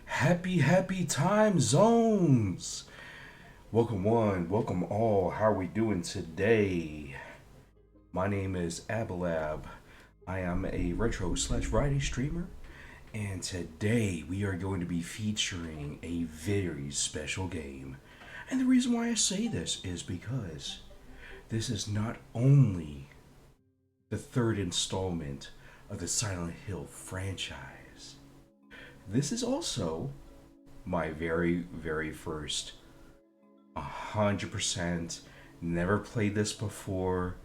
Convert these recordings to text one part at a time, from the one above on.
Happy time zones! Welcome one, welcome all. How are we doing today? My name is Abalab. I am a retro slash variety streamer, and today we are going to be featuring a very special game. And the reason why I say this is because this is not only the third installment of the Silent Hill franchise, this is also my very first 100%. Never played this before.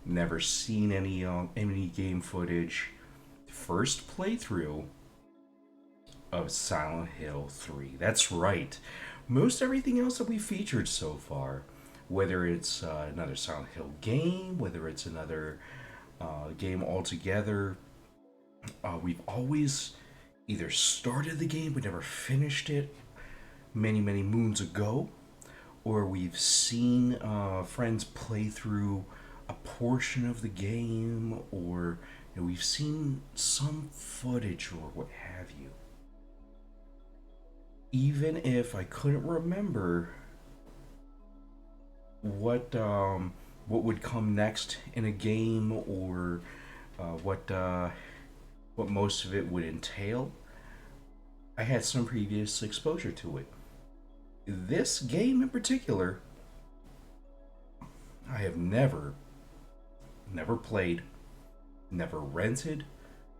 Never seen any game footage. First playthrough of Silent Hill 3. That's right. Most everything else that we featured so far, whether it's another Silent Hill game, whether it's another game altogether, we've always either started the game but never finished it many moons ago, or we've seen friends play through a portion of the game, or we've seen some footage or what have you. Even if I couldn't remember what would come next in a game, or what most of it would entail, I had some previous exposure to it. This game in particular, I have never played, never rented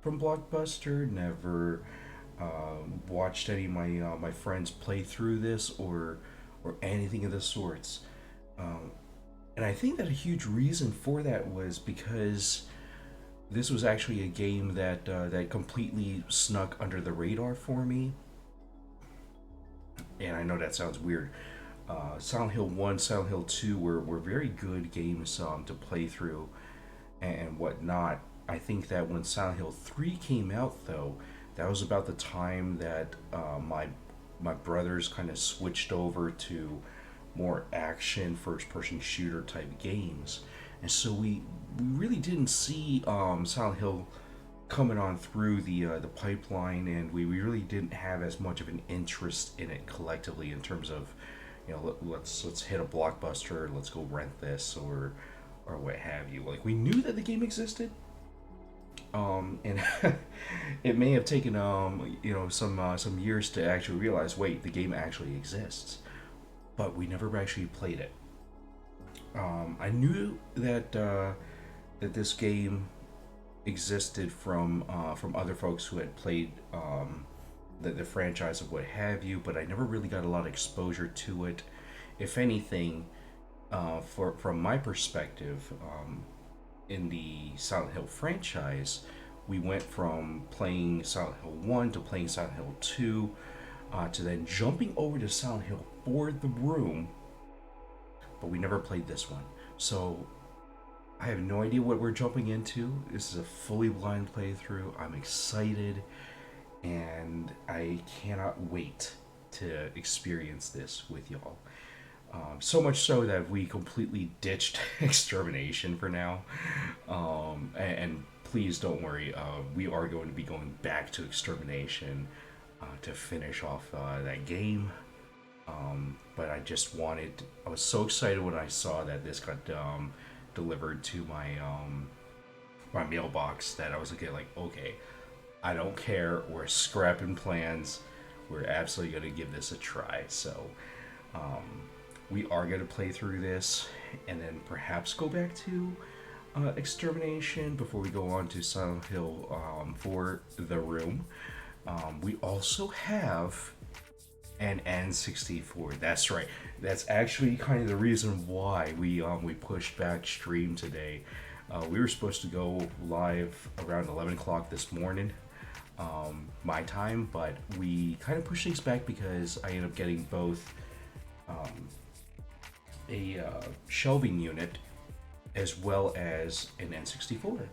from Blockbuster, never watched any of my friends play through this, or anything of the sorts. Um, and I think that a huge reason for that was because this was actually a game that completely snuck under the radar for me. And I know that sounds weird. Silent Hill 1, Silent Hill 2 were very good games to play through and whatnot. I think that when Silent Hill 3 came out, though, that was about the time that my brothers kind of switched over to more action, first person shooter type games. And so we really didn't see Silent Hill coming on through the pipeline, and we really didn't have as much of an interest in it collectively in terms of, let's hit a blockbuster, let's go rent this, or what have you. Like, we knew that the game existed, and it may have taken some years to actually realize, wait, the game actually exists, but we never actually played it. I knew that this game existed from other folks who had played the franchise of what have you, but I never really got a lot of exposure to it. If anything, from my perspective, in the Silent Hill franchise, we went from playing Silent Hill 1 to playing Silent Hill 2 to then jumping over to Silent Hill 4 The Room, but we never played this one. So I have no idea what we're jumping into. This is a fully blind playthrough. I'm excited and I cannot wait to experience this with y'all. So much so that we completely ditched extermination for now. And please don't worry, we are going to be going back to extermination to finish off that game. But I was so excited when I saw that this got delivered to my mailbox that I was like, okay, I don't care. We're scrapping plans. We're absolutely going to give this a try. So, we are going to play through this and then perhaps go back to Extermination before we go on to Silent Hill for The Room. We also have an N64. That's right. That's actually kind of the reason why we pushed back stream today. We were supposed to go live around 11 o'clock this morning, my time, but we kind of pushed things back because I ended up getting both a shelving unit as well as an N64.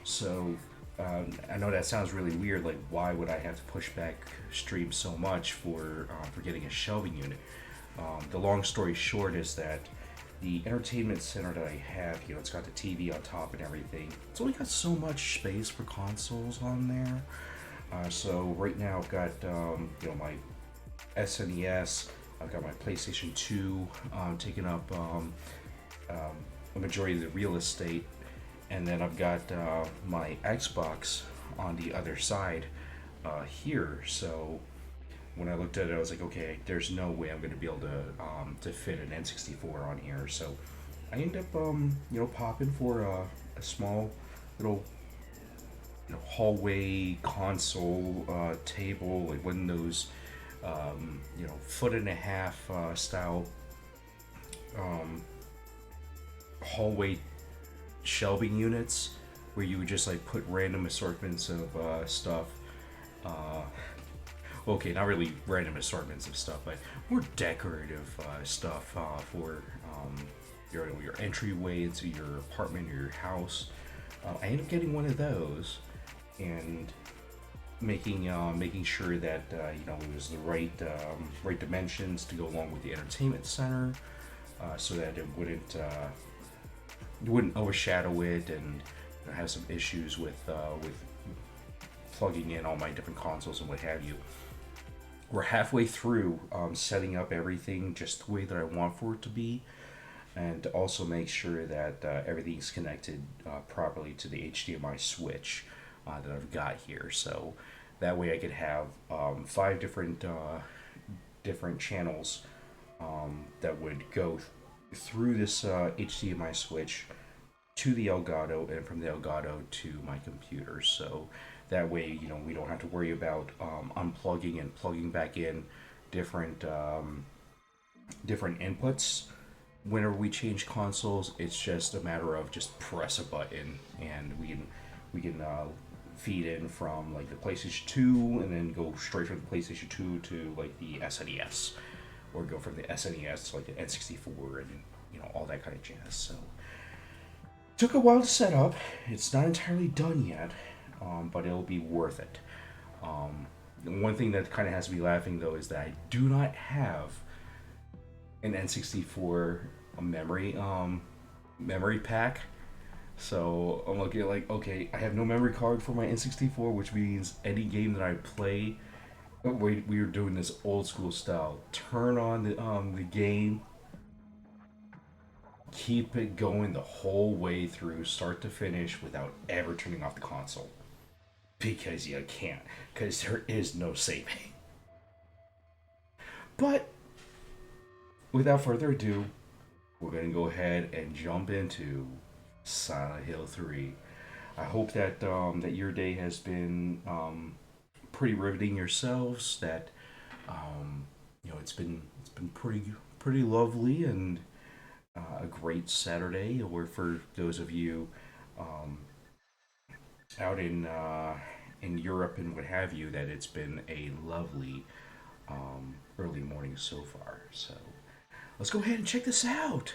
So I know that sounds really weird. Like, why would I have to push back stream so much for getting a shelving unit? The long story short is that the entertainment center that I have, it's got the TV on top and everything. It's only got so much space for consoles on there. So right now I've got my SNES. I've got my PlayStation 2 taking up a majority of the real estate, and then I've got my Xbox on the other side here. So when I looked at it, I was like, okay, there's no way I'm going to be able to fit an N64 on here. So I ended up popping for a small little hallway console table, like one of those 1.5 foot style hallway shelving units where you would just like put random assortments of stuff. Okay, not really random assortments of stuff, but more decorative stuff for your entryway into your apartment or your house. I ended up getting one of those and making sure that it was the right dimensions to go along with the entertainment center, so that it wouldn't overshadow it and have some issues with plugging in all my different consoles and what have you. We're halfway through setting up everything just the way that I want for it to be, and to also make sure that everything's connected properly to the HDMI switch that I've got here. So that way I could have 5 different channels that would go through this HDMI switch to the Elgato, and from the Elgato to my computer. So that way, we don't have to worry about unplugging and plugging back in different inputs. Whenever we change consoles, it's just a matter of just press a button, and we can feed in from like the PlayStation 2, and then go straight from the PlayStation 2 to like the SNES, or go from the SNES to like the N64, and all that kind of jazz. So took a while to set up. It's not entirely done yet, but it'll be worth it. One thing that kind of has me laughing though is that I do not have an N64 memory pack. So I'm looking at like, okay, I have no memory card for my N64, which means any game that I play, we were doing this old school style. Turn on the game, keep it going the whole way through, start to finish, without ever turning off the console. Because you can't, because there is no saving. But without further ado, we're going to go ahead and jump into Silent Hill 3. I hope that that your day has been pretty riveting yourselves. That it's been pretty lovely and a great Saturday. Or for those of you um, out in Europe and what have you, that it's been a lovely early morning so far. So let's go ahead and check this out.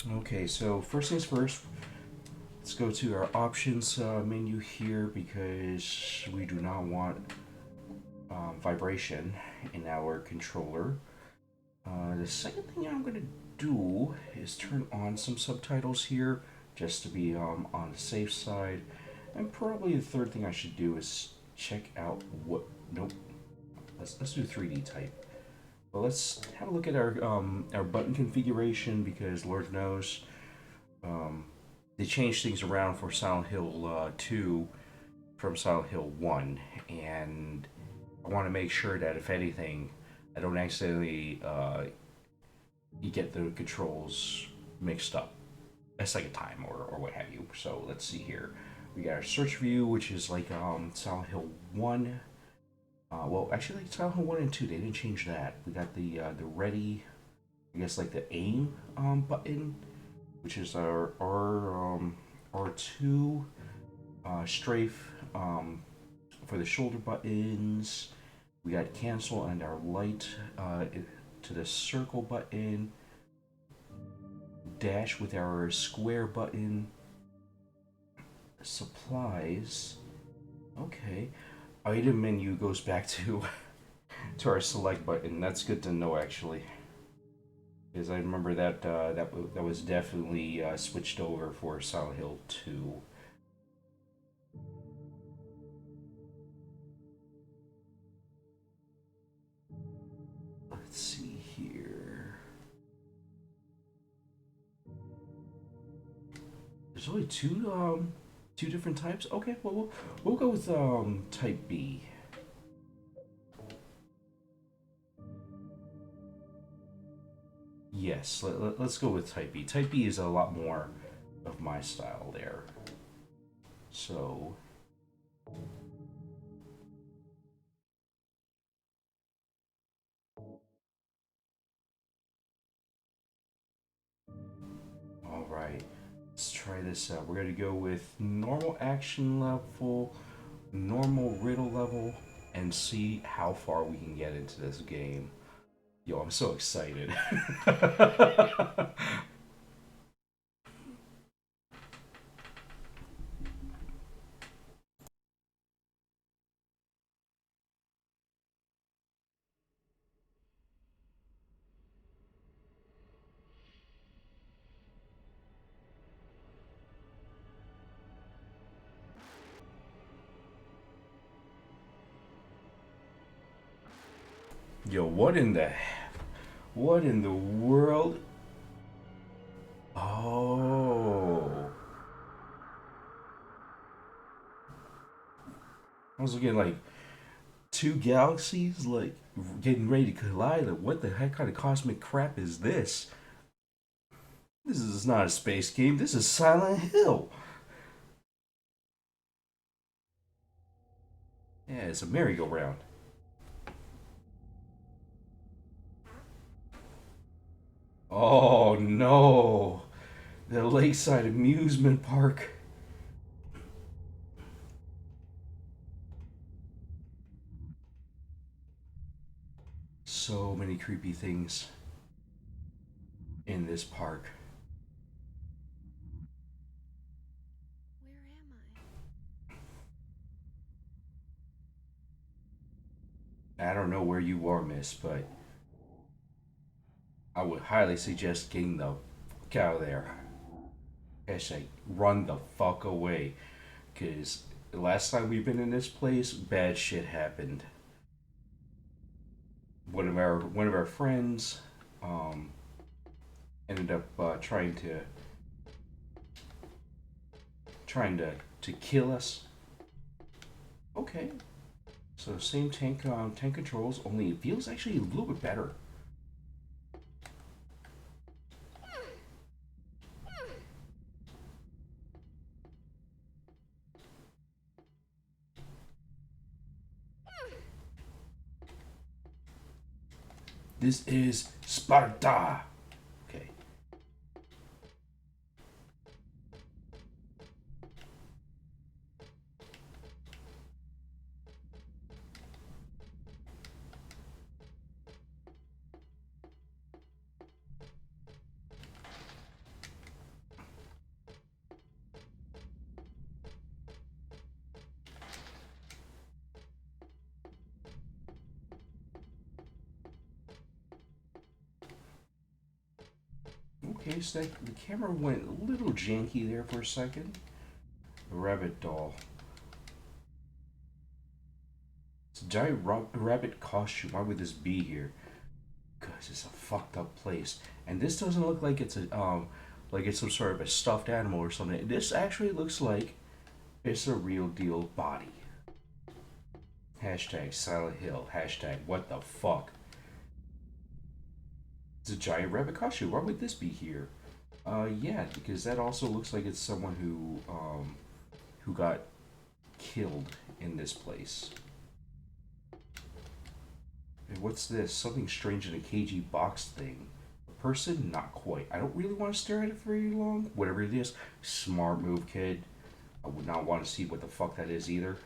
Okay, so first things first, let's go to our options menu here because we do not want vibration in our controller. The second thing I'm going to do is turn on some subtitles here just to be on the safe side. And probably the third thing I should do is check out what. Nope. Let's do 3D type. Well, let's have a look at our button configuration because Lord knows um, they changed things around for Silent Hill 2 from Silent Hill 1, and I want to make sure that if anything, I don't accidentally get the controls mixed up a second time or what have you. So let's see here. We got our search view, which is like Silent Hill 1. Well, actually, Silent Hill 1 and 2, they didn't change that. We got the ready, I guess, like the aim button, which is our R2 strafe for the shoulder buttons. We got cancel and our light to the circle button. Dash with our square button. Supplies. Okay. Item menu goes back to to our select button. That's good to know actually, because I remember that was definitely switched over for Silent Hill 2. Let's see here. There's only two different types. Okay, well we'll go with type B. Yes, let's go with type B. Type B is a lot more of my style there. So, all right, let's try this out. We're gonna go with normal action level, normal riddle level, and see how far we can get into this game. Yo, I'm so excited. Yo, what in the world? Oh, I was looking like two galaxies like getting ready to collide. Like, what the heck kind of cosmic crap is this? This is not a space game. This is Silent Hill. Yeah, it's a merry-go-round. Oh no, the Lakeside Amusement Park. So many creepy things in this park. Where am I? I don't know where you are, miss, but I would highly suggest getting the fuck out of there. Hashtag run the fuck away. Because the last time we've been in this place, bad shit happened. One of our friends um, ended up trying to kill us. Okay, so same tank controls, only it feels actually a little bit better. This is Sparta. Okay. Okay, so the camera went a little janky there for a second. A rabbit doll. It's a giant rabbit costume. Why would this be here? Because it's a fucked up place. And this doesn't look like it's some sort of a stuffed animal or something. This actually looks like it's a real deal body. Hashtag Silent Hill. Hashtag what the fuck. It's a giant rabbit costume. Why would this be here? Yeah, because that also looks like it's someone who got killed in this place. And what's this? Something strange in a cagey box thing. A person? Not quite. I don't really want to stare at it very long. Whatever it is, smart move, kid. I would not want to see what the fuck that is either.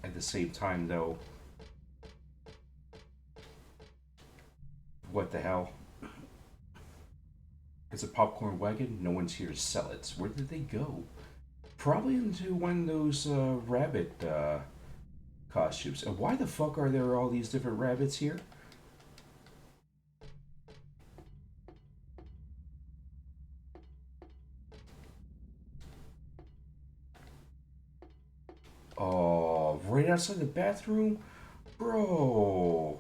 At the same time, though, what the hell? It's a popcorn wagon. No one's here to sell it. Where did they go? Probably into one of those rabbit costumes. And why the fuck are there all these different rabbits here? Oh, right outside the bathroom? Bro.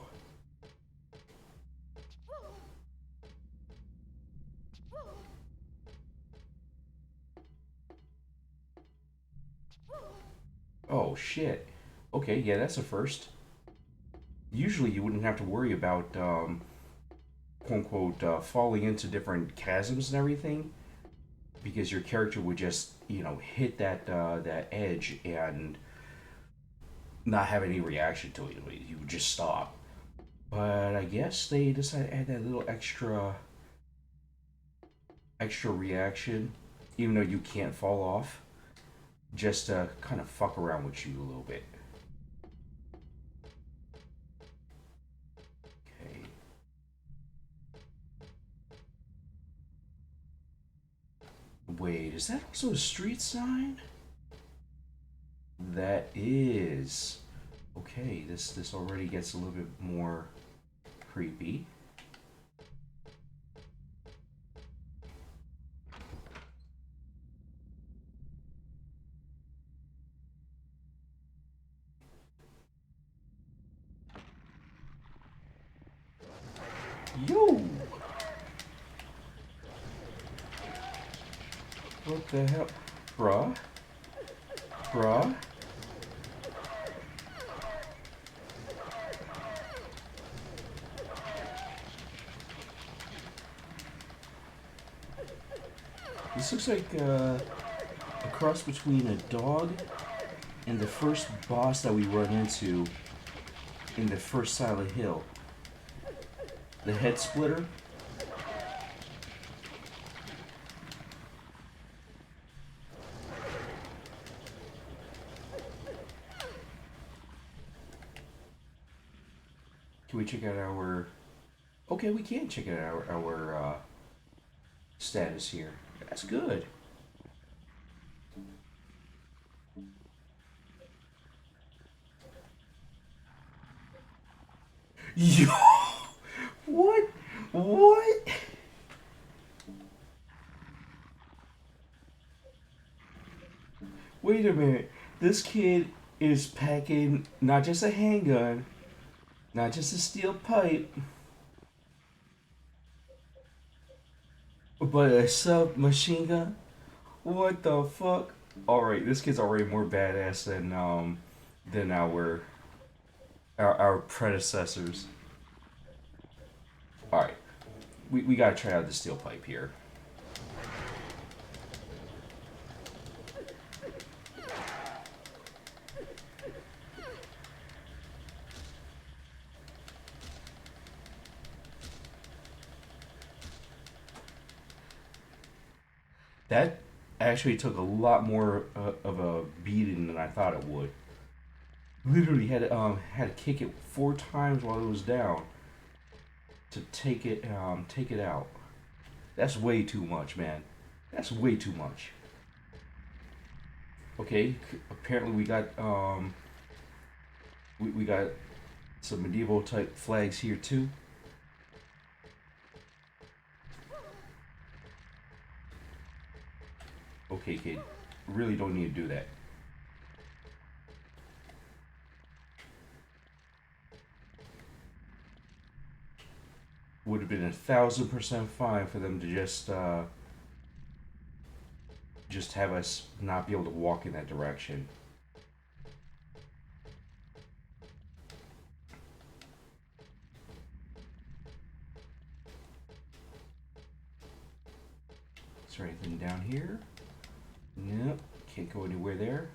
Oh, shit. Okay, yeah, that's a first. Usually you wouldn't have to worry about, quote unquote, falling into different chasms and everything, because your character would just, hit that edge and not have any reaction to it. You would just stop. But I guess they decided to add that little extra reaction, even though you can't fall off, just to kind of fuck around with you a little bit. Okay. Wait, is that also a street sign? That is. Okay, this already gets a little bit more creepy. Yo! What the hell? Bruh? Bruh? This looks like a cross between a dog and the first boss that we run into in the first Silent Hill. The head splitter. Can we check out our... Okay, we can check out our status here. That's good. Yo! What? What? Wait a minute. This kid is packing not just a handgun, not just a steel pipe, but a submachine gun. What the fuck? All right, this kid's already more badass than our predecessors. All right, we gotta try out the steel pipe here. That actually took a lot more of a beating than I thought it would. Literally had to kick it 4 times while it was down to take it out. That's way too much, man. That's way too much. Okay, apparently we got some medieval type flags here too. Okay, kid, really don't need to do that. Would have been 1,000% fine for them to just have us not be able to walk in that direction. Is there anything down here? Nope, can't go anywhere there.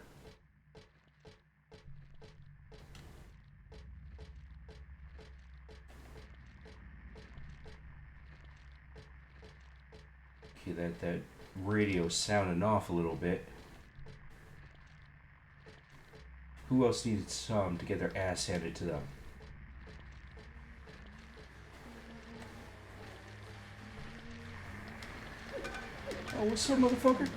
Okay, that radio's sounding off a little bit. Who else needs to get their ass handed to them? Oh, what's up, motherfucker?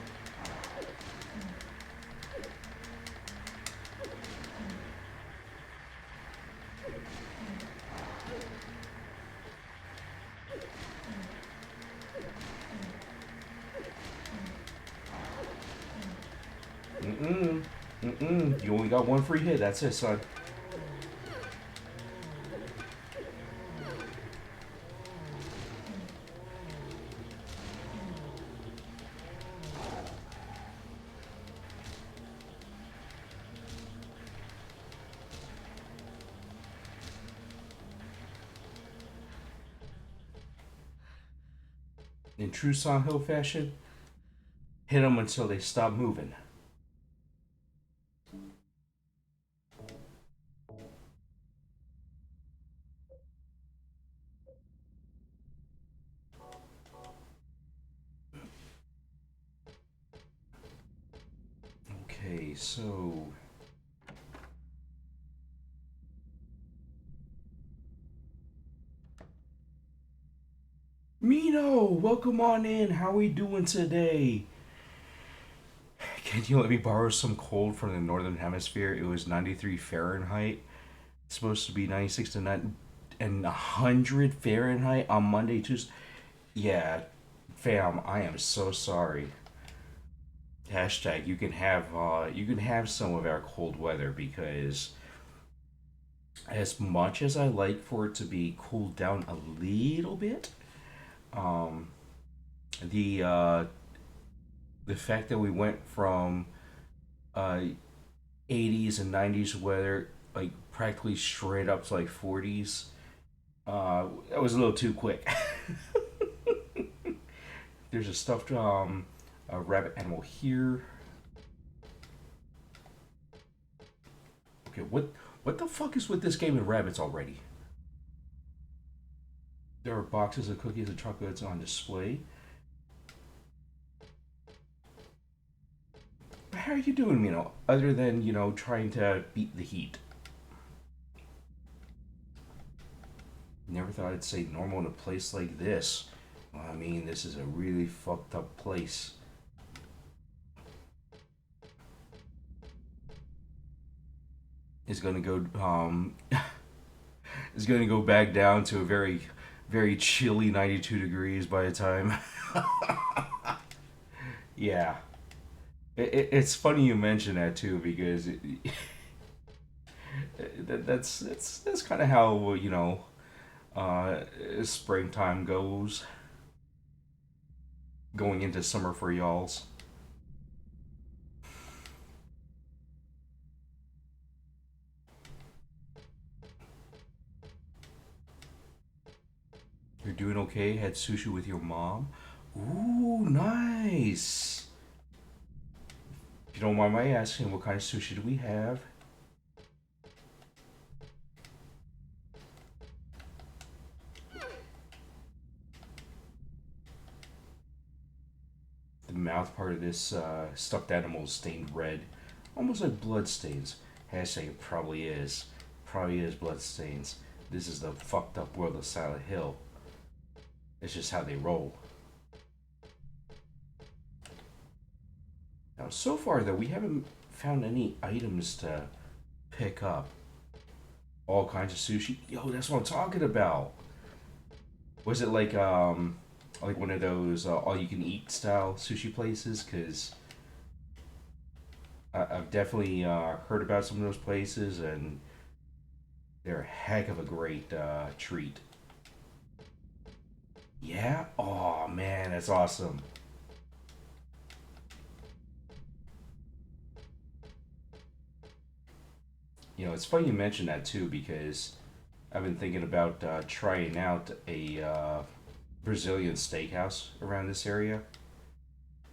Mm-mm. Mm-mm. You only got one free hit. That's it, son. In true Silent Hill fashion, hit them until they stop moving. Okay, so Mino, welcome on in. How we doing today? Can you let me borrow some cold from the northern hemisphere? It was 93 Fahrenheit. It's supposed to be 96 to 9 and 100 Fahrenheit on Monday, Tuesday. Yeah, fam, I am so sorry. Hashtag you can have some of our cold weather because as much as I like for it to be cooled down a little bit, um, the uh, the fact that we went from uh, 80s and 90s weather like practically straight up to like 40s, that was a little too quick. There's a stuffed a rabbit animal here. Okay, what the fuck is with this game and rabbits already? There are boxes of cookies and chocolates on display. How are you doing, other than, trying to beat the heat? Never thought I'd say normal in a place like this. Well, I mean, this is a really fucked up place. Is gonna go is gonna go back down to a very very chilly 92 degrees by the time. Yeah. It's funny you mention that too because that's kind of how uh, springtime goes, going into summer for y'all's. You're doing okay? Had sushi with your mom? Ooh, nice. If you don't mind my asking, what kind of sushi do we have? The mouth part of this stuffed animal is stained red, almost like blood stains. Hashtag it probably is. Probably is blood stains. This is the fucked up world of Silent Hill. It's just how they roll. Now, so far though, we haven't found any items to pick up. All kinds of sushi. Yo, that's what I'm talking about. Was it like one of those all you can eat style sushi places? Cause I've definitely heard about some of those places, and they're a heck of a great treat. Yeah. Oh man, that's awesome. It's funny you mentioned that too because I've been thinking about trying out a Brazilian steakhouse around this area.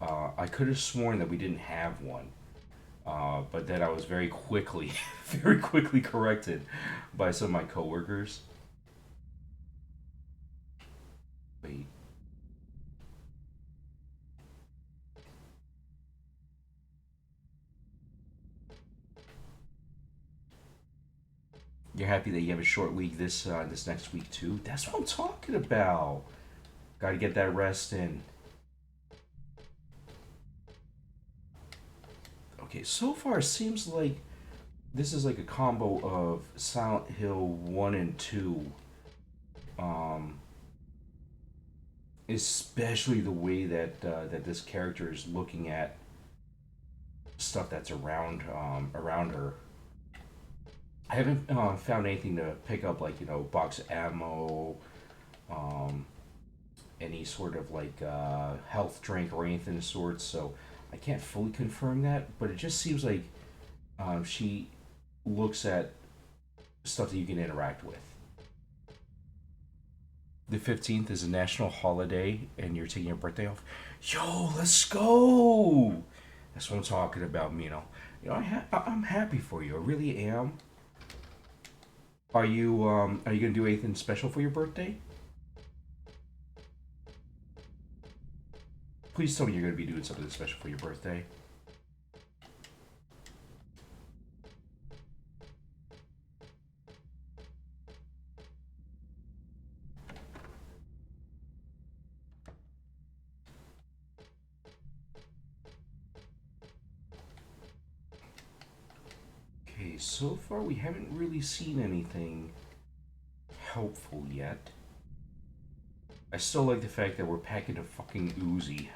I could have sworn that we didn't have one, but then I was very quickly, very quickly corrected by some of my coworkers. Wait, you're happy that you have a short week this next week too? That's what I'm talking about. Got to get that rest in. Okay, so far it seems like this is like a combo of Silent Hill 1 and 2. Um, Especially the way that this character is looking at stuff that's around her. I haven't found anything to pick up like box of ammo, um, any sort of like health drink or anything of sorts. So I can't fully confirm that, but it just seems like she looks at stuff that you can interact with. The 15th is a national holiday, and you're taking your birthday off. Yo, let's go! That's what I'm talking about, Mino. I'm happy for you. I really am. Are you gonna do anything special for your birthday? Please tell me you're gonna be doing something special for your birthday. Okay, so far we haven't really seen anything helpful yet. I still like the fact that we're packing a fucking Uzi.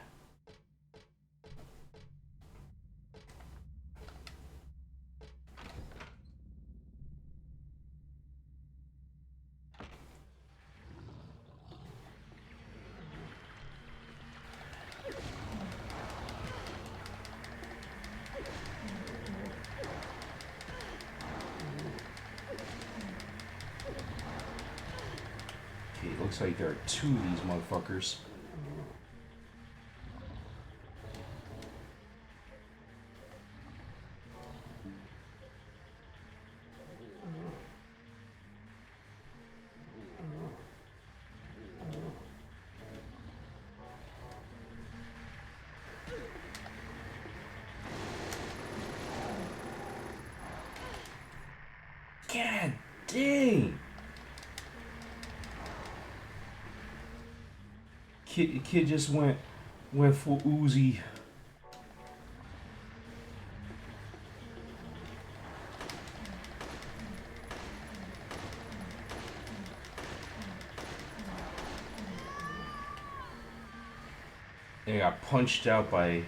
Okay, it looks like there are two of these motherfuckers. God dang! Kid just went full Uzi. They got punched out by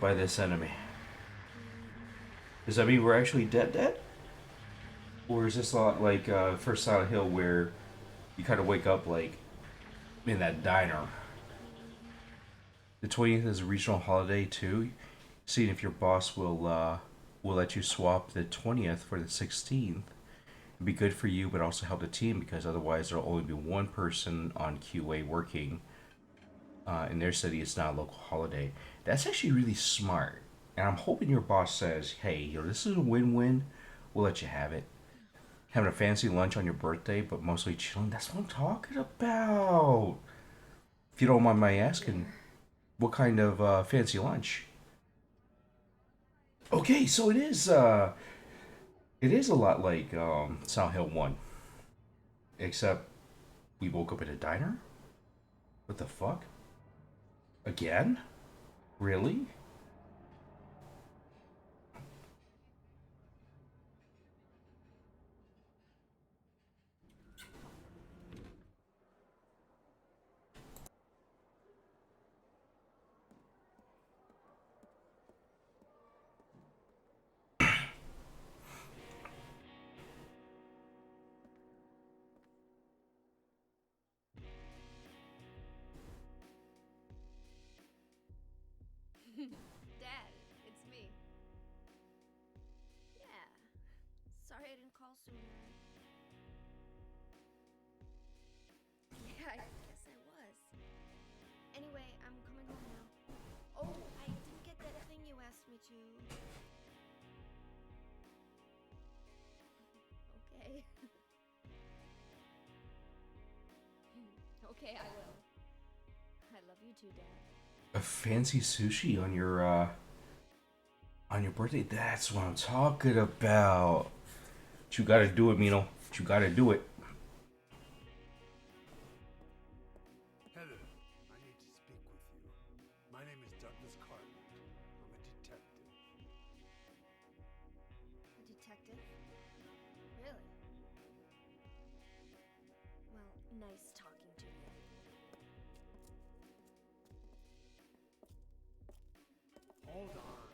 this enemy. Does that mean we're actually dead? Or is this a lot like first Silent Hill where you kind of wake up like in that diner? The 20th is a regional holiday too. Seeing if your boss will let you swap the 20th for the 16th. It'd be good for you, but also help the team because otherwise there'll only be one person on QA working. In their city, it's not a local holiday. That's actually really smart. And I'm hoping your boss says, hey, this is a win win. We'll let you have it. Having a fancy lunch on your birthday, but mostly chilling. That's what I'm talking about. If you don't mind my asking, what kind of fancy lunch? Okay, so it is a lot like Silent Hill 1, except we woke up at a diner? What the fuck? Again? Really? Dad, it's me. Yeah. Sorry I didn't call sooner. Yeah, I guess I was. Anyway, I'm coming home now. Oh, I didn't get that thing you asked me to. Okay. Okay, I will. I love you too, Dad. A fancy sushi on your birthday? That's what I'm talking about. But you gotta do it, Mino. But you gotta do it. Heather, I need to speak with you. My name is Douglas Carter. I'm a detective. A detective? Really? Well, nice talking to you. Hold on.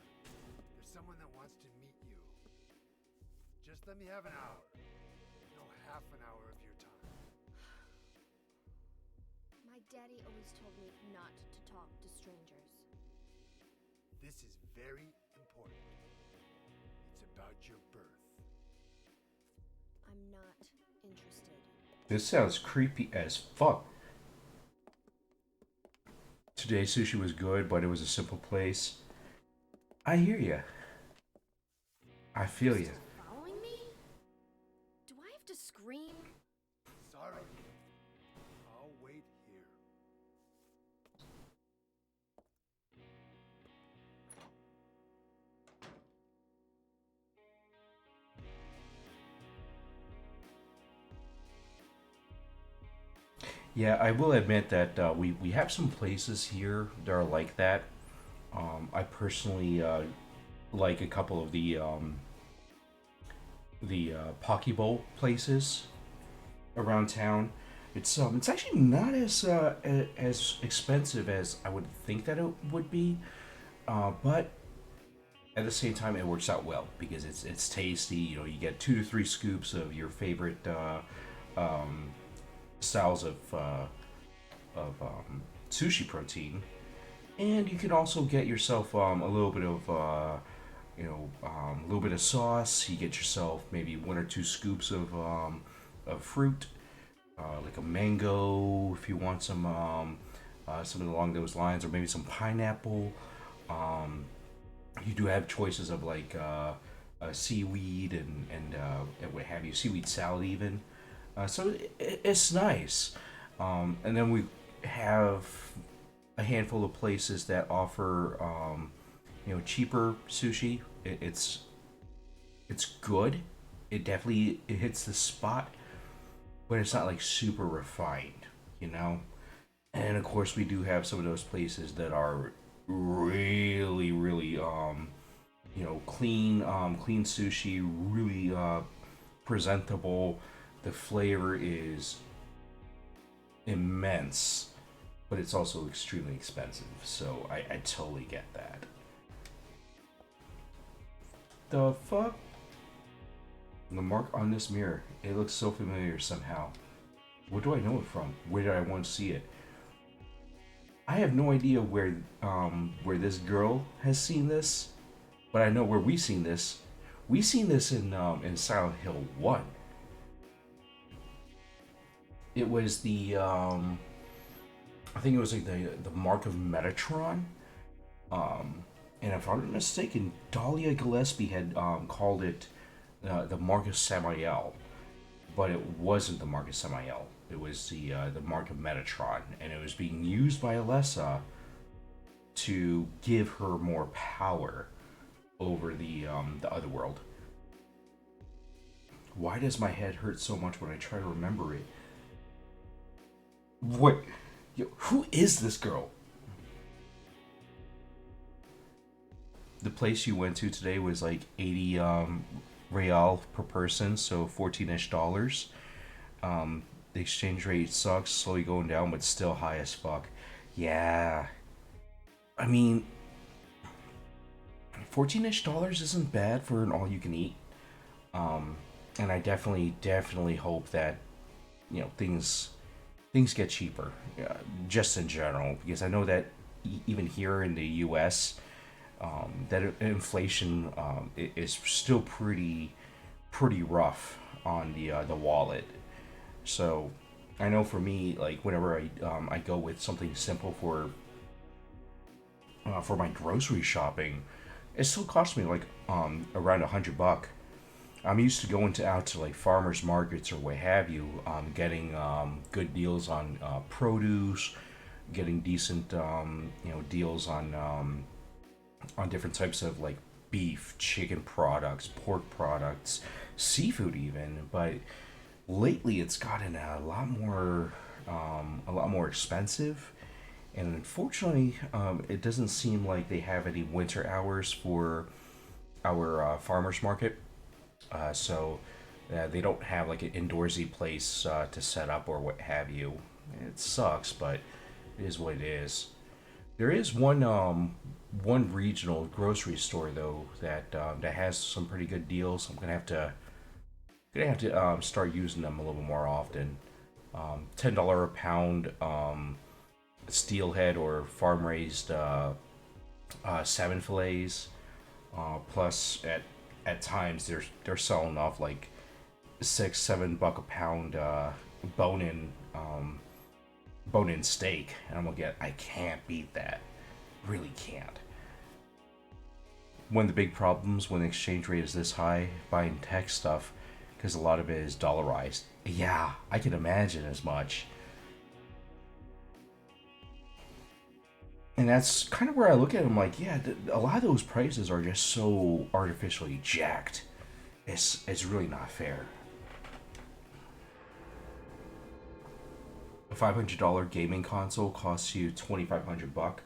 There's someone that wants to meet you. Just let me have an hour. No, half an hour of your time. My daddy always told me not to talk to strangers. This is very important. It's about your birth. I'm not interested. This sounds creepy as fuck. Today's sushi was good, but it was a simple place. I hear ya. I feel ya. Still following me? Do I have to scream? Sorry. I'll wait here. Yeah, I will admit that we have some places here that are like that. I personally like a couple of the Poke Bowl places around town. It's actually not as expensive as I would think that it would be, but at the same time it works out well because it's tasty. You get 2 to 3 scoops of your favorite styles of sushi protein, and you can also get yourself a little bit of a little bit of sauce. You get yourself maybe 1 or 2 scoops of fruit, like a mango if you want something along those lines, or maybe some pineapple. Um, you do have choices of like seaweed and what have you, seaweed salad even. So it's nice. And then we have a handful of places that offer cheaper sushi. It's good. It definitely it hits the spot, but it's not like super refined, you know. And of course, we do have some of those places that are really clean sushi, really presentable. The flavor is immense, but it's also extremely expensive. So I totally get that. The fuck? The mark on this mirror. It looks so familiar somehow. Where do I know it from? Where did I once see it? I have no idea where this girl has seen this, but I know where we seen this. We seen this in Silent Hill 1. It was the I think it was like the mark of Metatron. And if I'm not mistaken, Dahlia Gillespie had called it the mark of Samael, but it wasn't the mark of Samael. It was the mark of Metatron, and it was being used by Alessa to give her more power over the other world. Why does my head hurt so much when I try to remember it? What? Yo, who is this girl? The place you went to today was like 80 real per person, so 14-ish dollars. The exchange rate sucks, slowly going down, but still high as fuck. Yeah. I mean, 14-ish dollars isn't bad for an all you can eat. And I definitely hope that, things get cheaper, just in general, because I know that even here in the U.S., that inflation is still pretty rough on the wallet. So I know for me, like whenever I go with something simple for my grocery shopping, it still costs me like around $100. I'm used to going out to like farmers markets or what have you, getting good deals on produce, getting decent deals on different types of like beef, chicken products, pork products, seafood even. But lately, it's gotten a lot more expensive, and unfortunately, it doesn't seem like they have any winter hours for our farmers market. So they don't have like an indoorsy place to set up or what have you. It sucks, but it is what it is. There is one regional grocery store though that has some pretty good deals. I'm gonna have to start using them a little bit more often. $10 a pound steelhead or farm raised salmon fillets. Plus at times they're selling off like $6-7 a pound bone in bone in steak, and I'm gonna I can't beat that, really can't. One of the big problems when the exchange rate is this high buying tech stuff, because a lot of it is dollarized. Yeah, I can imagine as much. And that's kind of where I look at them like, yeah, a lot of those prices are just so artificially jacked. It's really not fair. A $500 gaming console costs you $2,500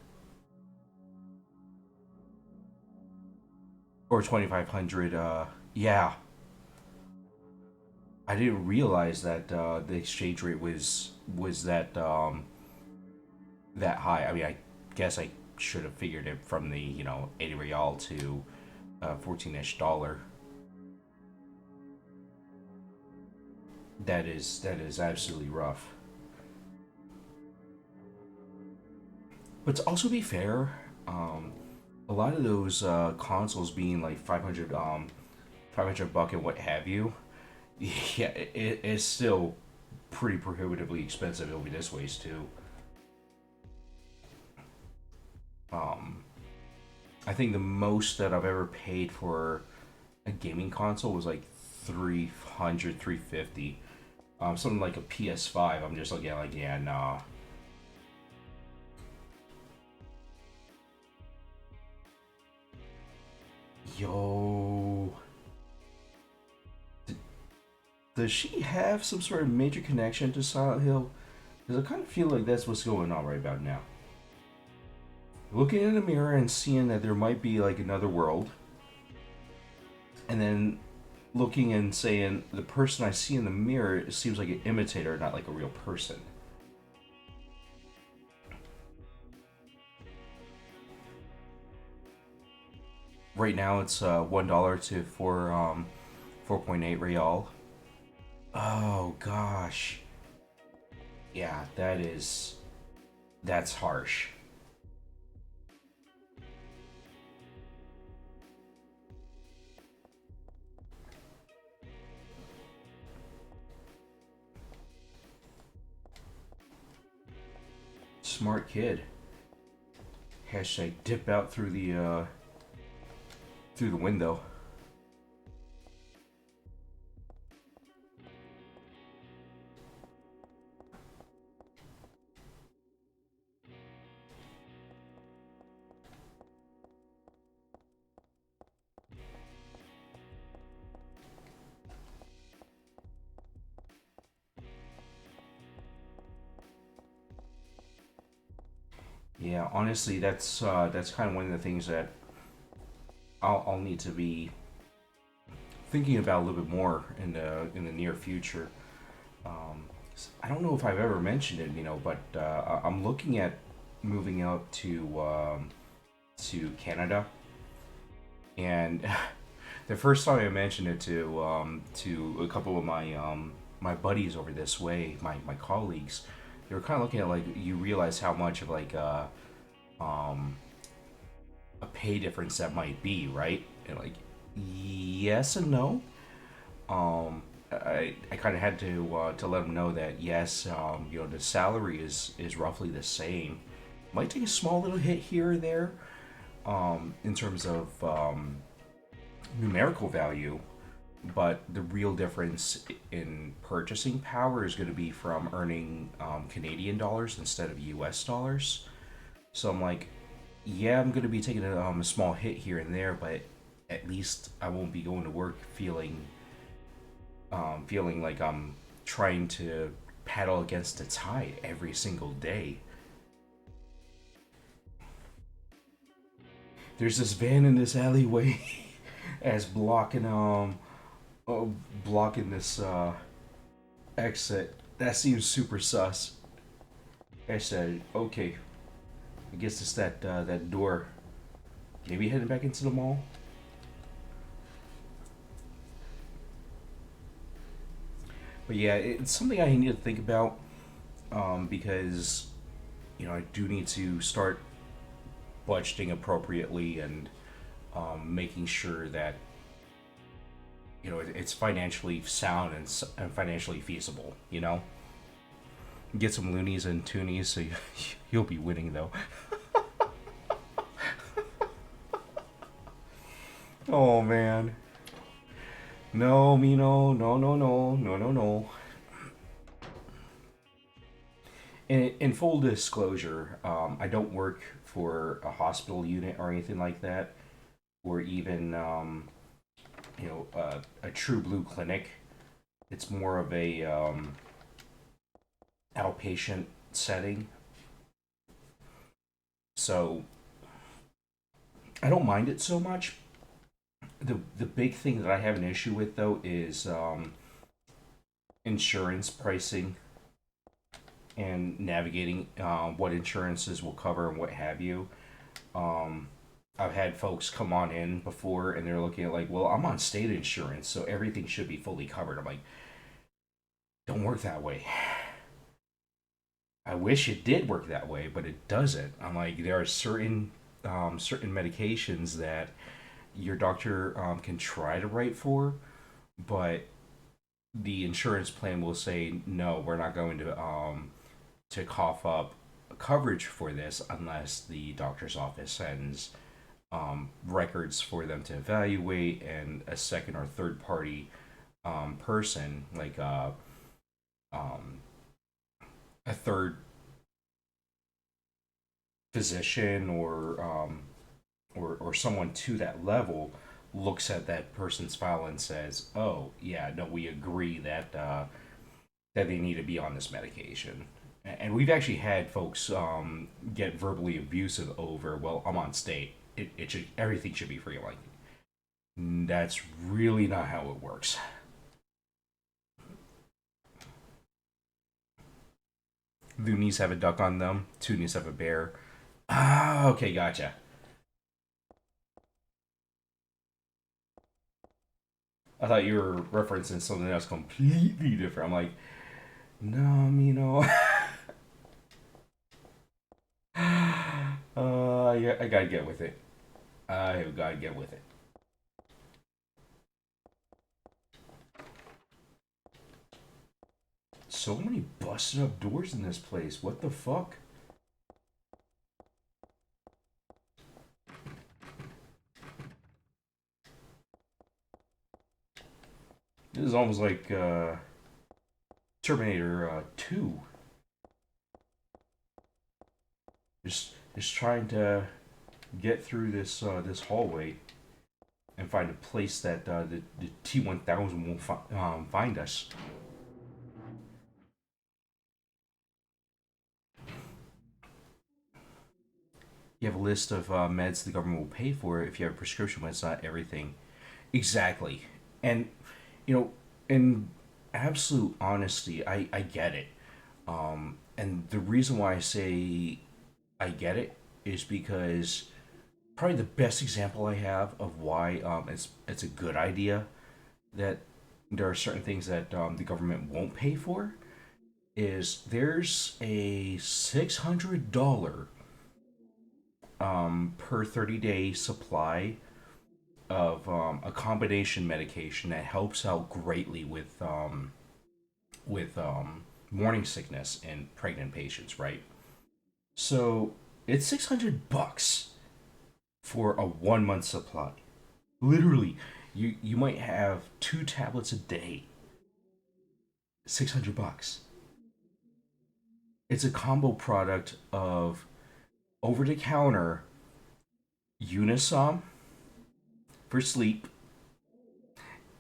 or 2,500. Yeah, I didn't realize that the exchange rate was that high. I mean, I guess I should have figured it from the 80 real to 14-ish dollar. That is absolutely rough. But to also be fair, a lot of those consoles being like 500 buck and what have you, yeah, it's still pretty prohibitively expensive over this ways too. I think the most that I've ever paid for a gaming console was like 300, 350. Something like a PS5. I'm just looking at like, yeah, nah. Yo. Does she have some sort of major connection to Silent Hill? Because I kind of feel like that's what's going on right about now. Looking in the mirror and seeing that there might be like another world, and then looking and saying the person I see in the mirror seems like an imitator, not like a real person. Right now it's $1 to 4.8 real. Oh gosh. Yeah, that's harsh. Smart kid. Hashtag dip out through the window. Yeah, honestly, that's kind of one of the things that I'll need to be thinking about a little bit more in the near future. Um, I don't know if I've ever mentioned it, but I'm looking at moving out to Canada, and the first time I mentioned it to a couple of my buddies over this way, my colleagues, they were kind of looking at like you realize how much of like um, a pay difference that might be, right? And like yes and no. I kind of had to let them know that yes, the salary is roughly the same. Might take a small little hit here or there in terms of numerical value, but the real difference in purchasing power is going to be from earning Canadian dollars instead of U.S. dollars. So I'm like, yeah, I'm going to be taking a small hit here and there, but at least I won't be going to work feeling like I'm trying to paddle against the tide every single day. There's this van in this alleyway as blocking this exit. That seems super sus. I said, okay, I guess it's that door. Maybe heading back into the mall. But yeah, it's something I need to think about because I do need to start budgeting appropriately and making sure that it's financially sound and financially feasible. Get some loonies and toonies, so you'll be winning though. Oh man, no, me no, no, no, no, no, no, no. In full disclosure, I don't work for a hospital unit or anything like that, or even a true blue clinic. It's more of a outpatient setting, so I don't mind it so much. The big thing that I have an issue with though is insurance pricing and navigating what insurances will cover and what have you. Um, I've had folks come on in before and they're looking at like, well, I'm on state insurance, so everything should be fully covered. I'm like, don't work that way. I wish it did work that way, but it doesn't. I'm like, there are certain medications that your doctor can try to write for, but the insurance plan will say no, we're not going to cough up coverage for this unless the doctor's office sends records for them to evaluate and a second or third party person, like um, a third physician or someone to that level looks at that person's file and says, "Oh, yeah, no, we agree that they need to be on this medication." And we've actually had folks get verbally abusive over, "Well, I'm on state. It should everything should be free." I'm like, that's really not how it works. Loonies have a duck on them. Toonies have a bear. Ah, okay, gotcha. I thought you were referencing something else completely different. I'm like, no, you know, yeah, I gotta get with it. I have gotta get with it. So many busted up doors in this place. What the fuck? This is almost like Terminator 2. Just trying to get through this hallway and find a place that the T1000 won't find us. You have a list of meds the government will pay for if you have a prescription, but it's not everything. Exactly. And, you know, in absolute honesty, I get it. And the reason why I say I get it is because probably the best example I have of why it's a good idea that there are certain things that the government won't pay for is there's a $600 per 30-day supply of a combination medication that helps out greatly with morning sickness in pregnant patients, right? So it's $600 for a 1 month supply. Literally, you might have 2 tablets a day. $600. It's a combo product of over the counter Unisom for sleep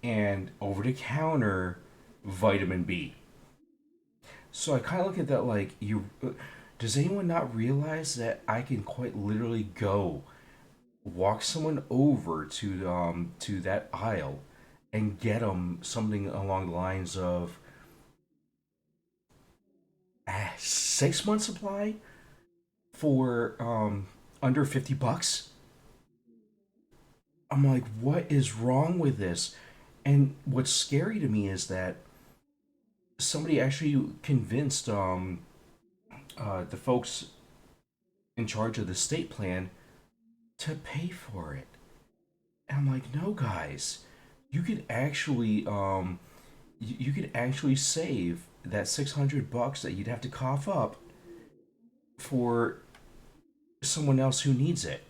and over the counter vitamin B. So I kind of look at that like you. Does anyone not realize that I can quite literally go walk someone over to that aisle and get them something along the lines of a 6 month supply for under $50? I'm like, what is wrong with this? And what's scary to me is that somebody actually convinced the folks in charge of the state plan to pay for it. And I'm like, no, guys, you could actually you could actually save that $600 that you'd have to cough up for someone else who needs it.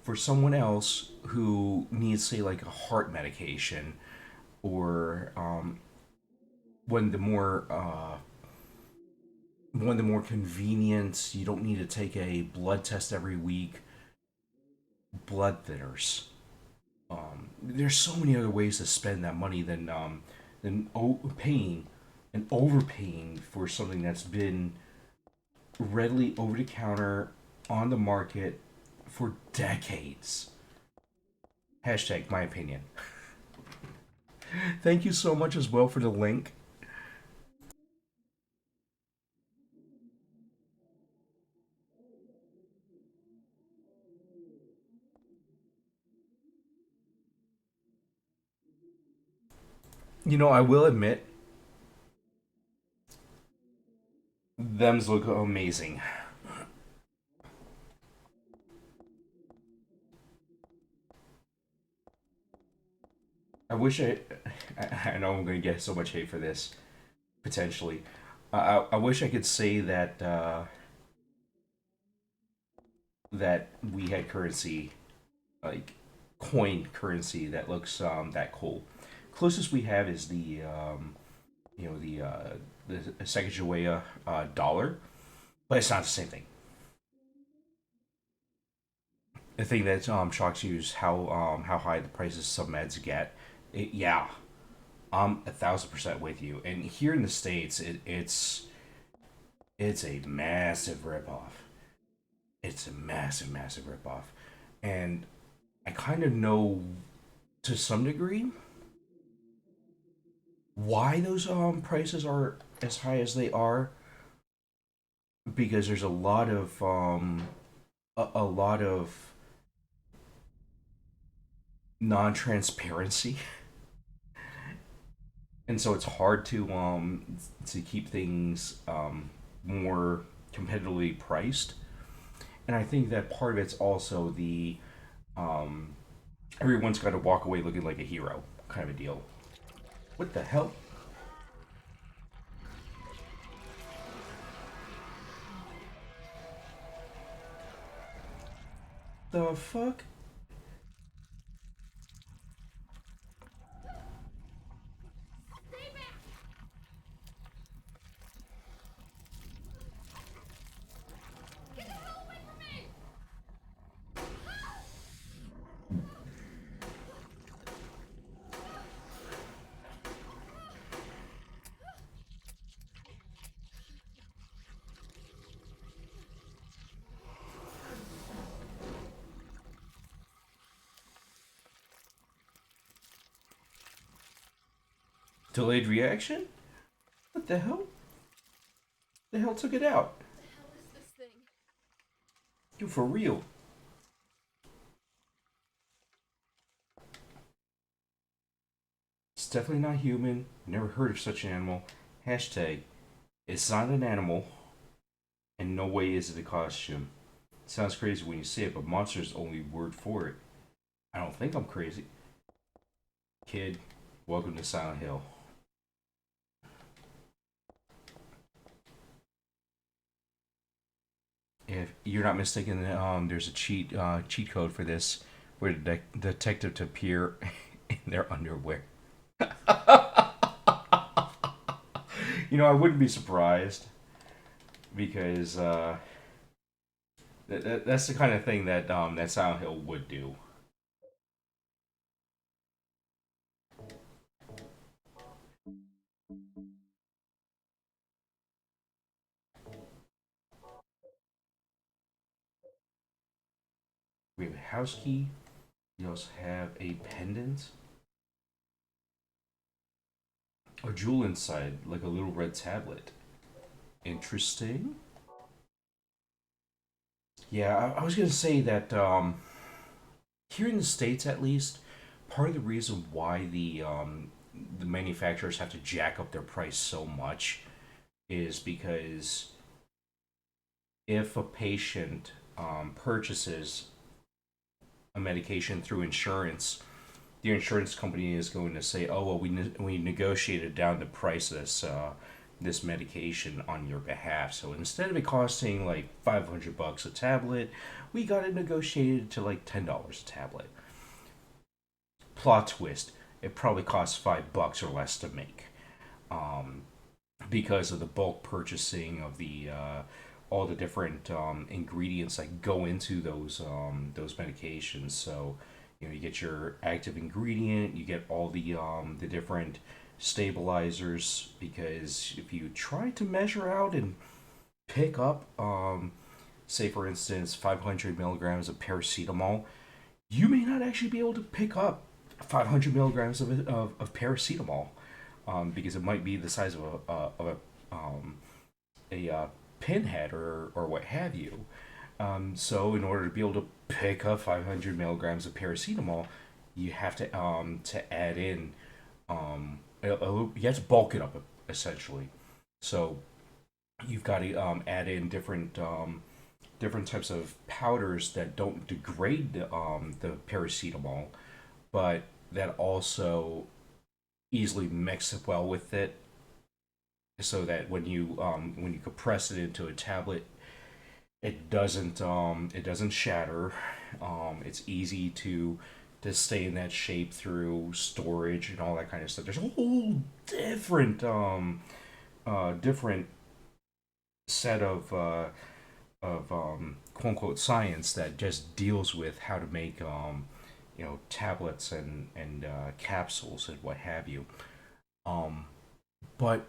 For someone else who needs, say, like a heart medication, or one of the more one of the more convenient. You don't need to take a blood test every week. Blood thinners. There's so many other ways to spend that money than paying and overpaying for something that's been readily over the counter on the market for decades. Hashtag my opinion. Thank you so much as well for the link. You know, I will admit, them's look amazing. I wish I know I'm going to get so much hate for this, potentially. I wish I could say that that we had currency, like coin currency, that looks that cool. Closest we have is you know the Sacagawea dollar, but it's not the same thing. The thing that shocks you is how high the prices of some meds get. Yeah, I'm 1,000% with you. And here in the states, it's a massive ripoff. It's a massive ripoff, and I kind of know to some degree why those prices are as high as they are, because there's a lot of non-transparency, and so it's hard to keep things more competitively priced. And I think that part of it's also the um, everyone's got to walk away looking like a hero kind of a deal. What the hell? The fuck? Stay back! Get the hell away from me! Delayed reaction? What the hell? The hell took it out? What the hell is this thing? You for real? It's definitely not human. Never heard of such an animal. Hashtag, it's not an animal, and no way is it a costume. Sounds crazy when you say it, but monster is the only word for it. I don't think I'm crazy. Kid, welcome to Silent Hill. If you're not mistaken, there's a cheat code for this, where the detective to appear in their underwear. I wouldn't be surprised because that's the kind of thing that that Silent Hill would do. We have a house key. We also have a pendant, a jewel inside, like a little red tablet. Interesting. Yeah, I was gonna say that here in the states, at least, part of the reason why the manufacturers have to jack up their price so much is because if a patient purchases a medication through insurance, the insurance company is going to say, "Oh well, we negotiated down the price of this medication on your behalf. So instead of it costing like $500 a tablet, we got it negotiated to like $10 a tablet." Plot twist: it probably costs $5 or less to make, um, because of the bulk purchasing of the all the different ingredients that go into those medications. So you get your active ingredient, you get all the different stabilizers. Because if you try to measure out and pick up, say for instance, 500 milligrams of paracetamol, you may not actually be able to pick up 500 milligrams of paracetamol, because it might be the size of a pinhead or what have you. So in order to be able to pick up 500 milligrams of paracetamol, you have to add in you have to bulk it up essentially. So you've got to add in different types of powders that don't degrade the paracetamol, but that also easily mix it well with it, so that when you compress it into a tablet, it doesn't shatter. It's easy to stay in that shape through storage and all that kind of stuff. There's a whole different set of quote unquote science that just deals with how to make tablets and capsules and what have you. Um, but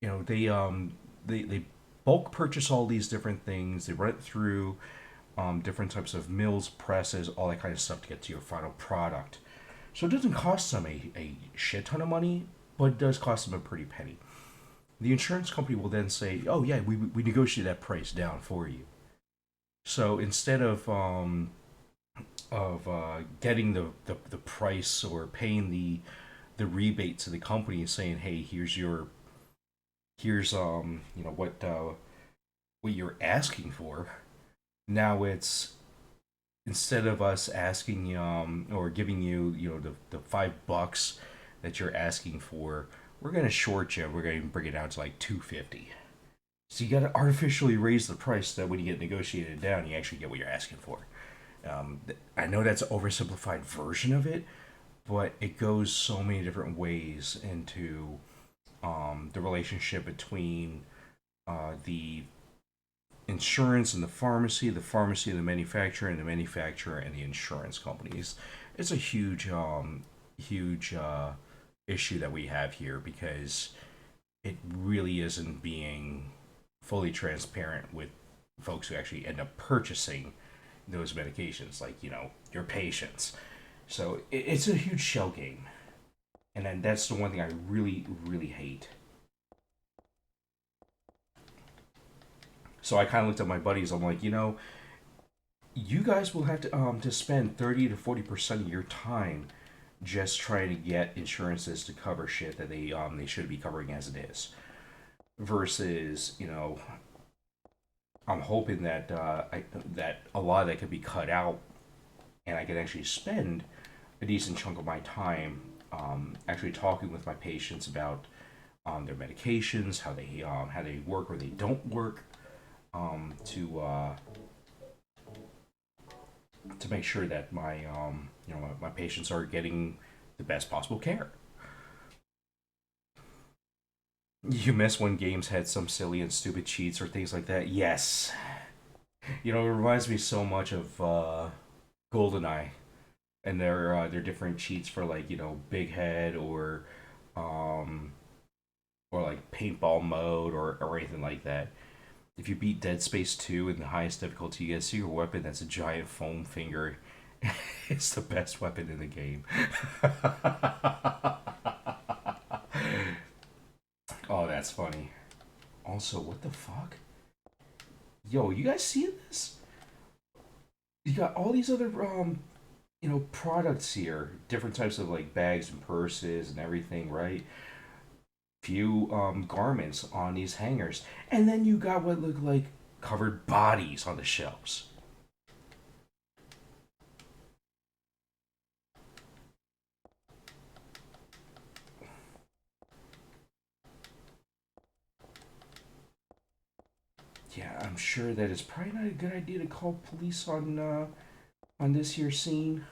they bulk purchase all these different things. They run it through different types of mills, presses, all that kind of stuff to get to your final product. So it doesn't cost them a shit ton of money, but it does cost them a pretty penny. The insurance company will then say, "Oh yeah, we negotiated that price down for you." So instead of of getting the price or paying the rebate to the company and saying, hey, here's what you're asking for. Now it's, instead of us asking or giving you the $5 that you're asking for, we're gonna short you. We're gonna bring it down to like 250. So you got to artificially raise the price so that when you get negotiated down, you actually get what you're asking for. I know that's an oversimplified version of it, but it goes so many different ways into the relationship between the insurance and the pharmacy and the manufacturer, and the manufacturer and the insurance companies. It's a huge issue that we have here because it really isn't being fully transparent with folks who actually end up purchasing those medications, like your patients. So it's a huge shell game, and then that's the one thing I really hate. So I kind of looked at my buddies. I'm like, you guys will have to spend 30 to 40% of your time just trying to get insurances to cover shit that they should be covering as it is. Versus, I'm hoping that that a lot of that could be cut out, and I could actually spend a decent chunk of my time actually talking with my patients about their medications, how they work or they don't work, to make sure that my patients are getting the best possible care. You miss when games had some silly and stupid cheats or things like that. Yes, it reminds me so much of GoldenEye and their different cheats for, like, big head um or like paintball mode or anything like that. If you beat Dead Space 2 in the highest difficulty, you get a secret weapon that's a giant foam finger. It's the best weapon in the game. Oh, that's funny. Also, what the fuck? Yo, you guys see this? You got all these other products here, different types of like bags and purses and everything, right? Few garments on these hangers, and then you got what look like covered bodies on the shelves. Yeah, I'm sure that it's probably not a good idea to call police on this here scene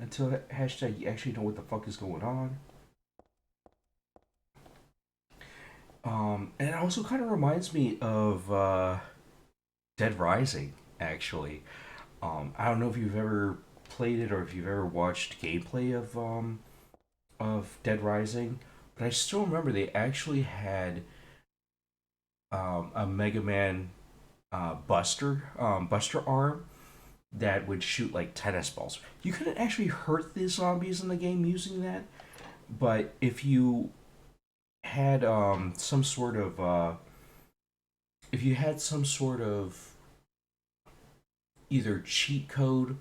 until hashtag you actually know what the fuck is going on. And it also kind of reminds me of Dead Rising, actually. I don't know if you've ever played it or if you've ever watched gameplay of Dead Rising, but I still remember they actually had a Mega Man Buster arm that would shoot like tennis balls. You couldn't actually hurt the zombies in the game using that, but if you had if you had some sort of either cheat code,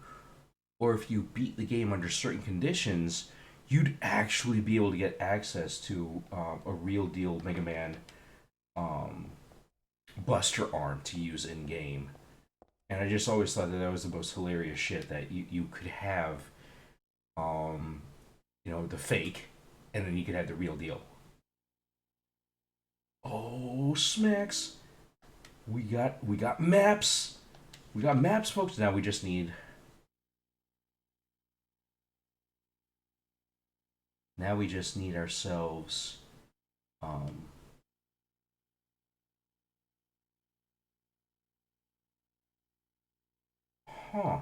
or if you beat the game under certain conditions, you'd actually be able to get access to a real deal Mega Man um, Buster arm to use in game. And I just always thought that that was the most hilarious shit, that you could have, um, the fake, and then you could have the real deal. Oh, smacks! We got maps. We got maps, folks. Now we just need ourselves. Um, huh.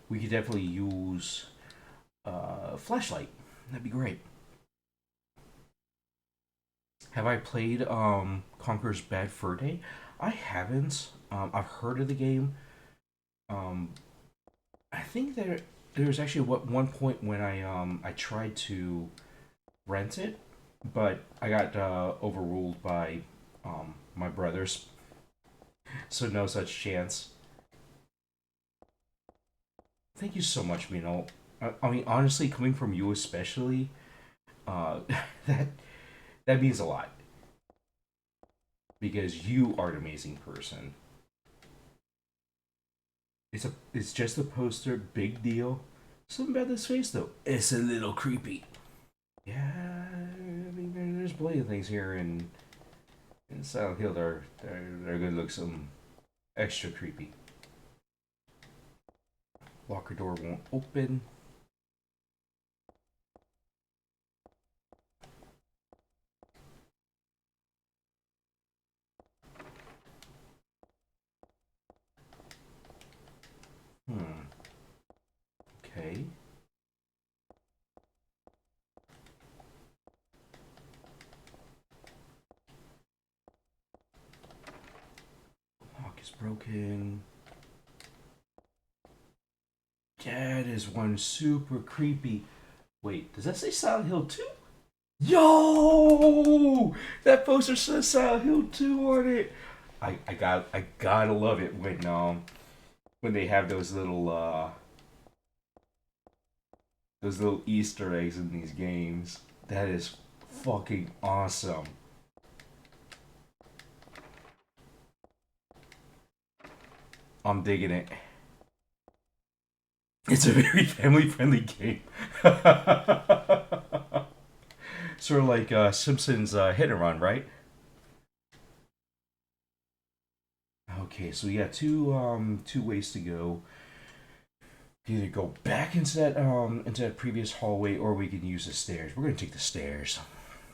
We could definitely use flashlight. That'd be great. Have I played Conqueror's Bad Fur Day? I haven't. I've heard of the game. Um, I think that there was actually one point when I tried to rent it, but I got overruled by my brothers, so no such chance. Thank you so much, Mino. I mean, honestly, coming from you especially, uh, that that means a lot because you are an amazing person. It's just a poster, big deal. Something about this face though. It's a little creepy. Yeah, I mean, there's plenty of things here in Silent Hill that are gonna look some extra creepy. Locker door won't open. Hmm. Okay. Lock is broken. That is one super creepy. Wait, does that say Silent Hill 2? Yo! That poster says Silent Hill 2 on it. I gotta love it when they have those little Easter eggs in these games. That is fucking awesome. I'm digging it. It's a very family friendly game. Sort of like Simpsons Hit and Run, right? Okay, so yeah, two ways to go. Either go back into that previous hallway, or we can use the stairs. We're gonna take the stairs.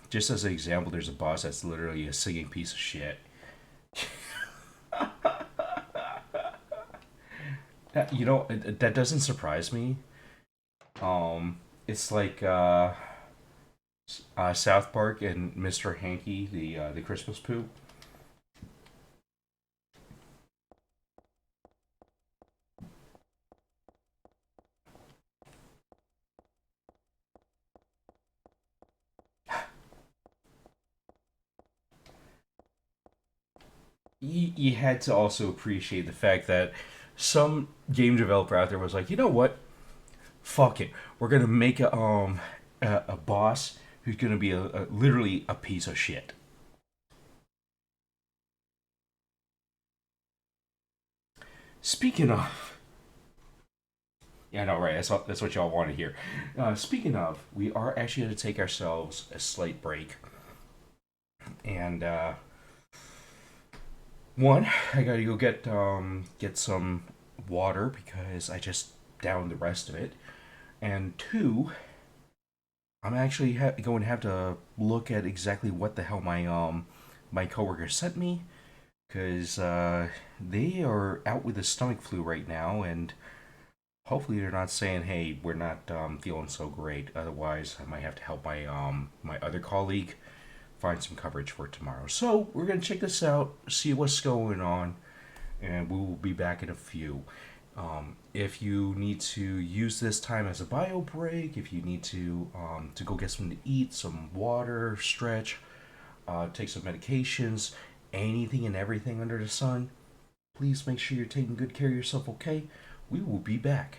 Just as an example, there's a boss that's literally a singing piece of shit. That doesn't surprise me. It's like South Park and Mr. Hanky, the Christmas poo. You had to also appreciate the fact that some game developer out there was like, you know what? Fuck it. We're gonna make a boss who's gonna be literally a piece of shit. Speaking of, yeah, no, right. That's what y'all want to hear. Speaking of, we are actually going to take ourselves a slight break, and one, I gotta go get some water because I just downed the rest of it, and two, I'm actually going to have to look at exactly what the hell my coworker sent me because they are out with the stomach flu right now, and hopefully they're not saying, "Hey, we're not feeling so great." Otherwise, I might have to help my other colleague find some coverage for tomorrow. So we're gonna check this out, see what's going on, and we will be back in a few. If you need to use this time as a bio break, if you need to go get something to eat, some water, stretch, take some medications, anything and everything under the sun, please make sure you're taking good care of yourself. Okay, we will be back.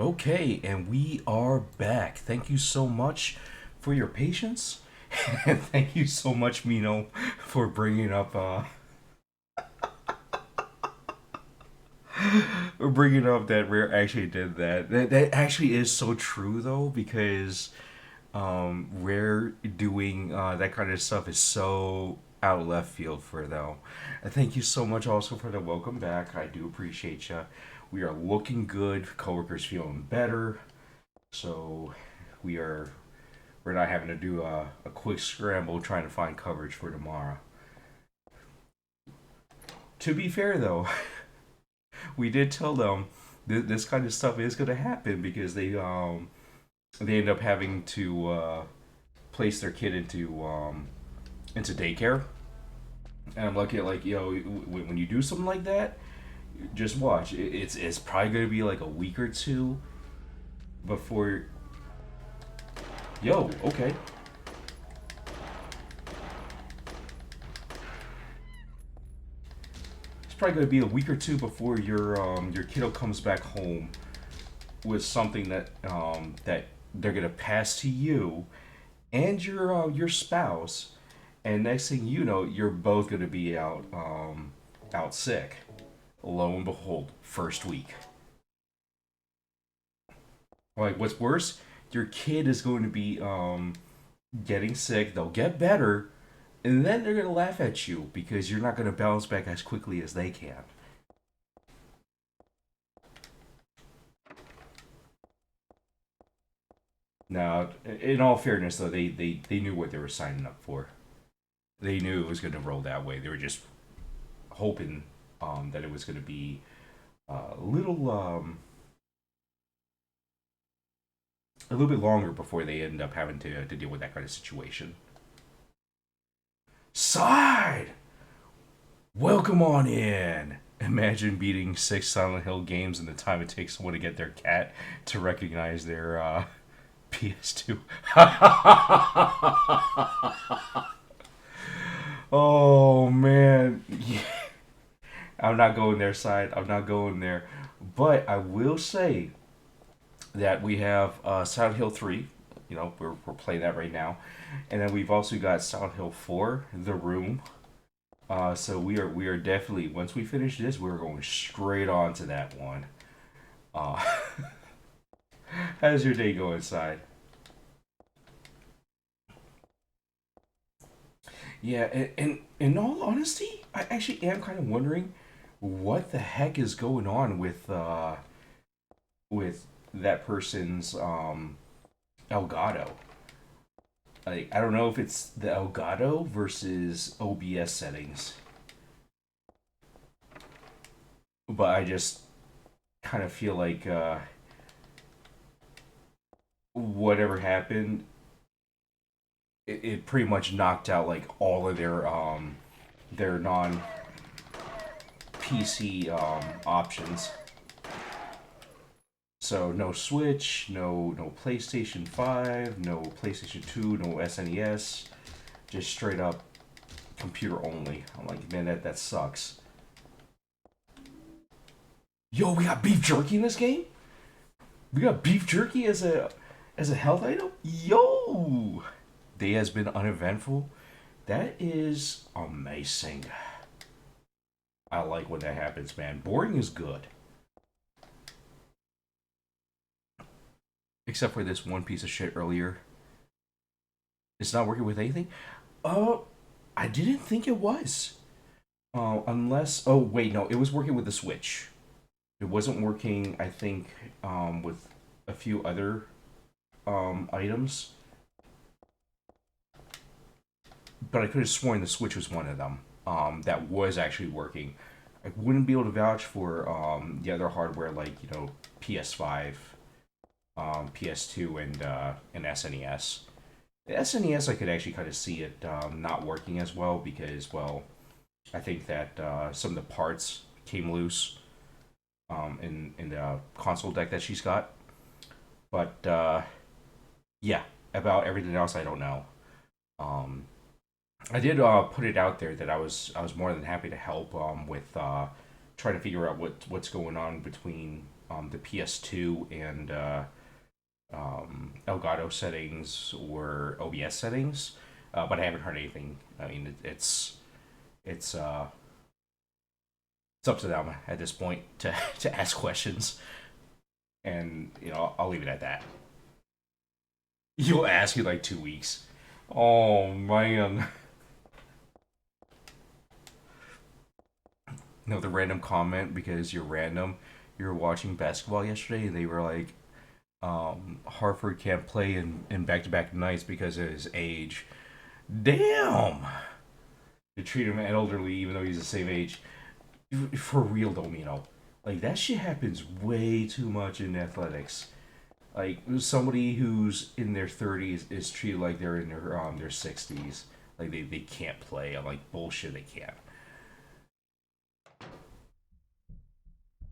Okay, and we are back. Thank you so much for your patience, and thank you so much, Mino, for bringing up that Rare actually did that. That actually is so true though, because Rare doing that kind of stuff is so out of left field for them. And thank you so much also for the welcome back. I do appreciate you. We are looking good. Coworkers feeling better. So we are we're not having to do a quick scramble trying to find coverage for tomorrow. To be fair though, we did tell them this kind of stuff is going to happen because they end up having to place their kid into daycare. And I'm looking at like, when you do something like that, just watch. It's probably gonna be like a week or two before. Yo, okay. It's probably gonna be a week or two before your kiddo comes back home with something that they're gonna pass to you and your spouse, and next thing you know, you're both gonna be out sick. Lo and behold, first week. Like, what's worse, your kid is going to be getting sick. They'll get better, and then they're gonna laugh at you because you're not gonna bounce back as quickly as they can. Now, in all fairness, though, they knew what they were signing up for. They knew it was going to roll that way. They were just hoping that it was going to be a little bit longer before they end up having to deal with that kind of situation. Side, welcome on in. Imagine beating 6 Silent Hill games in the time it takes someone to get their cat to recognize their PS2. Oh man, yeah. I'm not going there, side. I'm not going there. But I will say that we have Silent Hill 3. We're playing that right now. And then we've also got Silent Hill 4, The Room. So we are definitely, once we finish this, we're going straight on to that one. Uh, how's your day going, side? Yeah, and in all honesty, I actually am kind of wondering what the heck is going on with that person's Elgato. Like, I don't know if it's the Elgato versus OBS settings, but I just kind of feel like whatever happened, it pretty much knocked out like all of their non PC options. So no Switch, no PlayStation 5, no PlayStation 2, no SNES, just straight up computer only. I'm like, man, that sucks. Yo, we got beef jerky in this game? We got beef jerky as a health item? Yo! Day has been uneventful. That is amazing. I like when that happens, man. Boring is good. Except for this one piece of shit earlier. It's not working with anything? Uh, I didn't think it was. Unless. Oh, wait, no. It was working with the Switch. It wasn't working, I think, with a few other items. But I could have sworn the Switch was one of them that was actually working. I wouldn't be able to vouch for the other hardware like PS5, PS2, and SNES. The SNES I could actually kind of see it not working as well because I think that some of the parts came loose in the console deck that she's got. But yeah, about everything else I don't know. Um, I did put it out there that I was more than happy to help with trying to figure out what's going on between the PS2 and Elgato settings or OBS settings, but I haven't heard anything. I mean, it's it's up to them at this point to to ask questions, and I'll leave it at that. You'll ask in like 2 weeks. Oh man. No, the random comment because you're random. You were watching basketball yesterday, and they were like, Hartford can't play in back-to-back nights because of his age. Damn! They treat him elderly even though he's the same age. For real though, like that shit happens way too much in athletics. Like somebody who's in their 30s is treated like they're in their 60s. Like they can't play. I'm like, bullshit, they can't.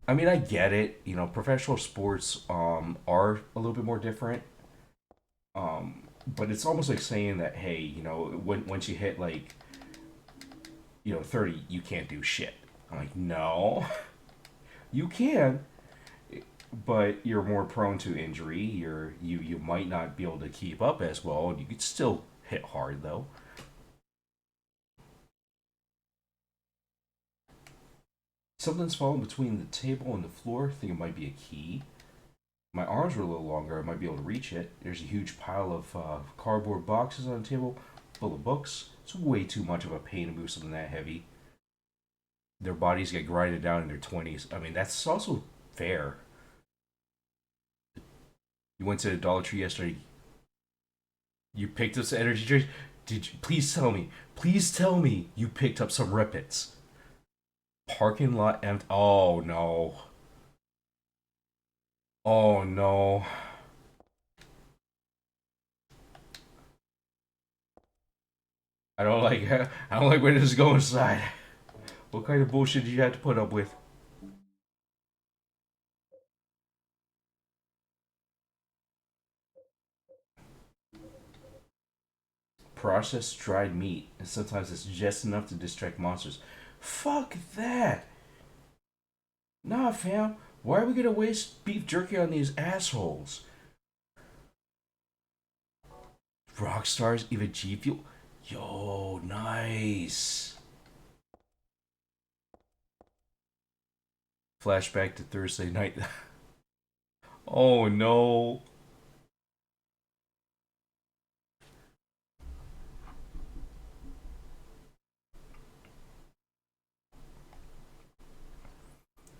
I mean, I get it. Professional sports are a little bit more different. But it's almost like saying that, hey, once you hit like 30, you can't do shit. I'm like, no, you can, but you're more prone to injury. You might not be able to keep up as well. You could still hit hard though. Something's fallen between the table and the floor. I think it might be a key. My arms were a little longer. I might be able to reach it. There's a huge pile of cardboard boxes on the table full of books. It's way too much of a pain to move something that heavy. Their bodies get grinded down in their 20s. I mean, that's also fair. You went to the Dollar Tree yesterday. You picked up some energy drinks. Did you? Please tell me. Please tell me you picked up some Rippets. Parking lot empty. Oh no. Oh no. I don't like where this is going inside. What kind of bullshit did you have to put up with? Processed dried meat, and sometimes it's just enough to distract monsters. Fuck that! Nah, fam. Why are we gonna waste beef jerky on these assholes? Rockstars, even G Fuel. Yo, nice. Flashback to Thursday night. Oh no.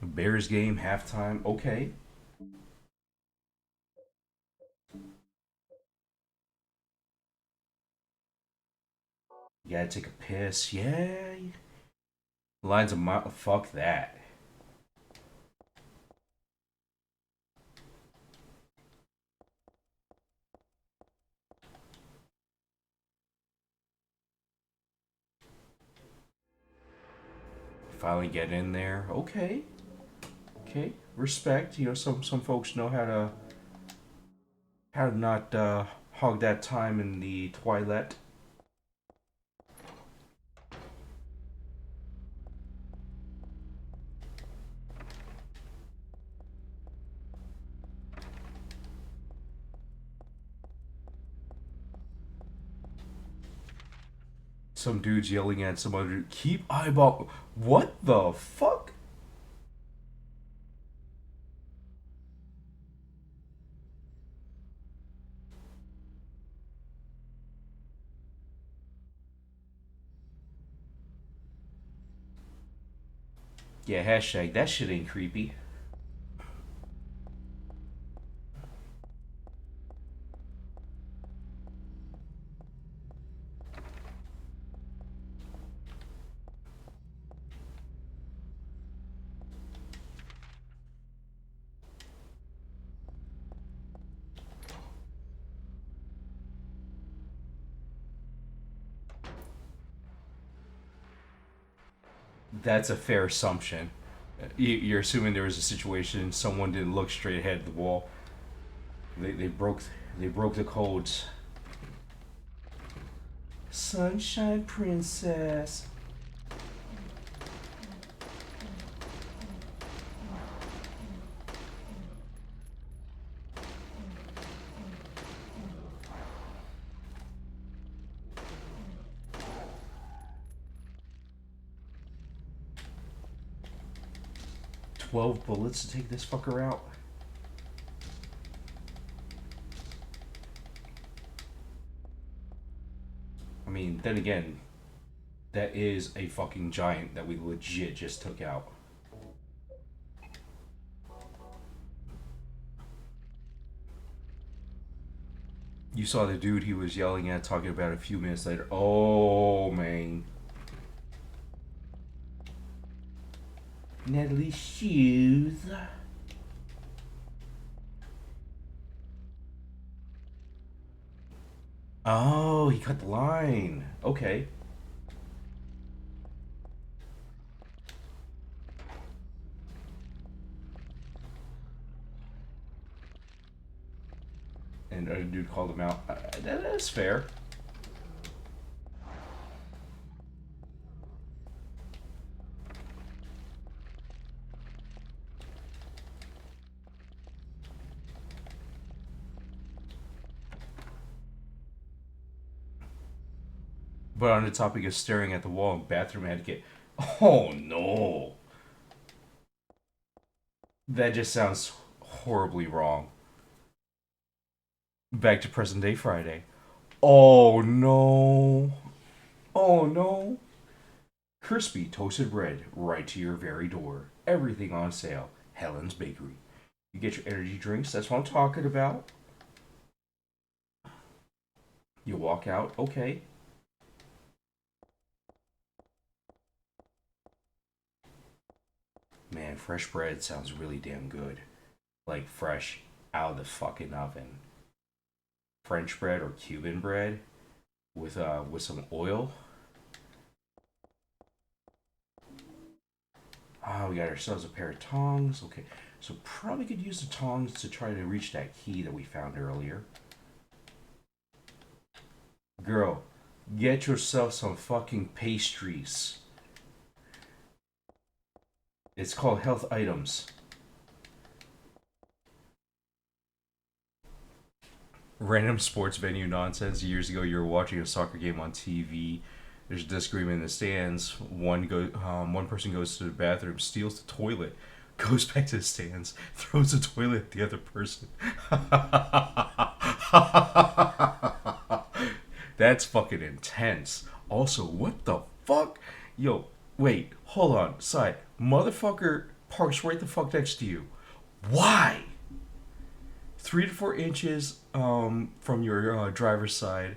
Bears game, halftime. Okay. You gotta take a piss. Yeah. Lines of mile. Fuck that. Finally get in there. Okay. Okay. Respect. Some folks know how to not hog that time in the twilight. Some dude's yelling at some other dude, keep eyeball. What the fuck? Yeah, hashtag that shit ain't creepy. That's a fair assumption. You're assuming there was a situation someone didn't look straight ahead of the wall. They broke the codes. Sunshine Princess. 12 bullets to take this fucker out? I mean, then again, that is a fucking giant that we legit just took out. You saw the dude he was yelling at talking about a few minutes later. Oh, man. Natalie's shoes. Oh, he cut the line. Okay. And a dude called him out. That's fair. But on the topic of staring at the wall and bathroom etiquette, oh no. That just sounds horribly wrong. Back to present day Friday. Oh no. Oh no. Crispy toasted bread right to your very door. Everything on sale. Helen's Bakery. You get your energy drinks, that's what I'm talking about. You walk out, okay. Man, fresh bread sounds really damn good. Like fresh out of the fucking oven. French bread or Cuban bread with some oil. Ah, we got ourselves a pair of tongs. Okay, so probably could use the tongs to try to reach that key that we found earlier. Girl, get yourself some fucking pastries. It's called health items. Random sports venue nonsense. Years ago, you were watching a soccer game on TV. There's a disagreement in the stands. One person goes to the bathroom, steals the toilet, goes back to the stands, throws the toilet at the other person. That's fucking intense. Also, what the fuck? Yo, wait, hold on. Side, motherfucker parks right the fuck next to you. Why? 3 to 4 inches from your driver's side.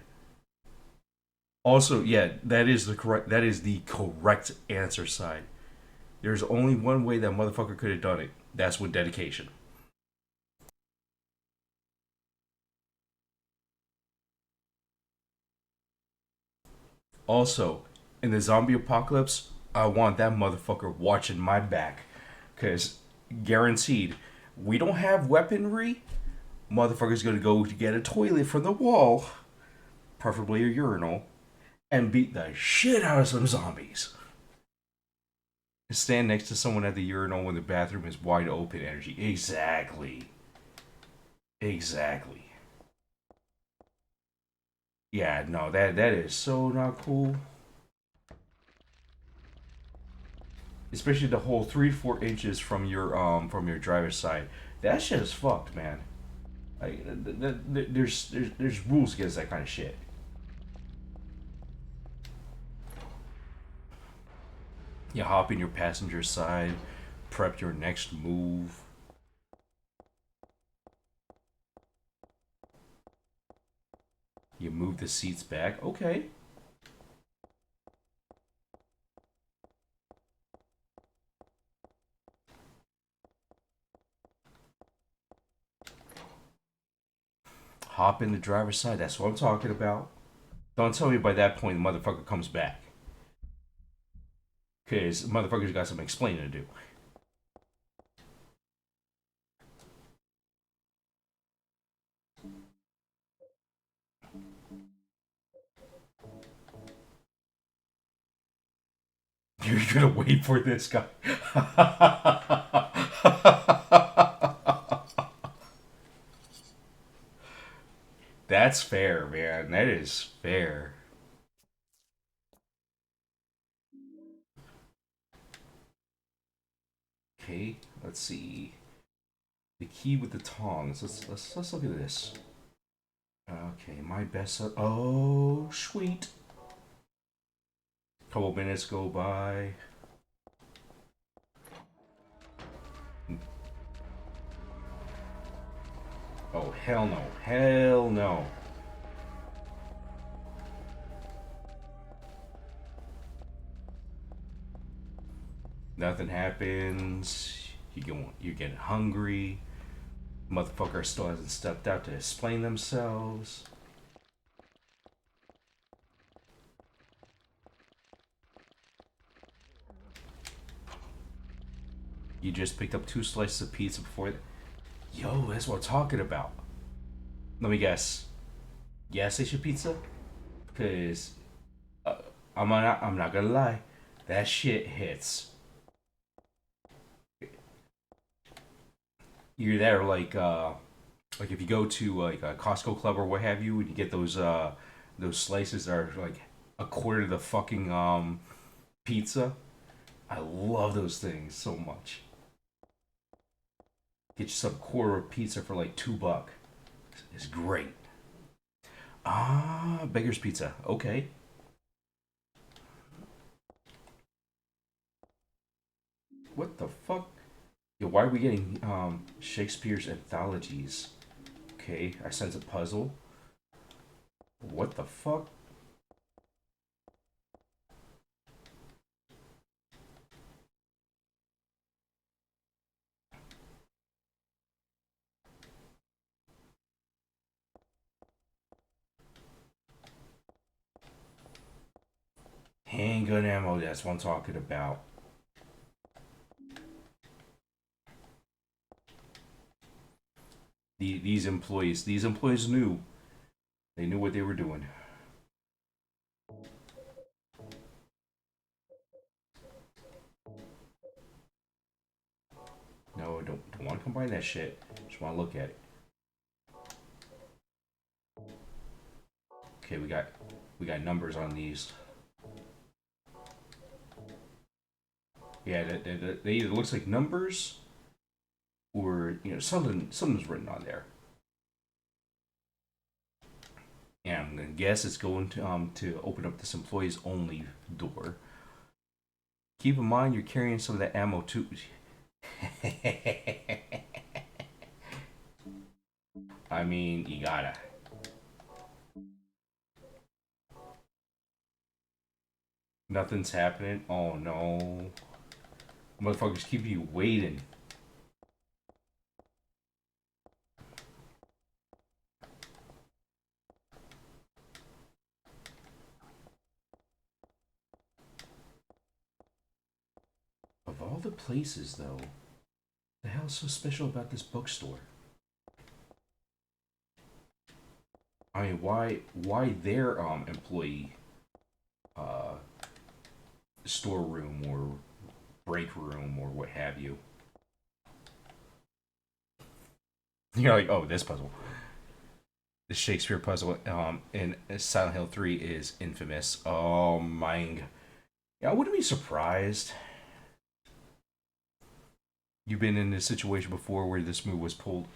Also, yeah, that is the correct. That is the correct answer. Side. There's only one way that motherfucker could have done it. That's with dedication. Also, in the zombie apocalypse, I want that motherfucker watching my back, cause guaranteed, we don't have weaponry. Motherfucker's gonna go to get a toilet from the wall, preferably a urinal, and beat the shit out of some zombies. Stand next to someone at the urinal when the bathroom is wide open. Energy. Exactly. Exactly. Yeah, no, that is so not cool. Especially the whole 3 to 4 inches from your driver's side. That shit is fucked, man. Like, there's rules against that kind of shit. You hop in your passenger side, prep your next move. You move the seats back. Okay. Hop in the driver's side. That's what I'm talking about. Don't tell me by that point the motherfucker comes back. Because motherfucker's got some explaining to do. You're gonna wait for this guy. That's fair, man. That is fair. Okay. Let's see. The key with the tongs. Let's look at this. Okay, my best. Oh, sweet. Couple minutes go by. Oh, hell no. Hell no. Nothing happens. You get hungry. Motherfucker still hasn't stepped out to explain themselves. You just picked up 2 slices of pizza before. Yo, that's what I'm talking about. Let me guess. Gas station pizza? Cause I'm not gonna lie, that shit hits. You're there like if you go to like a Costco club or what have you, and you get those slices that are like a quarter of the fucking pizza. I love those things so much. Get you some quarter of pizza for like $2. It's great. Ah, Beggar's Pizza. Okay. What the fuck? Yo, why are we getting Shakespeare's anthologies? Okay, I sense a puzzle. What the fuck? Handgun ammo, that's what I'm talking about. These employees knew. They knew what they were doing. No, don't want to combine that shit. Just want to look at it. Okay, we got numbers on these. Yeah, they either looks like numbers or something's written on there. And I'm gonna guess it's going to open up this employees only door. Keep in mind you're carrying some of that ammo too. I mean, you gotta. Nothing's happening. Oh no. Motherfuckers keep you waiting. Of all the places, though, the hell's so special about this bookstore? I mean, why their employee uh storeroom or break room or what have you? You're like, oh, this puzzle. The Shakespeare puzzle in Silent Hill 3 is infamous. Oh my. Yeah, I wouldn't be surprised. You've been in this situation before where this move was pulled.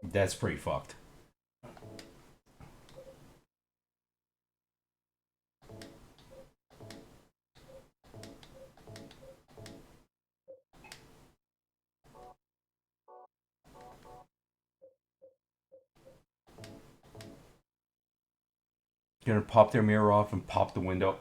That's pretty fucked. You're gonna pop their mirror off and pop the window.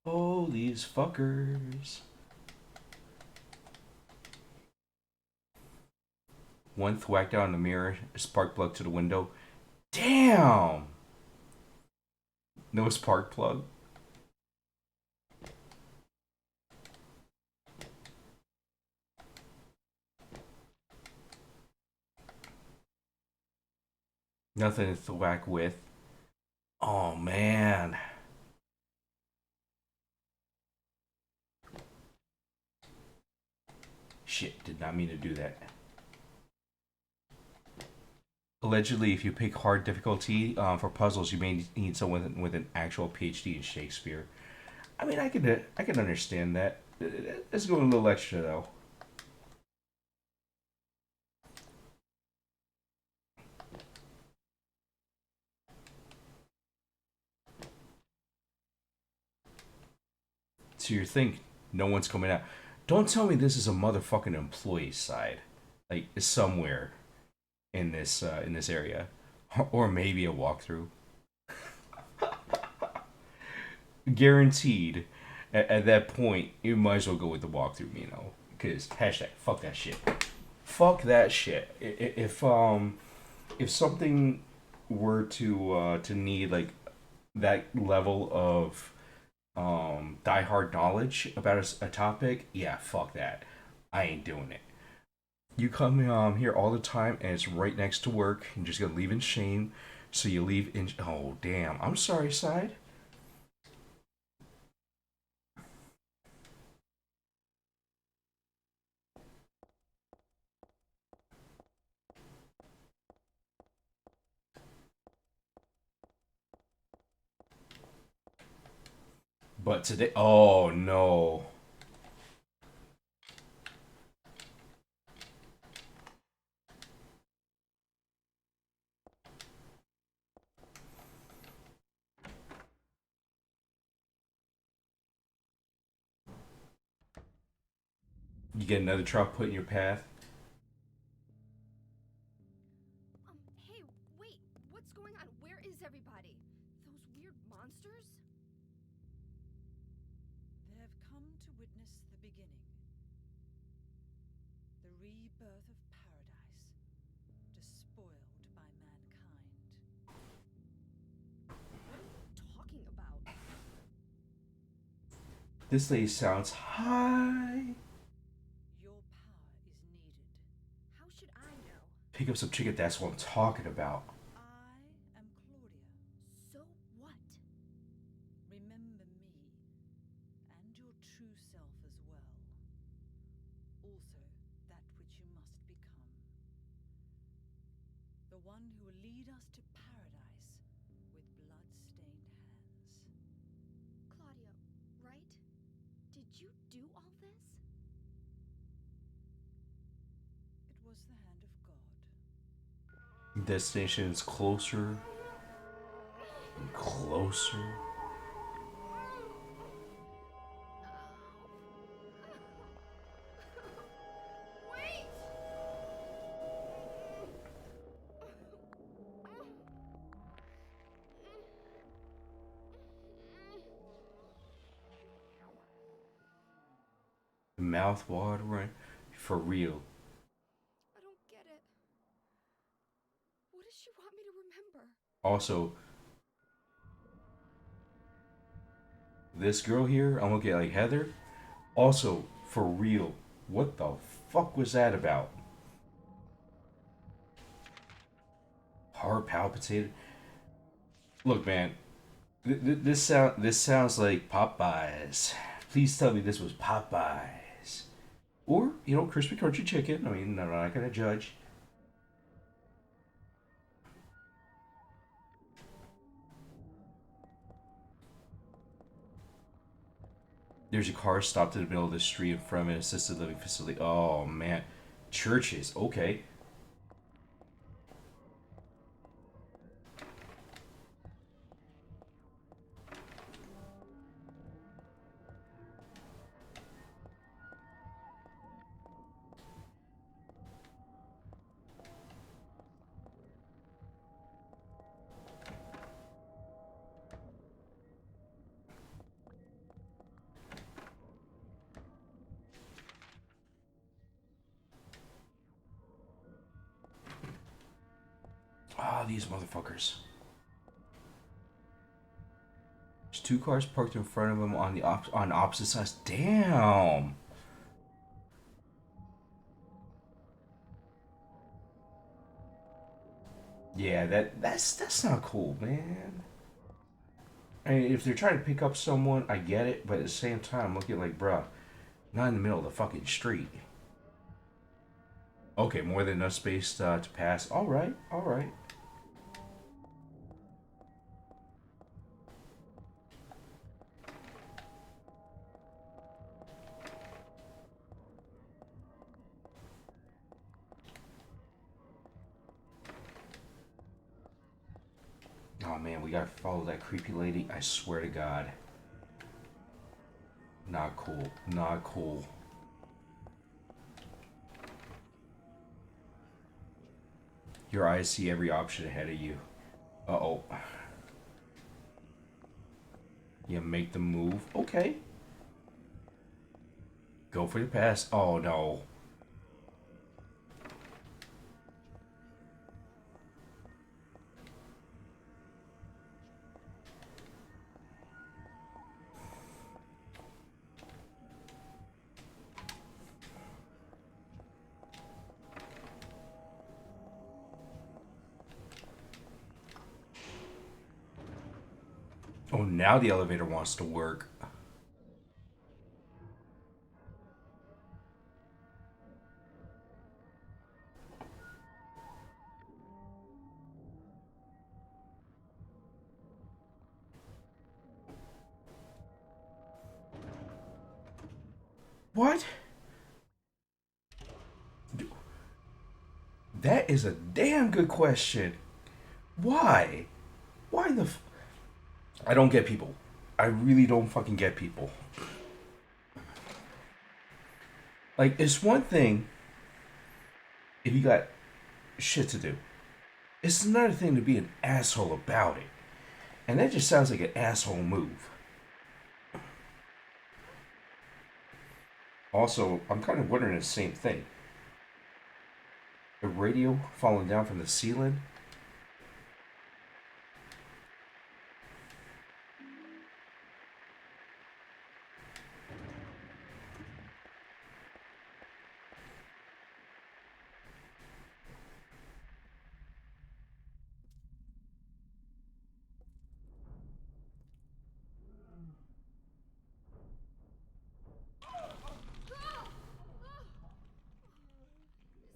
Oh, these fuckers. One thwacked out on the mirror, spark plug to the window. Damn! No spark plug. Nothing to whack with. Oh man. Shit, did not mean to do that. Allegedly, if you pick hard difficulty for puzzles, you may need someone with an actual PhD in Shakespeare. I mean, I can understand that. Let's go a little extra though. So you think no one's coming out? Don't tell me this is a motherfucking employee side, like somewhere in this area, or maybe a walkthrough. Guaranteed. At that point, you might as well go with the walkthrough, you know, because hashtag fuck that shit. Fuck that shit. If something were to need like that level of die hard knowledge about a topic, yeah, fuck that. I ain't doing it. You come here all the time and it's right next to work. You're just gonna leave in shame. So you leave in. Oh damn! I'm sorry, side. But today, oh no! You get another truck put in your path. Hey, wait, what's going on? Where is everybody? Those weird monsters? They have come to witness the beginning, the rebirth of paradise, despoiled by mankind. What are you talking about? This lady sounds high. Your power is needed. How should I know? Pick up some chicken. That's what I'm talking about. I am Claudia. So what? Remember me, and your true self as well. Also, that which you must become. The one who will lead us to paradise with blood-stained hands. Claudia, right? Did you do all this? It was the hand of God. Destination is closer and closer. Wait! Mouth watering. For real. I don't get it. What does she want me to remember? Also, this girl here, I'm looking at like Heather. Also, for real, what the fuck was that about? Heart palpitated. Look, man, this sounds like Popeyes. Please tell me this was Popeyes, or you know, crispy crunchy chicken. I mean, I'm not gonna judge. There's a car stopped in the middle of the street in front of an assisted living facility. Oh man, churches. Okay. Ah, these motherfuckers. There's two cars parked in front of him on the on opposite sides. Damn. Yeah, that's not cool, man. I mean, if they're trying to pick up someone, I get it, but at the same time, look at like, bruh, not in the middle of the fucking street. Okay, more than enough space to pass. All right, all right. Oh man, we gotta follow that creepy lady. I swear to God. Not cool. Not cool. Your eyes see every option ahead of you. Uh-oh. You make the move. Okay. Go for the pass. Oh no. Oh, now the elevator wants to work. What? That is a damn good question. Why? Why the I don't get people. I really don't fucking get people. Like, it's one thing if you got shit to do. It's another thing to be an asshole about it. And that just sounds like an asshole move. Also, I'm kind of wondering the same thing. A radio falling down from the ceiling?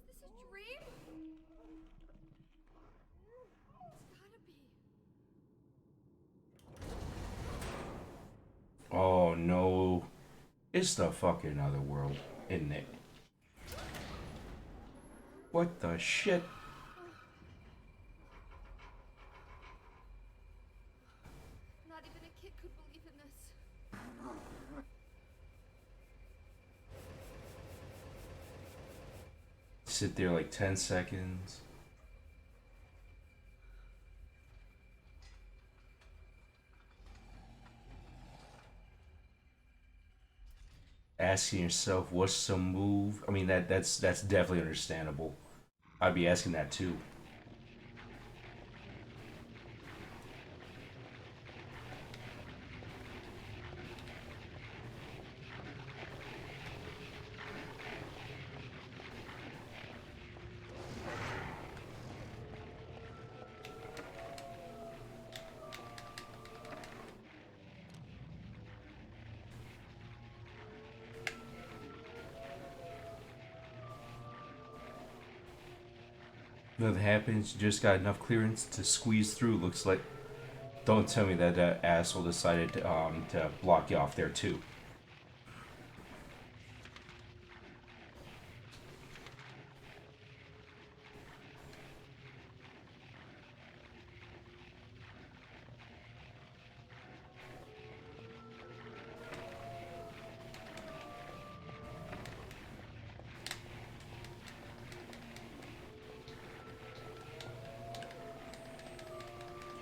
Is this a dream? It's gotta be. Oh no. It's the fucking other world, isn't it? What the shit? Not even a kid could believe in this. Sit there like 10 seconds. Asking yourself what's the move. I mean that's definitely understandable. I'd be asking that too. Nothing happens. You just got enough clearance to squeeze through. Looks like. Don't tell me that that asshole decided to block you off there too.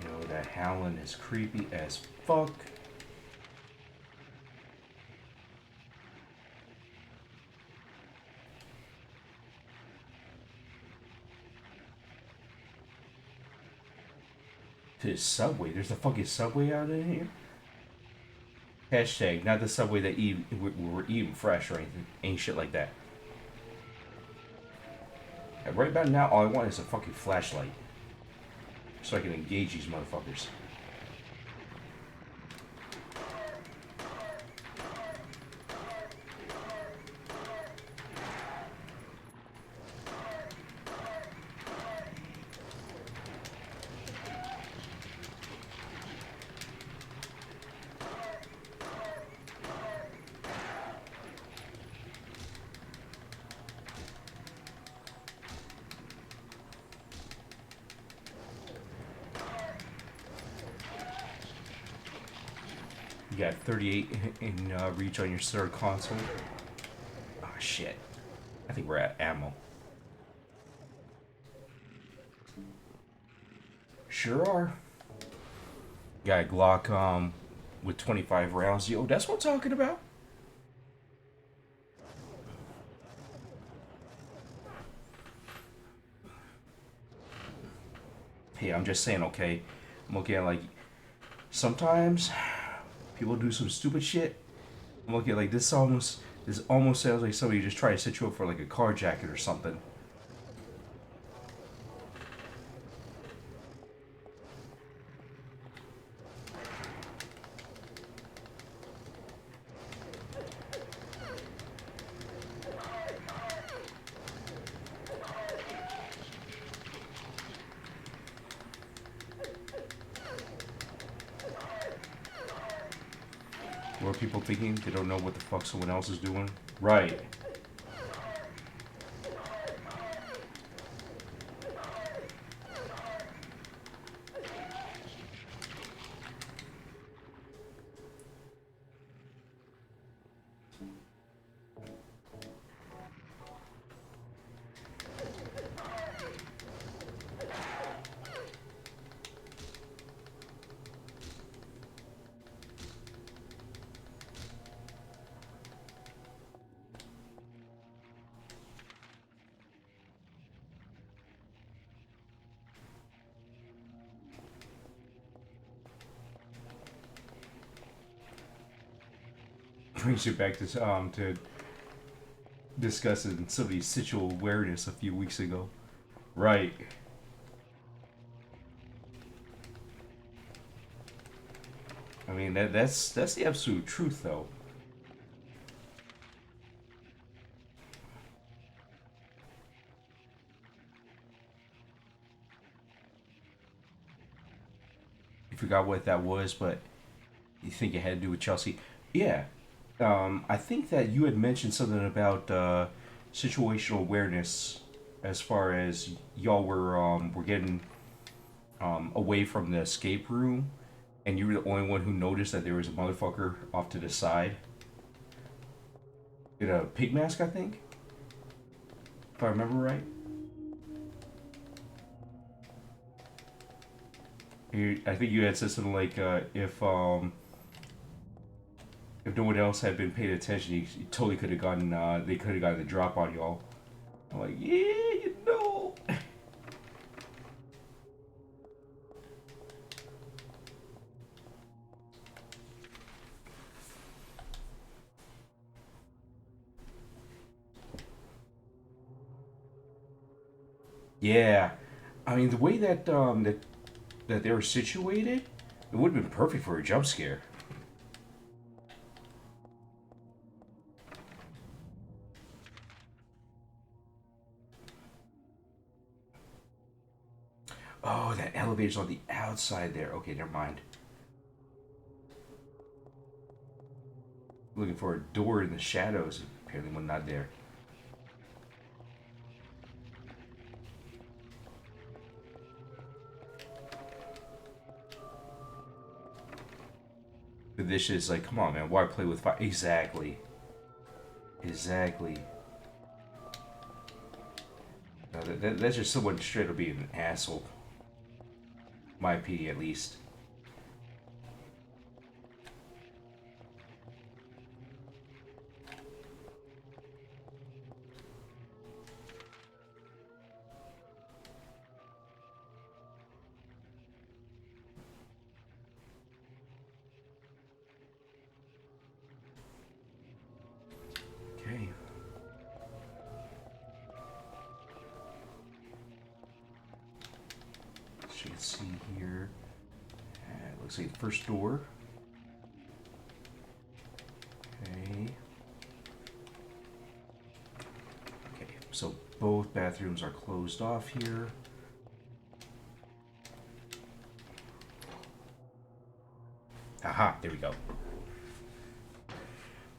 Yo, that howling is creepy as fuck. To the subway. There's a fucking subway out in here. Hashtag not the subway that we're eating fresh or anything. Ain't shit like that. And right about now, all I want is a fucking flashlight. so I can engage these motherfuckers. You got 38 in reach on your third console. Ah, shit. I think we're at ammo. Sure are. Got a Glock with 25 rounds. Yo, that's what I'm talking about. Hey, I'm just saying, okay? I'm looking at like sometimes people do some stupid shit. I'm looking at like this almost sounds like somebody just tried to set you up for like a car jacket or something. What are people thinking? They don't know what the fuck someone else is doing? Right. Brings you back to discussing somebody's situational awareness a few weeks ago. Right. I mean that's the absolute truth though. I forgot what that was, but you think it had to do with Chelsea? Yeah. I think that you had mentioned something about situational awareness as far as y'all were getting away from the escape room, and you were the only one who noticed that there was a motherfucker off to the side in a pig mask, I think, if I remember right. I think you had said something like if no one else had been paying attention, you totally could have gotten they could have gotten the drop on y'all. I'm like, yeah, you know. Yeah, I mean the way that they were situated, it would have been perfect for a jump scare. Oh, that elevator's on the outside there. Okay, never mind. Looking for a door in the shadows. Apparently, one not there. The dish is like, come on, man. Why play with fire? Exactly. Exactly. No, that's just someone straight up being an asshole. My opinion, at least. Okay. As you can see here, looks like the first door. Okay. Okay, so both bathrooms are closed off here. Aha, there we go. A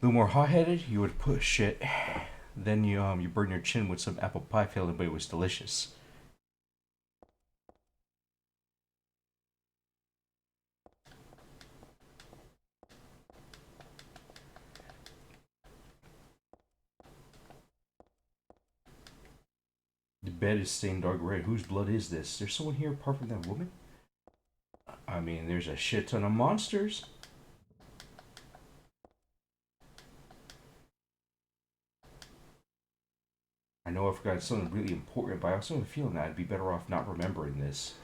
little more hot-headed, you would push it. Then you burn your chin with some apple pie filling, but it was delicious. The bed is stained dark red. Whose blood is this? There's someone here apart from that woman? I mean, there's a shit ton of monsters. I know I forgot something really important, but I also have a feeling that I'd be better off not remembering this.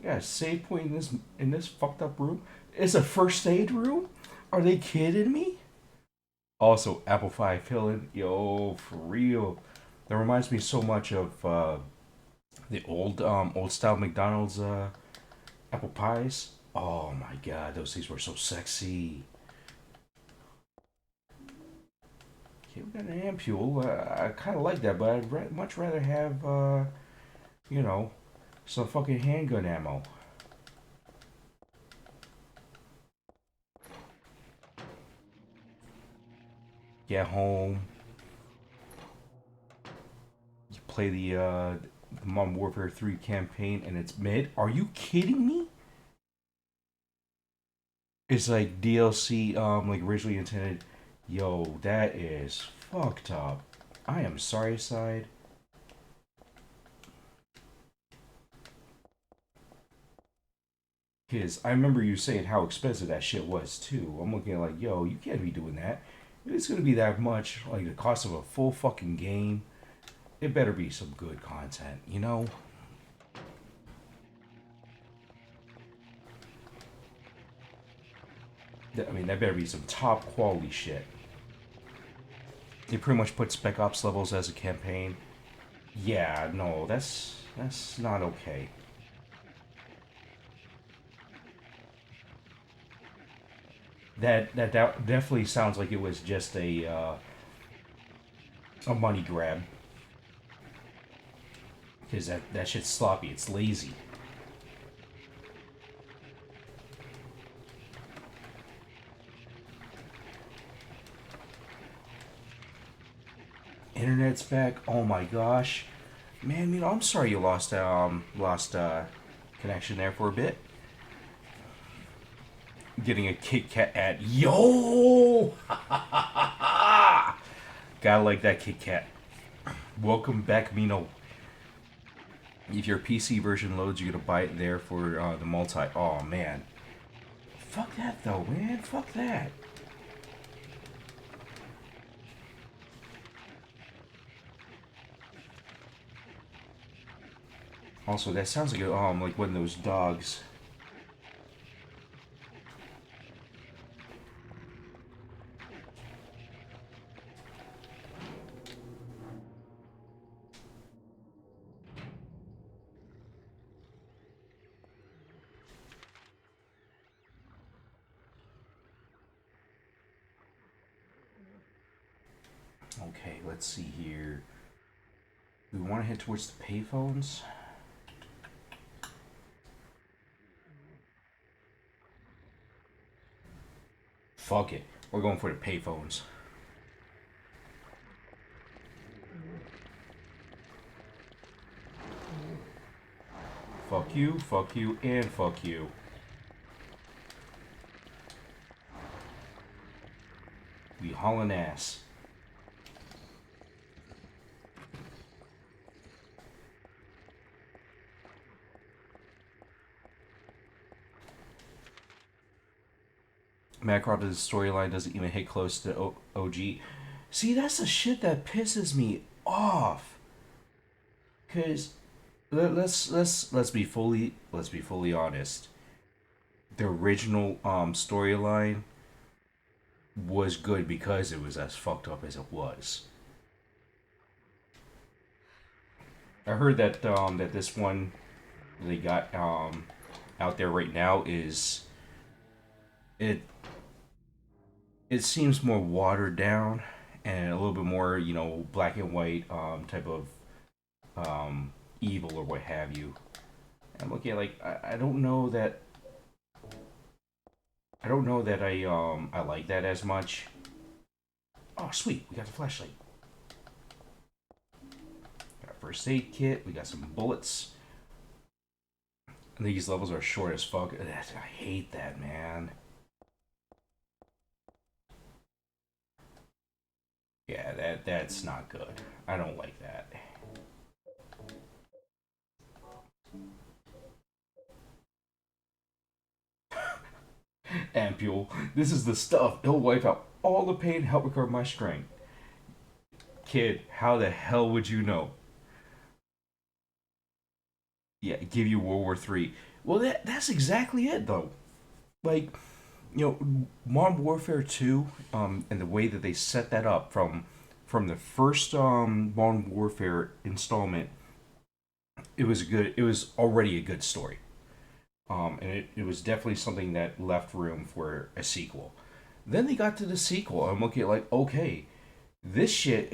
Yeah, save point in this fucked up room? It's a first aid room? Are they kidding me? Also, apple pie filling, yo, for real. That reminds me so much of the old style McDonald's apple pies. Oh my god, those things were so sexy. Okay, we got an ampule. I kind of like that, but I'd much rather have, you know, some fucking handgun ammo. Get home. You play the Modern Warfare 3 campaign and it's mid. Are you kidding me? It's like DLC, like originally intended. Yo, that is fucked up. I am sorry, side. Because I remember you saying how expensive that shit was too. I'm looking at like, yo, you can't be doing that. If it's gonna be that much, like the cost of a full fucking game, it better be some good content, you know? I mean, that better be some top quality shit. They pretty much put Spec Ops levels as a campaign. Yeah, no, that's not okay. That definitely sounds like it was just a money grab. Because that shit's sloppy. It's lazy. Internet's back. Oh my gosh, man. You know, I'm sorry you lost connection there for a bit. Getting a Kit Kat ad. Yo! Gotta like that Kit Kat. Welcome back, Mino. If your PC version loads, you're gonna buy it there for the multi. Oh man. Fuck that though, man. Fuck that. Also, that sounds like one of those dogs. Okay, let's see here. We want to head towards the payphones. Fuck it. We're going for the payphones. Fuck you, and fuck you. We hauling ass. Macross's storyline doesn't even hit close to OG. See, that's the shit that pisses me off. Cause let's be fully honest. The original storyline was good because it was as fucked up as it was. I heard that that this one they got out there right now is it it seems more watered down and a little bit more, you know, black and white type of evil or what have you. I'm looking at like I don't know that I like that as much. Oh sweet, we got the flashlight. Got a first aid kit. We got some bullets. And these levels are short as fuck. I hate that, man. Yeah, that's not good. I don't like that. Ampule, this is the stuff. It'll wipe out all the pain and help recover my strength. Kid, how the hell would you know? Yeah, give you World War Three. Well, that's exactly it though. Like, you know, Modern Warfare Two, and the way that they set that up from the first Modern Warfare installment, it was good. It was already a good story. And it was definitely something that left room for a sequel. Then they got to the sequel. I'm looking at like, okay, this shit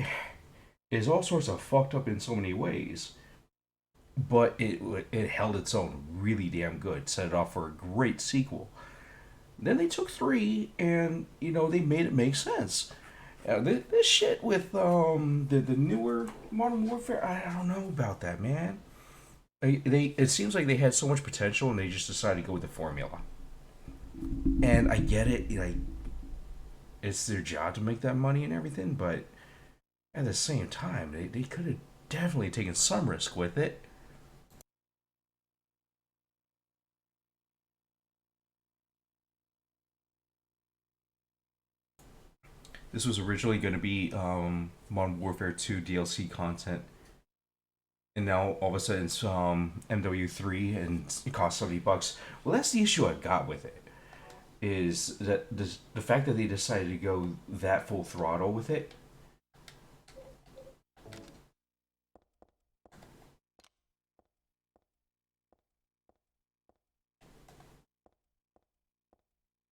is all sorts of fucked up in so many ways, but it held its own really damn good. Set it off for a great sequel. Then they took three, and you know they made it make sense. This shit with the newer Modern Warfare, I don't know about that, man. They it seems like they had so much potential, and they just decided to go with the formula. And I get it, like it's their job to make that money and everything, but at the same time, they could have definitely taken some risk with it. This was originally going to be Modern Warfare 2 DLC content, and now all of a sudden it's MW3 and it costs $70. Well, that's the issue I got with it. Is that the fact that they decided to go that full throttle with it.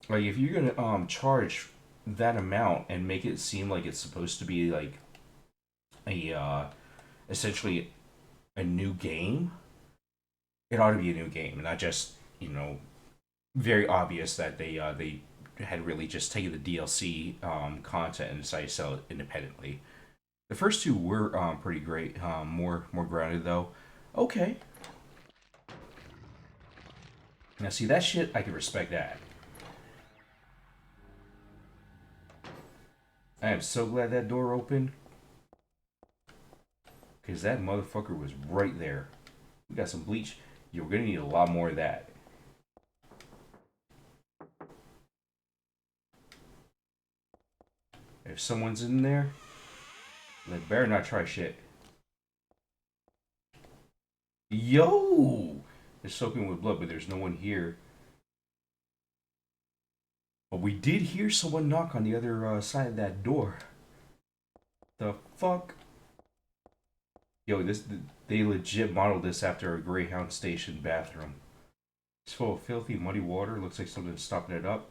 Like if you're gonna charge that amount and make it seem like it's supposed to be like a essentially a new game, it ought to be a new game, and not just, you know, very obvious that they had really just taken the DLC content and decided to sell it independently. The first two were pretty great, more grounded though. Okay, now see that shit, I can respect that. I am so glad that door opened, because that motherfucker was right there. We got some bleach. You're gonna need a lot more of that. If someone's in there, they better not try shit. Yo! It's soaking with blood, but there's no one here. But we did hear someone knock on the other side of that door. The fuck? Yo, they legit modeled this after a Greyhound station bathroom. It's full of filthy, muddy water. Looks like something's stopping it up.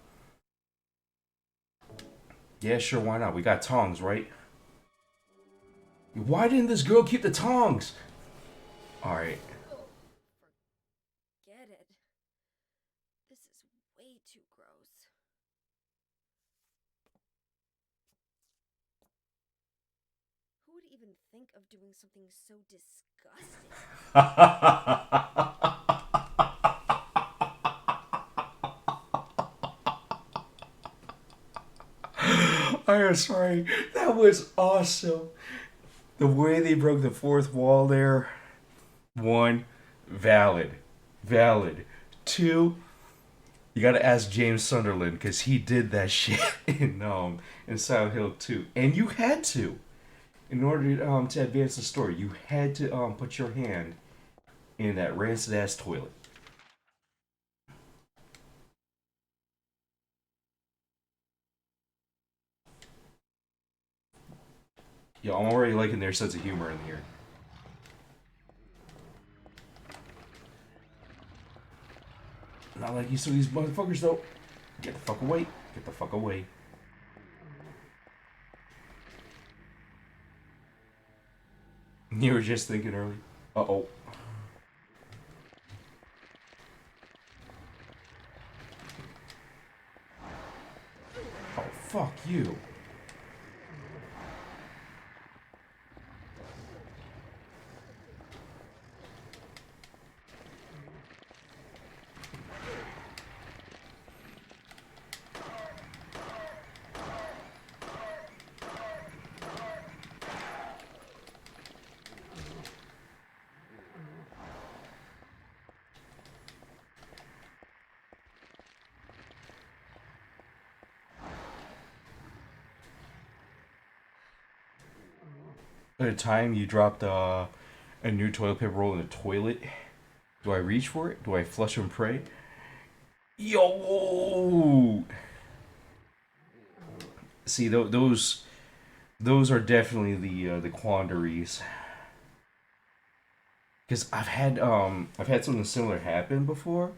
Yeah, sure, why not? We got tongs, right? Why didn't this girl keep the tongs? Alright. Forget it. This is way too gross. Who would even think of doing something so disgusting? I am sorry. That was awesome. The way they broke the fourth wall there. One, valid. Valid. Two, you gotta ask James Sunderland because he did that shit in Silent Hill 2. And you had to. In order to advance the story, you had to put your hand in that rancid ass toilet. Yo, I'm already liking their sense of humor in here. Not like you saw these motherfuckers though. Get the fuck away. Get the fuck away. You were just thinking early. Uh-oh. Oh, fuck you. At a time you dropped a new toilet paper roll in the toilet. Do I reach for it? Do I flush and pray? Yo! See, those are definitely the quandaries. Because I've had something similar happen before,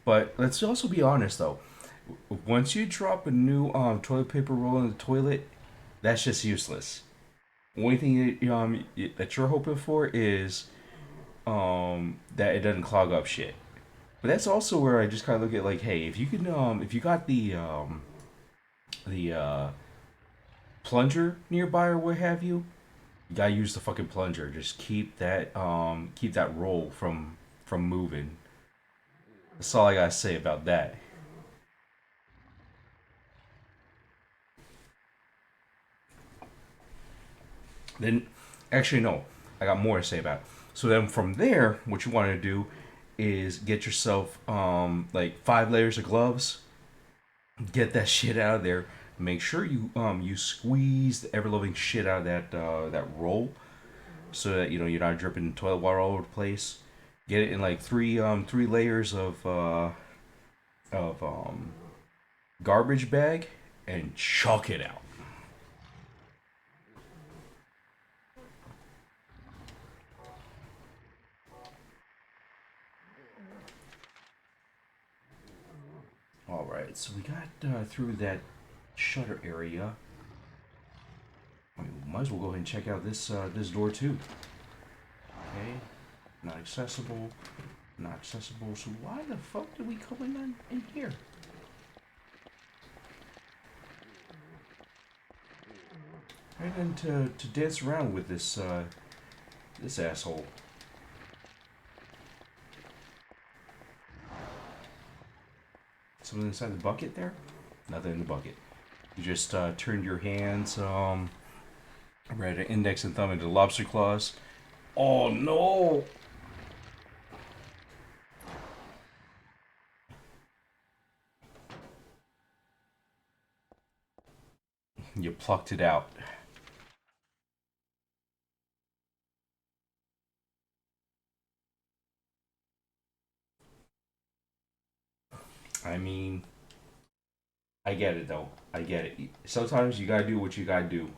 but let's also be honest though. Once you drop a new toilet paper roll in the toilet, that's just useless. Only thing that you're hoping for is that it doesn't clog up shit. But that's also where I just kind of look at like, hey, if you got the plunger nearby or what have you, you gotta use the fucking plunger. Just keep that roll from moving. That's all I gotta say about that. Then, actually, no, I got more to say about it. So then from there, what you want to do is get yourself like 5 layers of gloves. Get that shit out of there. Make sure you squeeze the ever loving shit out of that roll, so that you know you're not dripping toilet water all over the place. Get it in like three layers of garbage bag and chalk it out. All right, so we got through that shutter area. I mean, we might as well go ahead and check out this door too. Okay, not accessible, not accessible. So why the fuck did we come in here? Right then to dance around with this asshole. Something inside the bucket there? Nothing in the bucket. You just turned your hands right at index and thumb into lobster claws. Oh no! You plucked it out. I mean, I get it though. I get it. Sometimes you gotta do what you gotta do.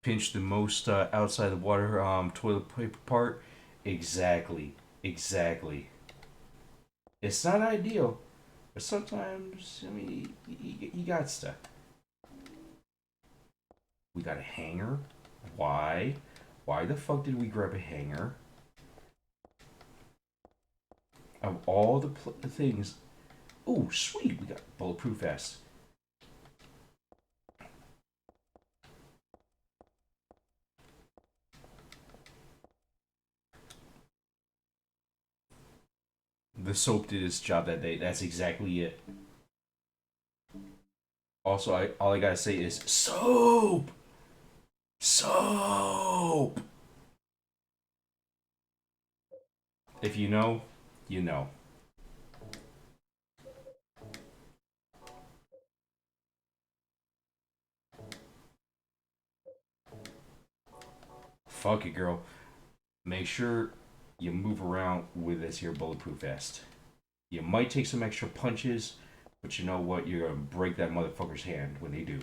Pinch the most outside the water toilet paper part. Exactly. Exactly. It's not ideal, but sometimes, I mean, you got stuff. We got a hanger. Why? Why the fuck did we grab a hanger? Of all the things. Oh, sweet. We got bulletproof vest. The soap did its job that day. That's exactly it. Also, all I gotta say is soap! Soap! If you know, you know. Fuck it, girl. Make sure you move around with this here bulletproof vest. You might take some extra punches, but you know what? You're gonna break that motherfucker's hand when they do.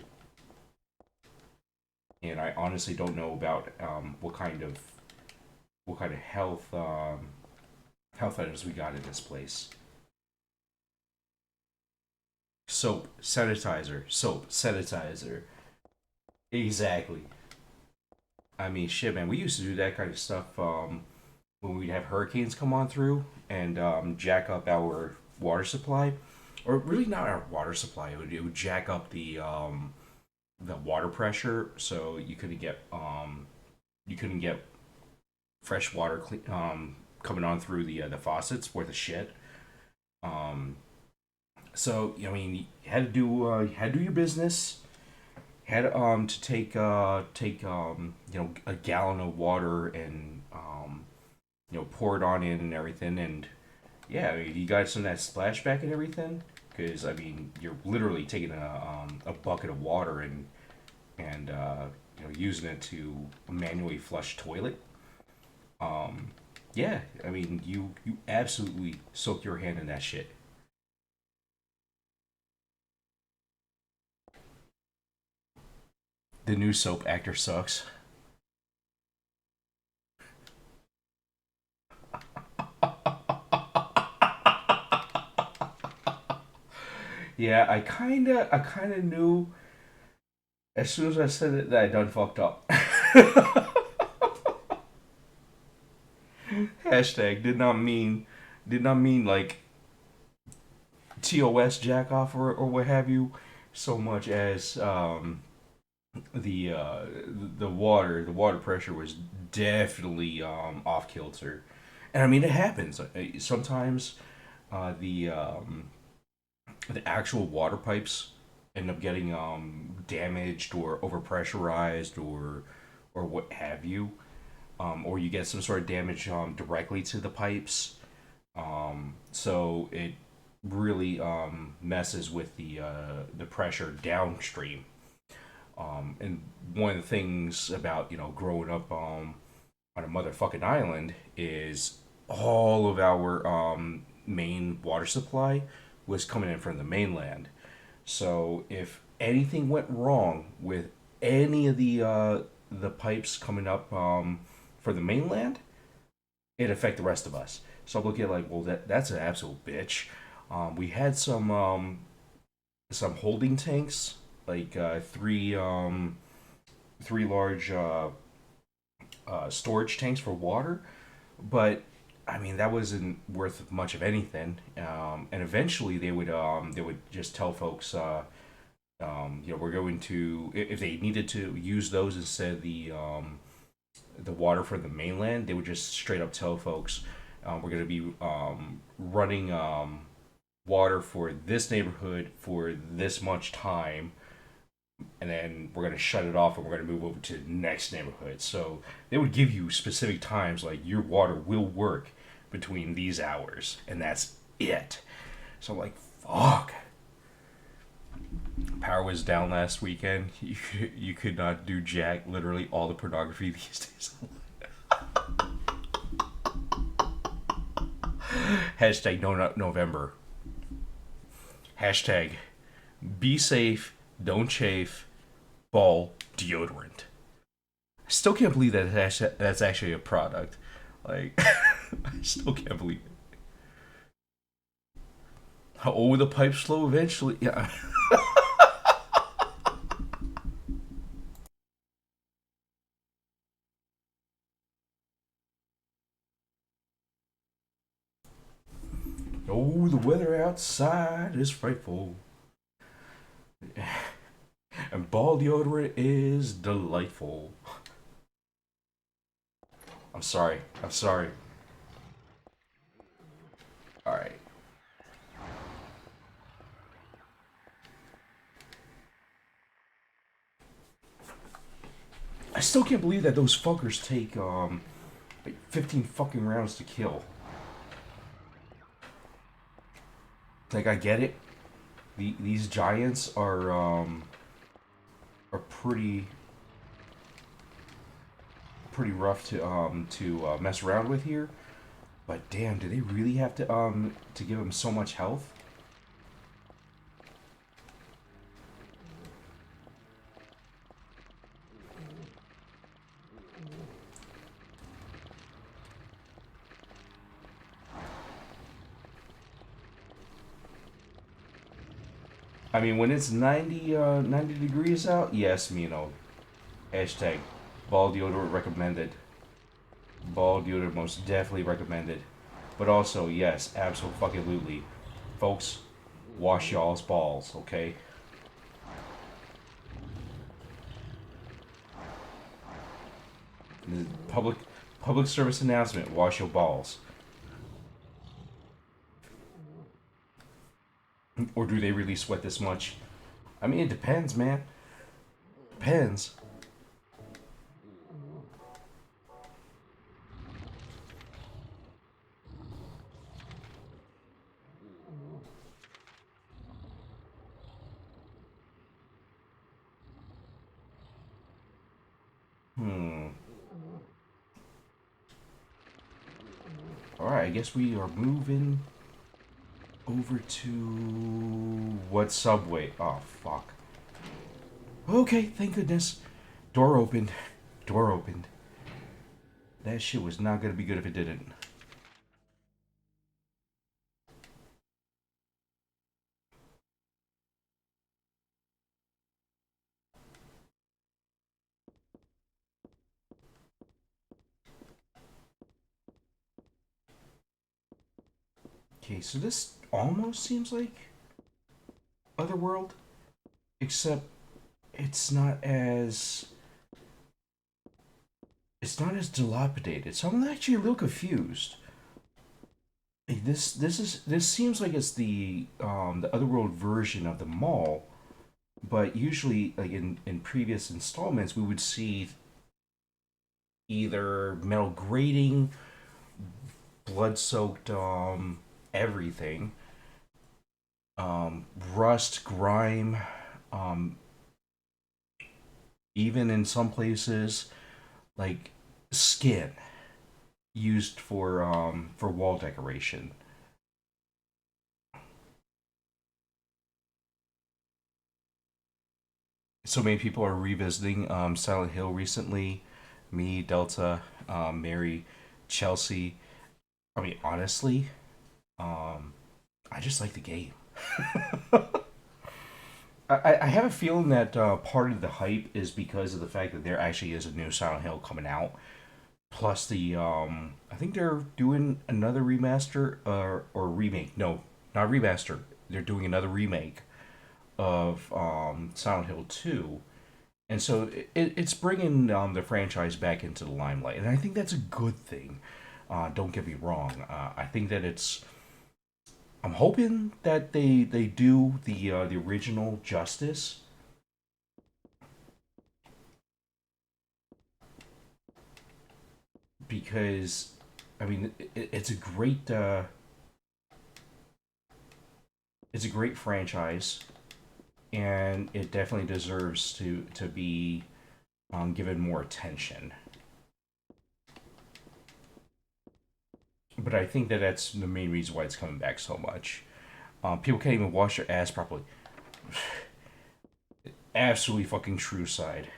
And I honestly don't know about what kind of what kind of health items we got in this place. Soap, sanitizer, soap, sanitizer. Exactly. I mean, shit, man. We used to do that kind of stuff when we'd have hurricanes come on through and jack up our water supply, or really not our water supply. It would jack up the water pressure, so you couldn't get fresh water coming on through the faucets worth of shit. Um, so I mean, you had to do your business. Had to take a gallon of water and pour it on in and everything, and yeah, I mean, you got some of that splashback and everything. Because I mean, you're literally taking a bucket of water and using it to manually flush toilet. Um, yeah, I mean, you absolutely soak your hand in that shit. The new soap actor sucks. Yeah, I kinda knew as soon as I said it that I done fucked up. Hashtag did not mean like TOS jack off or what have you, so much as the water pressure was definitely off kilter, and I mean it happens sometimes. The actual water pipes end up getting damaged or overpressurized or what have you, or you get some sort of damage directly to the pipes. So it really messes with the pressure downstream. And one of the things about growing up on a motherfucking island is all of our main water supply was coming in from the mainland. So if anything went wrong with any of the pipes coming up for the mainland, it affect the rest of us. So I'm looking at like, well, that's an absolute bitch. We had some holding tanks, like three large storage tanks for water, but I mean that wasn't worth much of anything. And eventually they would just tell folks, we're going to if they needed to use those instead of the water from the mainland, they would just straight up tell folks, we're going to be running water for this neighborhood for this much time, and then we're going to shut it off and we're going to move over to the next neighborhood. So they would give you specific times, like your water will work between these hours, and that's it. So I'm like, fuck. Power was down last weekend. You could not do jack. Literally all the pornography these days. Hashtag no November. Hashtag be safe, don't chafe, ball deodorant. I still can't believe that's actually a product. Like, I still can't believe it. How old the pipes flow eventually? Yeah. Oh, the weather outside is frightful. And ball deodorant is delightful. I'm sorry. I'm sorry. Alright. I still can't believe that those fuckers take like 15 fucking rounds to kill. Like I get it. These giants are pretty rough to mess around with here. But damn, do they really have to give them so much health? I mean, when it's 90 degrees out, yes, hashtag ball deodorant recommended. Ball deodorant most definitely recommended. But also, yes, absolutely. Folks, wash y'all's balls, okay? Public public service announcement, wash your balls. Or do they really sweat this much? I mean, it depends, man. Depends. Hmm. Alright, I guess we are moving over to what subway? Oh, fuck. Okay, thank goodness. Door opened. Door opened. That shit was not gonna be good if it didn't. Okay, so this almost seems like Otherworld, except it's not as it's not as dilapidated. So I'm actually a little confused. Hey, this seems like it's the Otherworld version of the mall, but usually like in previous installments we would see either metal grating, blood soaked everything, rust, grime, um, even in some places like skin used for wall decoration. So many people are revisiting Silent Hill recently. Me, Delta, Mary, Chelsea. I mean, honestly, um, I just like the game. I have a feeling that part of the hype is because of the fact that there actually is a new Silent Hill coming out. Plus I think they're doing another remaster or remake. No, not remaster. They're doing another remake of Silent Hill 2. And so it's bringing the franchise back into the limelight, and I think that's a good thing. Don't get me wrong. I think that it's. I'm hoping that they do the original justice, because I mean it's a great franchise, and it definitely deserves to be given more attention. But I think that that's the main reason why it's coming back so much. People can't even wash their ass properly. Absolutely fucking true side.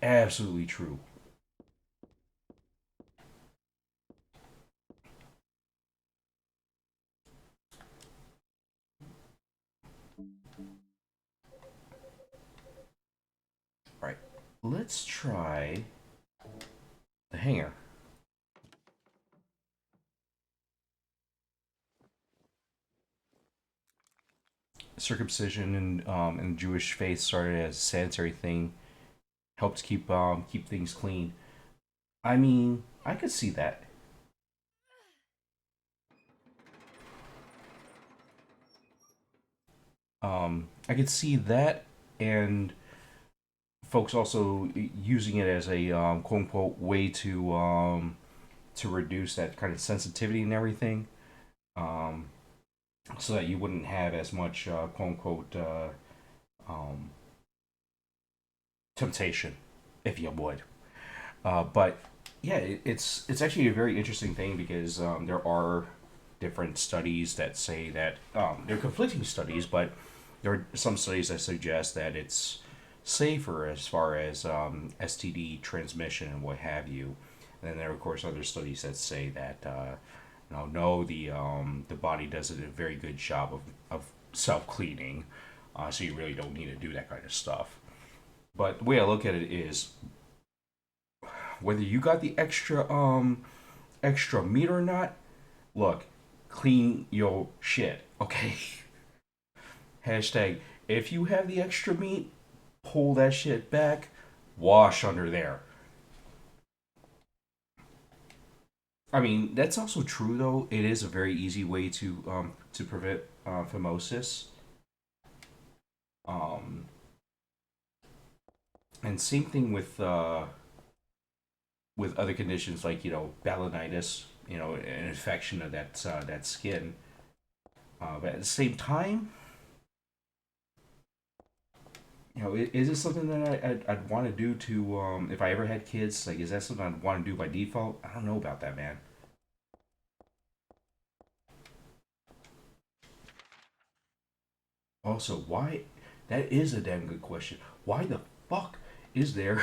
Absolutely true. Right. Let's try the hanger. Circumcision and Jewish faith started as a sanitary thing, helps keep things clean. I mean, I could see that. I could see that, and folks also using it as a quote unquote way to reduce that kind of sensitivity and everything, um, so that you wouldn't have as much quote unquote um, temptation, if you would. But yeah, it's actually a very interesting thing because there are different studies that say that they're conflicting studies, but there are some studies that suggest that it's safer as far as STD transmission and what have you. And then there are of course other studies that say that no, the body does a very good job of self cleaning. So you really don't need to do that kind of stuff. But the way I look at it is, whether you got the extra meat or not, look, clean your shit, okay? Hashtag, if you have the extra meat, pull that shit back, wash under there. I mean, that's also true though. It is a very easy way to prevent phimosis. Um, and same thing with other conditions like balanitis, an infection of that skin. But at the same time, is it something that I'd want to do to if I ever had kids? Like, is that something I'd want to do by default? I don't know about that, man. Also, why? That is a damn good question. Why the fuck is there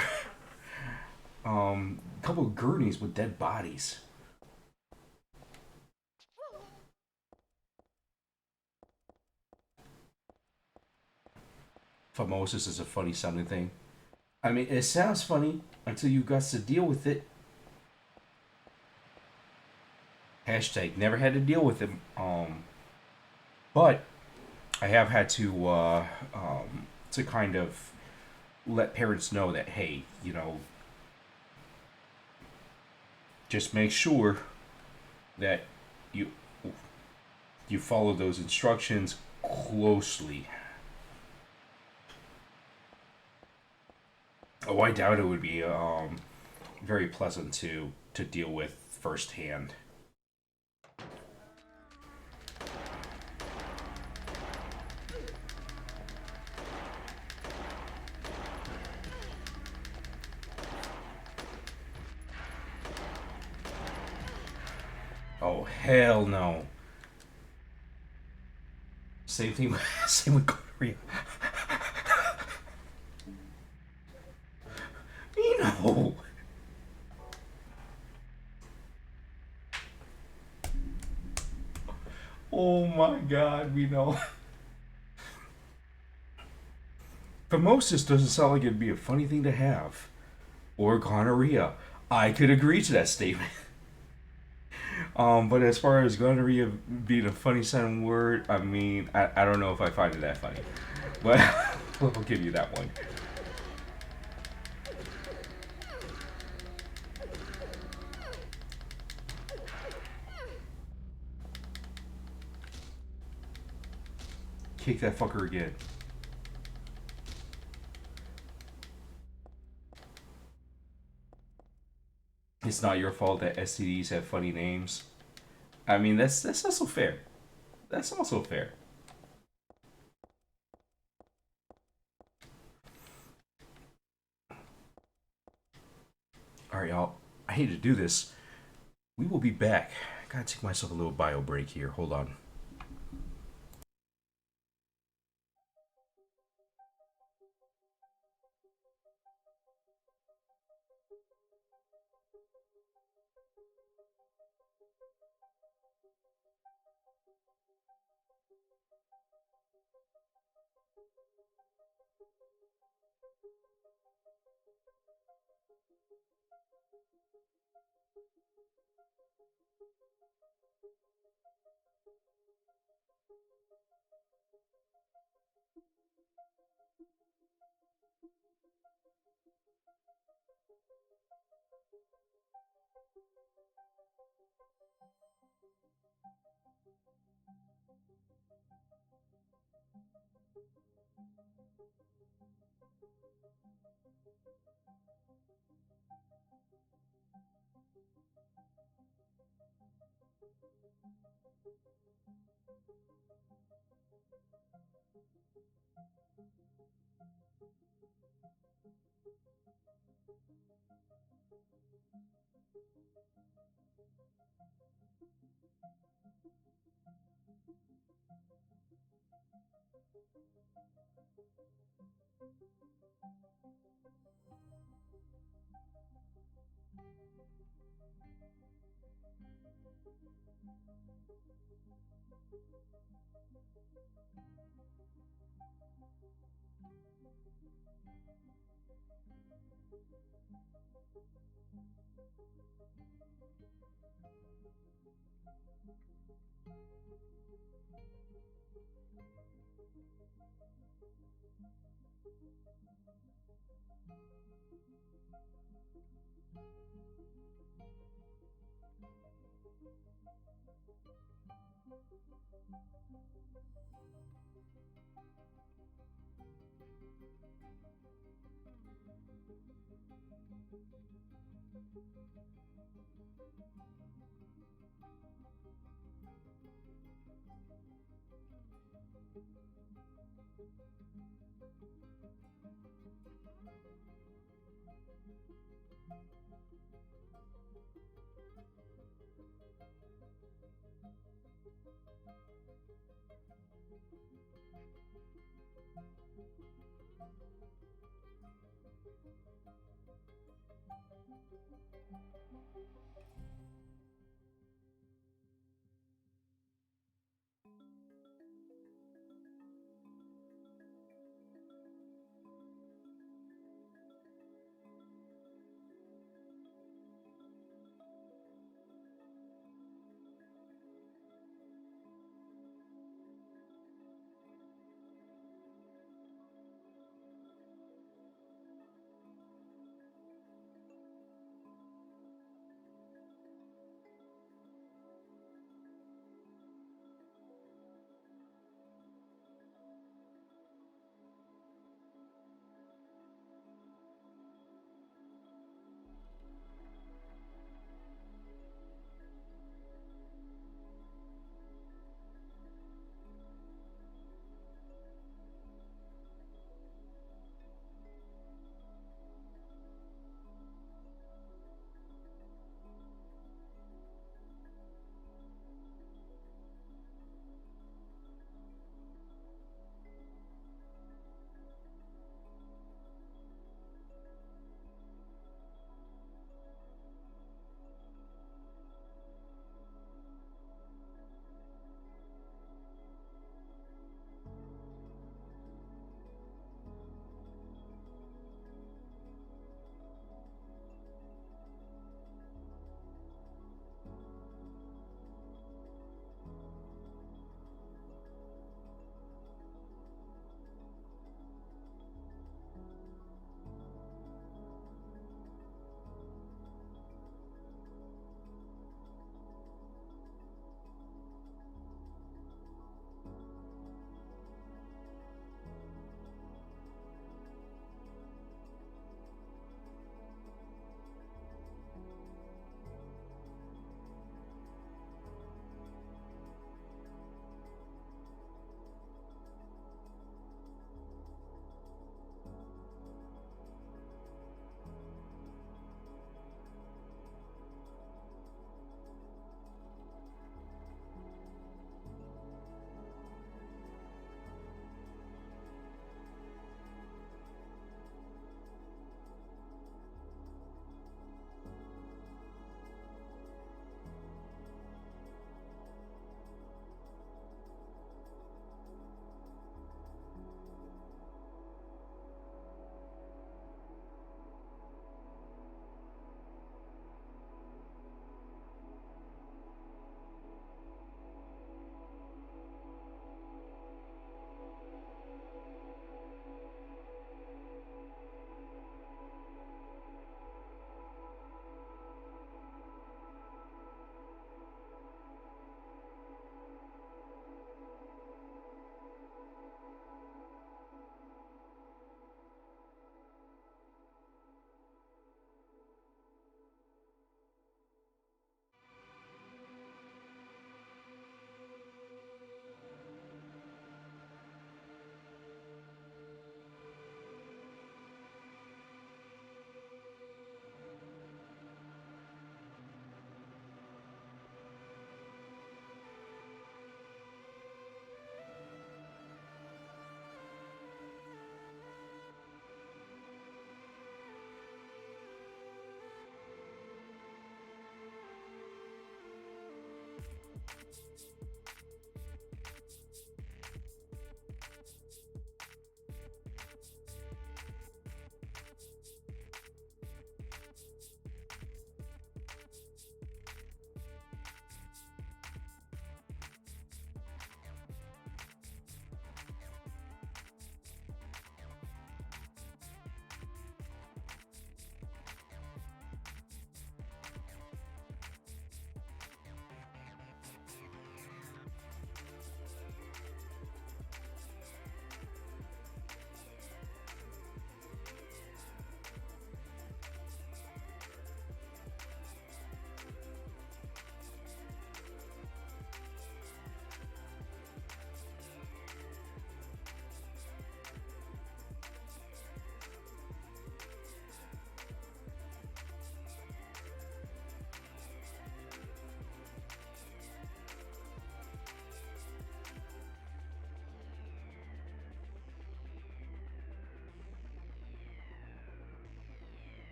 a couple of gurneys with dead bodies? Phimosis is a funny sounding thing. I mean, it sounds funny until you got to deal with it. Hashtag never had to deal with it. But I have had to kind of let parents know that, hey, just make sure that you you follow those instructions closely. Oh, I doubt it would be very pleasant to deal with firsthand. Oh hell no! Same thing. Same with gonorrhea. You know. Oh my god, we know. Phimosis doesn't sound like it'd be a funny thing to have. Or gonorrhea. I could agree to that statement. But as far as gonorrhea being a funny sounding word, I mean, I don't know if I find it that funny. But I'll give you that one. Kick that fucker again. It's not your fault that STDs have funny names. I mean, that's also fair. That's also fair. All right, y'all. I hate to do this. We will be back. I gotta take myself a little bio break here. Hold on.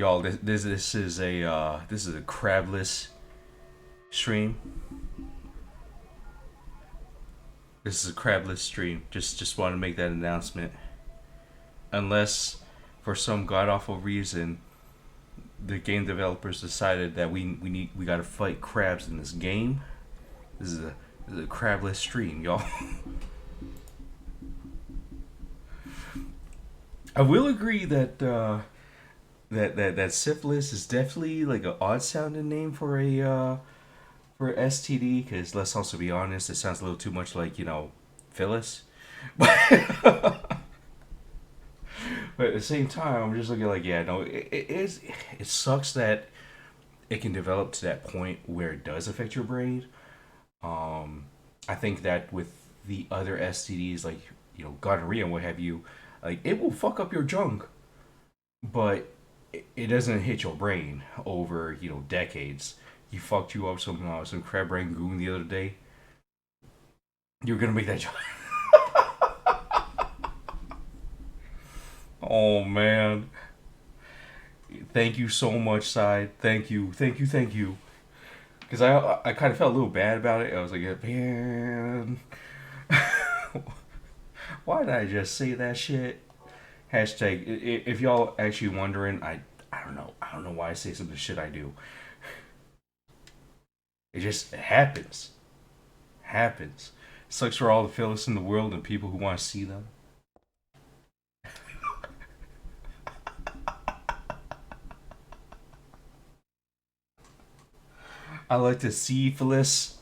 Y'all, this is a crabless stream. This is a crabless stream. Just want to make that announcement. Unless, for some god awful reason, the game developers decided that we gotta fight crabs in this game. This is a crabless stream, y'all. I will agree that that syphilis is definitely like an odd sounding name for STD. Because let's also be honest, it sounds a little too much like Phyllis. But at the same time, I'm just looking like, yeah, no, it sucks that it can develop to that point where it does affect your brain. I think that with the other STDs, like gonorrhea and what have you, like it will fuck up your junk, but it doesn't hit your brain over decades. You fucked you up some crab rangoon the other day. You're gonna make that junk. Oh man. Thank you so much, Side. Thank you, thank you, thank you. Because I kind of felt a little bad about it. I was like, man, why did I just say that shit? Hashtag. If y'all actually wondering, I don't know. I don't know why I say some of the shit I do. It just happens. Happens. Sucks for all the Phyllis in the world and people who want to see them. I like to see Phyllis.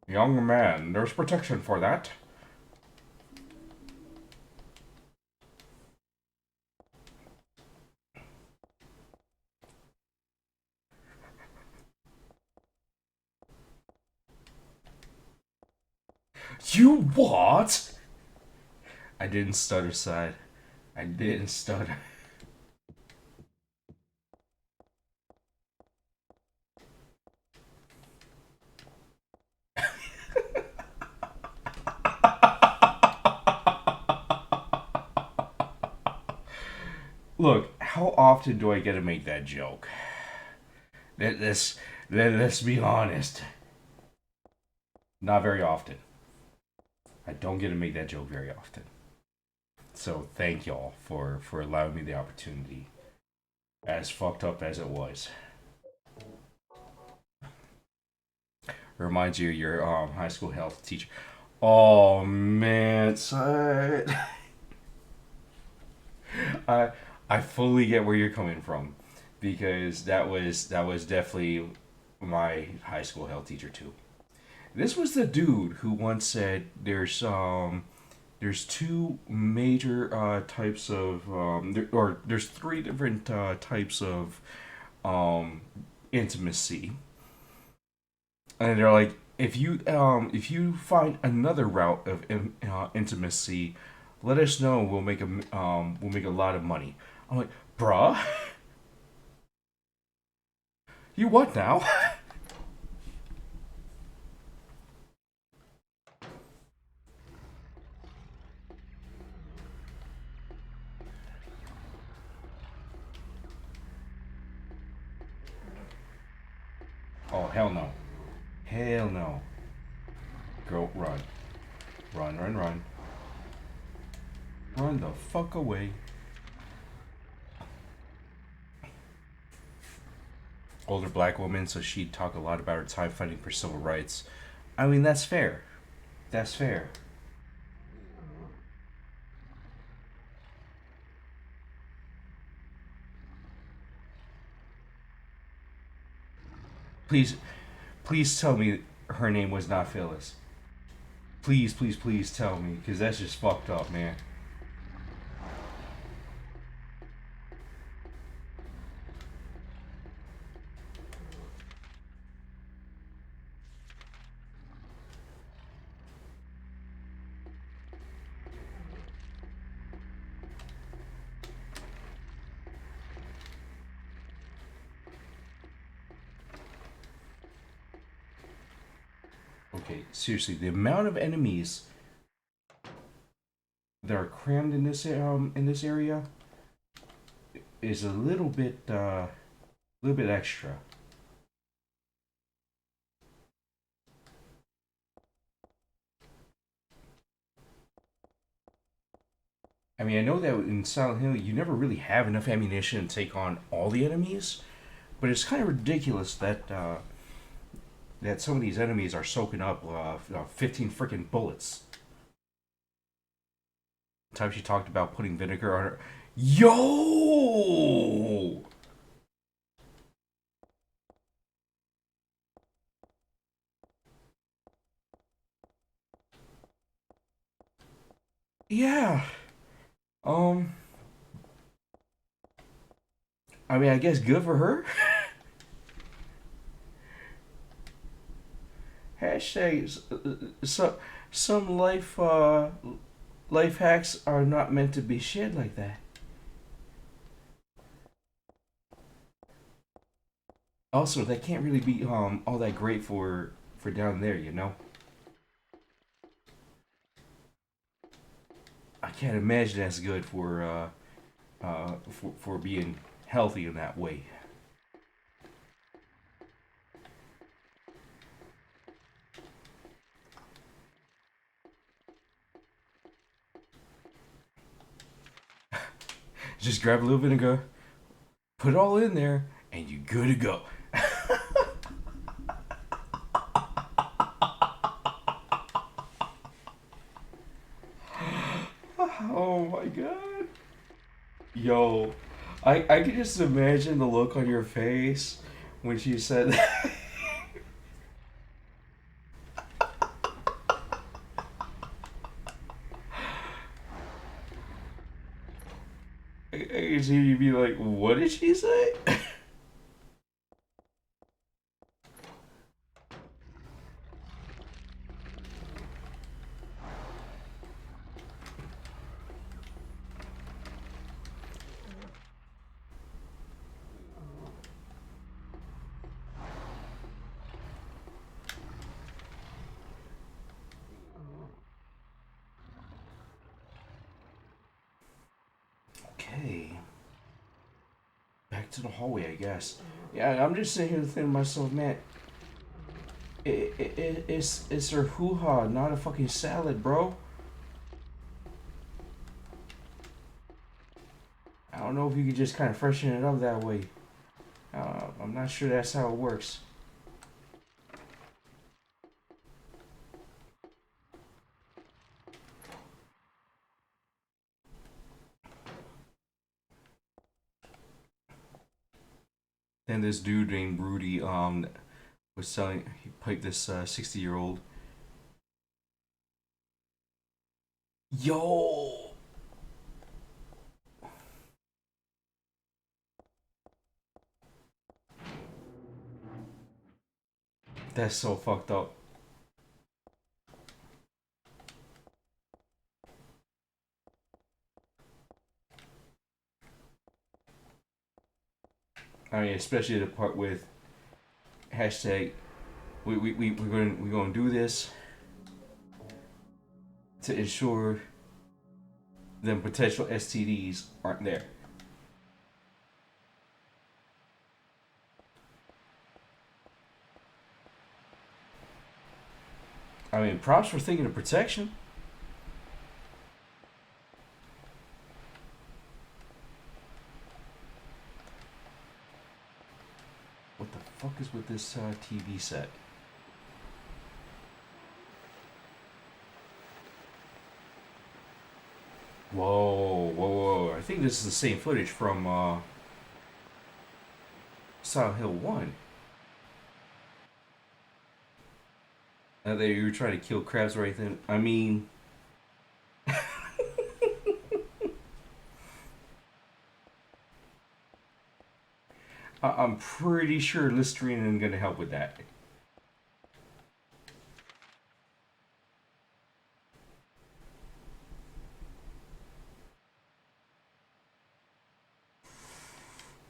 Young man, there's protection for that. You what? I didn't stutter, Side. I didn't stutter. Look, how often do I get to make that joke? Let's be honest. Not very often. I don't get to make that joke very often. So thank y'all for allowing me the opportunity. As fucked up as it was. Reminds you of your high school health teacher. Oh man, son. I I fully get where you're coming from, because that was definitely my high school health teacher too. This was the dude who once said there's two major types of or there's three different types of um, intimacy, and they're like, if you find another route of intimacy, let us know. We'll make a lot of money. I'm like, bruh, you what now? Oh hell no, hell no. Go run, run, run, run, run the fuck away. Older black woman, so she'd talk a lot about her time fighting for civil rights. I mean, that's fair. That's fair. Please, please tell me her name was not Phyllis. Please, please, please tell me, because that's just fucked up, man. Okay, seriously, the amount of enemies that are crammed in this area is a little bit extra. I mean, I know that in Silent Hill you never really have enough ammunition to take on all the enemies, but it's kind of ridiculous that that some of these enemies are soaking up 15 freaking bullets. The time she talked about putting vinegar on her. Yo! Yeah. Um. I mean, I guess good for her. Hashtag some life hacks are not meant to be shared like that. Also, that can't really be all that great for down there, you know. I can't imagine that's good for being healthy in that way. Just grab a little vinegar, put it all in there, and you good to go. Oh my god. Yo, I can just imagine the look on your face when she said that. I can see you be like, what did she say? Okay. Back to the hallway, I guess. Yeah, I'm just sitting here thinking to myself, man, it's her hoo ha, not a fucking salad, bro. I don't know if you could just kind of freshen it up that way. I'm not sure that's how it works. Then this dude named Rudy was selling. He piped this 60-year-old. Yo, that's so fucked up. I mean, especially the part with hashtag we're going to do this to ensure them potential STDs aren't there. I mean, props for thinking of protection. What the fuck is with this TV set? Whoa, whoa, whoa. I think this is the same footage from Silent Hill 1. Now that you were trying to kill crabs right then. I mean... I'm pretty sure Listerine isn't going to help with that.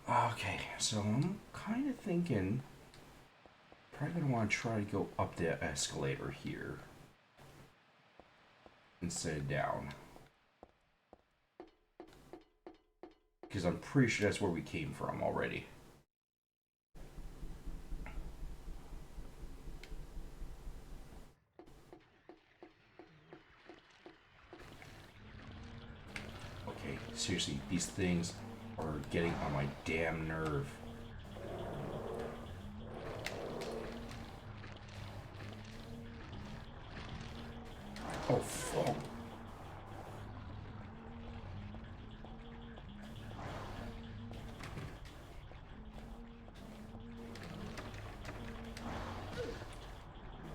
Okay, so I'm kind of thinking probably gonna want to try to go up the escalator here instead of down. Because I'm pretty sure that's where we came from already. Okay, seriously, these things are getting on my damn nerve. Oh, fuck.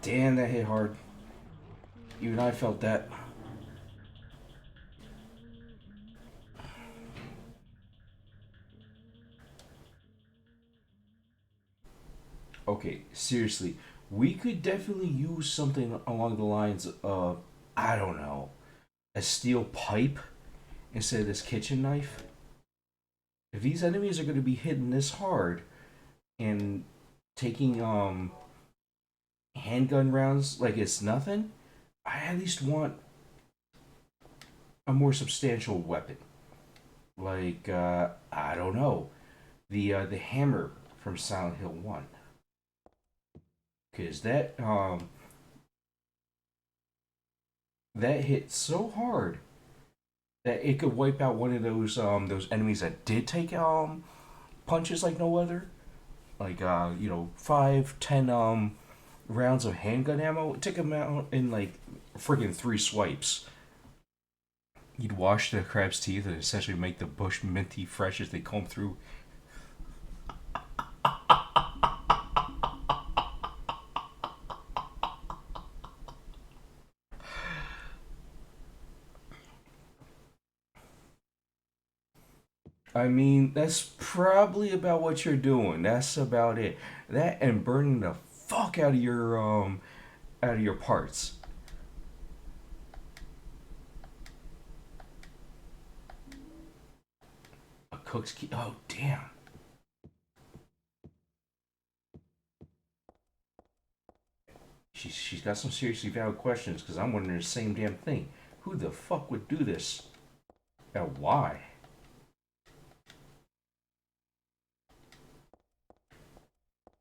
Damn, that hit hard. Even I felt that. Okay, seriously, we could definitely use something along the lines of, I don't know, a steel pipe instead of this kitchen knife. If these enemies are going to be hitting this hard and taking handgun rounds like it's nothing, I at least want a more substantial weapon. Like I don't know, the hammer from Silent Hill 1. Cause that hit so hard that it could wipe out one of those enemies that did take punches like no other. Like 5, 10 rounds of handgun ammo. It took them out in like freaking 3 swipes. You'd wash the crab's teeth and essentially make the bush minty fresh as they comb through. I mean, that's probably about what you're doing. That's about it. That and burning the fuck out of your parts. A cook's key. Oh damn. She's got some seriously valid questions because I'm wondering the same damn thing. Who the fuck would do this? And why?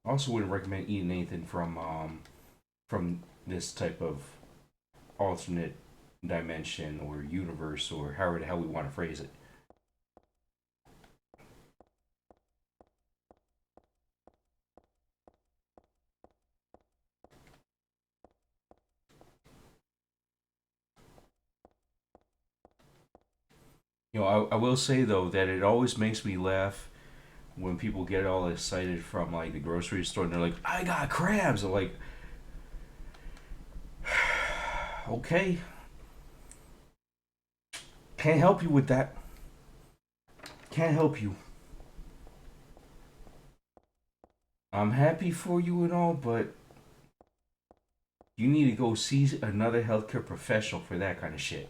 I also wouldn't recommend eating anything from this type of alternate dimension or universe or however the hell we want to phrase it. I will say though that it always makes me laugh when people get all excited from like the grocery store and they're like, "I got crabs." I'm like, okay, can't help you with that. Can't help you. I'm happy for you and all, but you need to go see another healthcare professional for that kind of shit.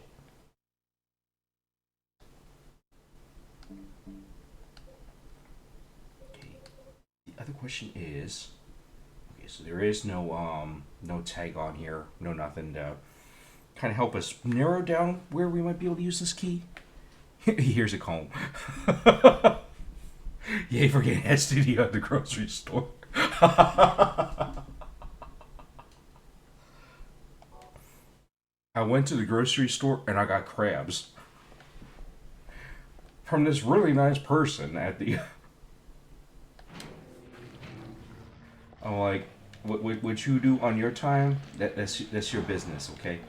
Okay. The other question is, okay, so there is no tag on here, no nothing to kind of help us narrow down where we might be able to use this key. Here's a comb. Yay for getting STD at the grocery store. I went to the grocery store and I got crabs from this really nice person at the. I'm like, what you do on your time? That's your business, okay?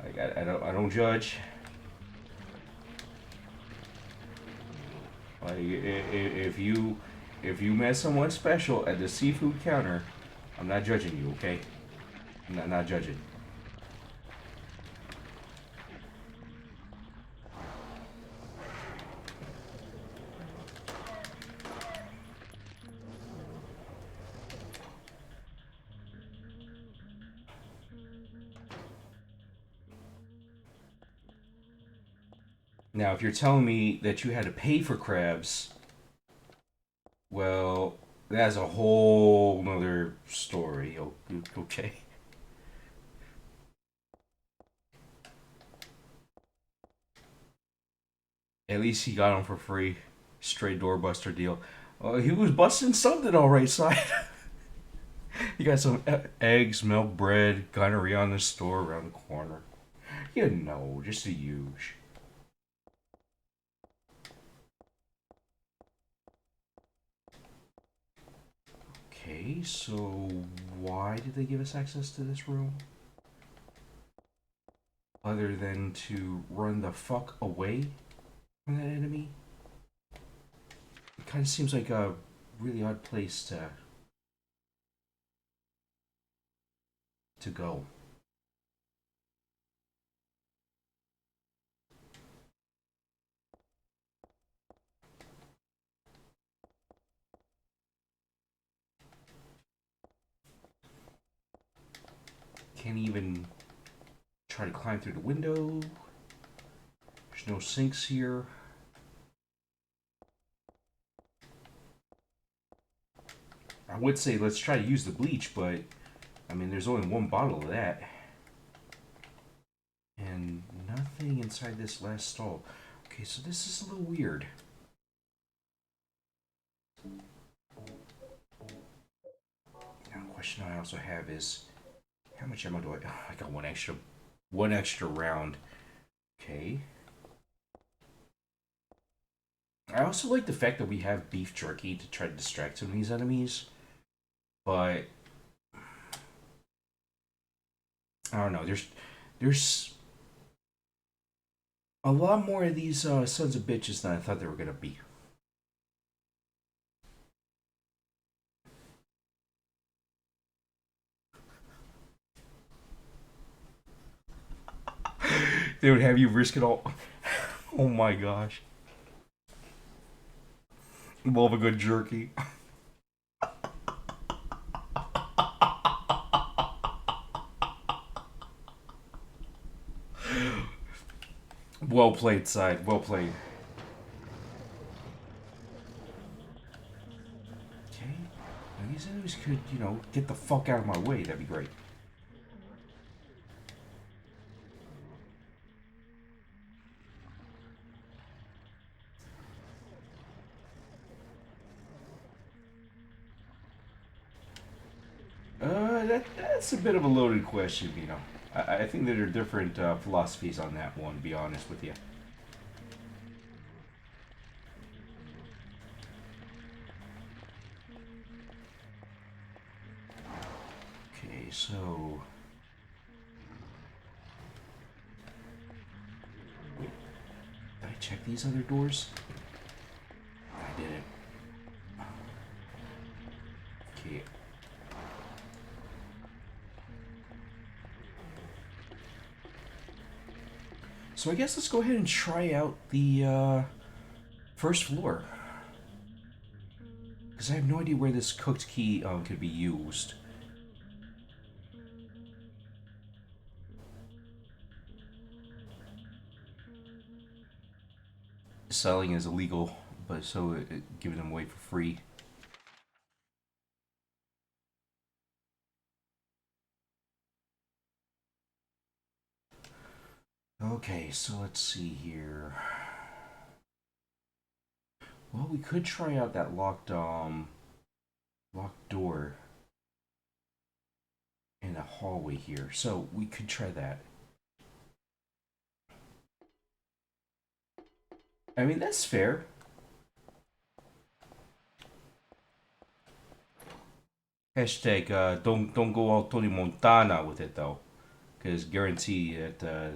Like I don't judge. Like if you met someone special at the seafood counter, I'm not judging you, okay? I'm not judging. Now, if you're telling me that you had to pay for crabs, well, that's a whole nother story. Okay. At least he got them for free. Straight doorbuster deal. He was busting something all right side. You got some eggs, milk, bread, gonorrhea on the store around the corner. You know, just a huge. Okay, so why did they give us access to this room? Other than to run the fuck away from that enemy? It kind of seems like a really odd place to go. Can't even try to climb through the window. There's no sinks here. I would say let's try to use the bleach, but I mean, there's only one bottle of that. And nothing inside this last stall. Okay, so this is a little weird. Now, the question I also have is, how much ammo do I? Oh, I got one extra round. Okay. I also like the fact that we have beef jerky to try to distract some of these enemies, but I don't know. There's a lot more of these sons of bitches than I thought there were gonna be. They would have you risk it all. Oh my gosh. Love a good jerky. Well played, side. Well played. Okay. Now these enemies could, get the fuck out of my way. That'd be great. That's a bit of a loaded question, I think there are different philosophies on that one, to be honest with you. Okay, so... Wait, did I check these other doors? I didn't. Okay. So I guess let's go ahead and try out the first floor. Because I have no idea where this cooked key could be used. Selling is illegal, but so giving them away for free. Okay, so let's see here. Well, we could try out that locked door in the hallway here. So we could try that. I mean, that's fair. Hashtag don't go all Tony Montana with it though, because guarantee that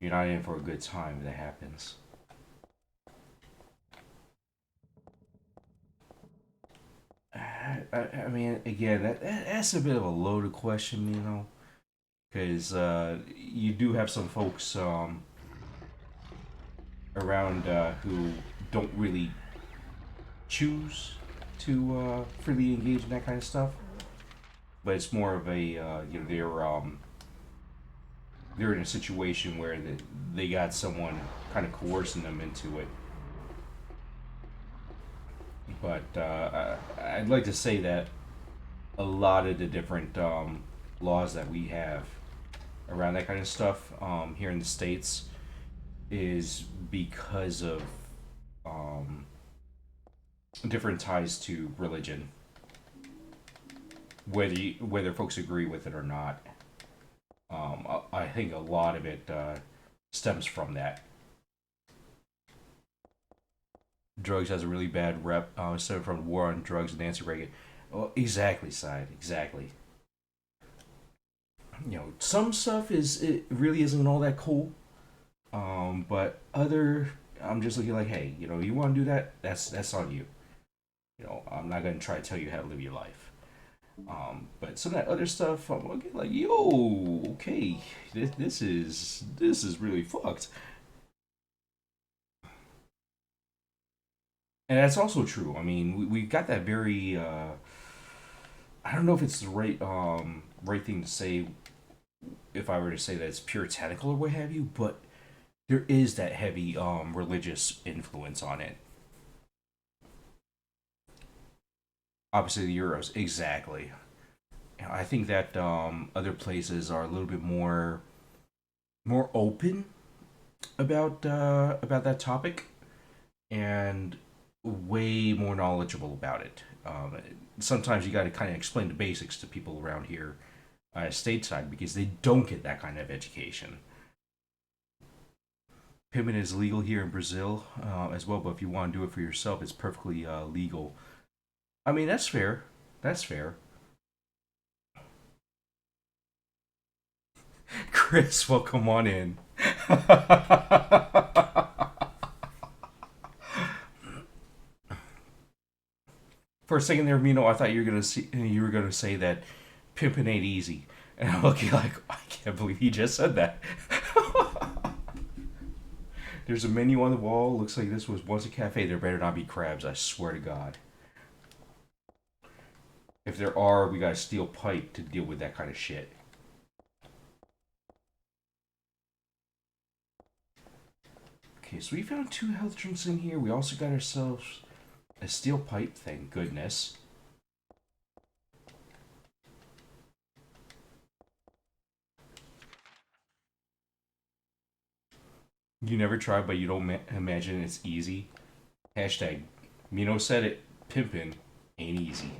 you're not in for a good time if that happens. I mean, again, that's a bit of a loaded question, because you do have some folks around who don't really choose to freely engage in that kind of stuff, but it's more of a they're in a situation where they got someone kind of coercing them into it. But I'd like to say that a lot of the different laws that we have around that kind of stuff here in the States is because of different ties to religion, whether folks agree with it or not. I think a lot of it stems from that. Drugs has a really bad rep, stemming from the war on drugs and Nancy Reagan. Well, exactly, side, exactly. Some stuff it really isn't all that cool. But other, I'm just looking like, hey, you want to do that? That's on you. I'm not gonna try to tell you how to live your life. But some of that other stuff, I'm looking like, yo, okay, this is really fucked. And that's also true. I mean, we got that very. I don't know if it's the right thing to say if I were to say that it's puritanical or what have you, but there is that heavy religious influence on it. Obviously, the Euros, exactly. I think that other places are a little bit more open about that topic and way more knowledgeable about it. Sometimes you got to kind of explain the basics to people around here, stateside, because they don't get that kind of education. Pimping is legal here in Brazil as well, but if you want to do it for yourself, it's perfectly legal. I mean, that's fair. That's fair. Chris, welcome on in. For a second there, Mino, I thought you were gonna say that pimping ain't easy, and I'm looking like I can't believe he just said that. There's a menu on the wall. Looks like this was once a cafe. There better not be crabs. I swear to God. If there are, we got a steel pipe to deal with that kind of shit. Okay, so we found 2 health drinks in here. We also got ourselves a steel pipe, thank goodness. You never tried, but you don't imagine it's easy. Hashtag Mino said it. Pimpin' ain't easy.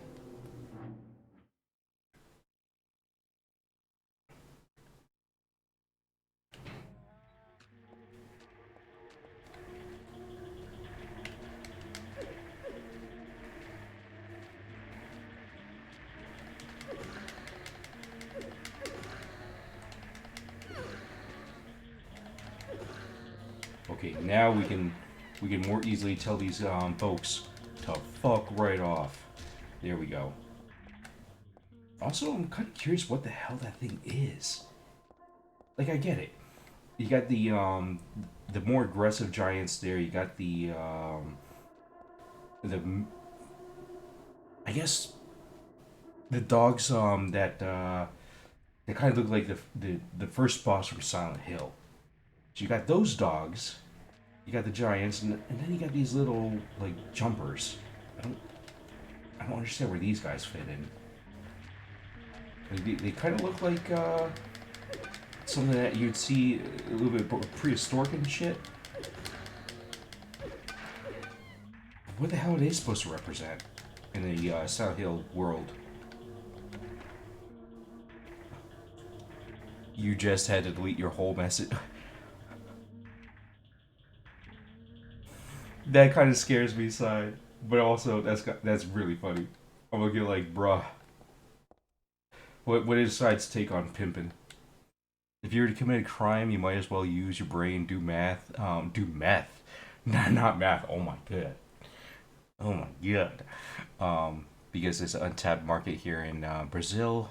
Okay, now we can more easily tell these folks to fuck right off. There we go. Also, I'm kind of curious what the hell that thing is. Like, I get it. You got the more aggressive giants there. You got the I guess the dogs that kind of look like the first boss from Silent Hill. So you got those dogs. You got the giants, and then you got these little like jumpers. I don't I don't understand where these guys fit in. They kind of look like something that you'd see a little bit prehistoric and shit. What the hell are they supposed to represent in the Silent Hill world? You just had to delete your whole message. That kind of scares me, side. But also, that's really funny. I'm looking like, bruh. What is Side's take on pimping? If you were to commit a crime, you might as well use your brain, do math. Do meth. Not math. Oh my god. Oh my god. Because there's an untapped market here in Brazil.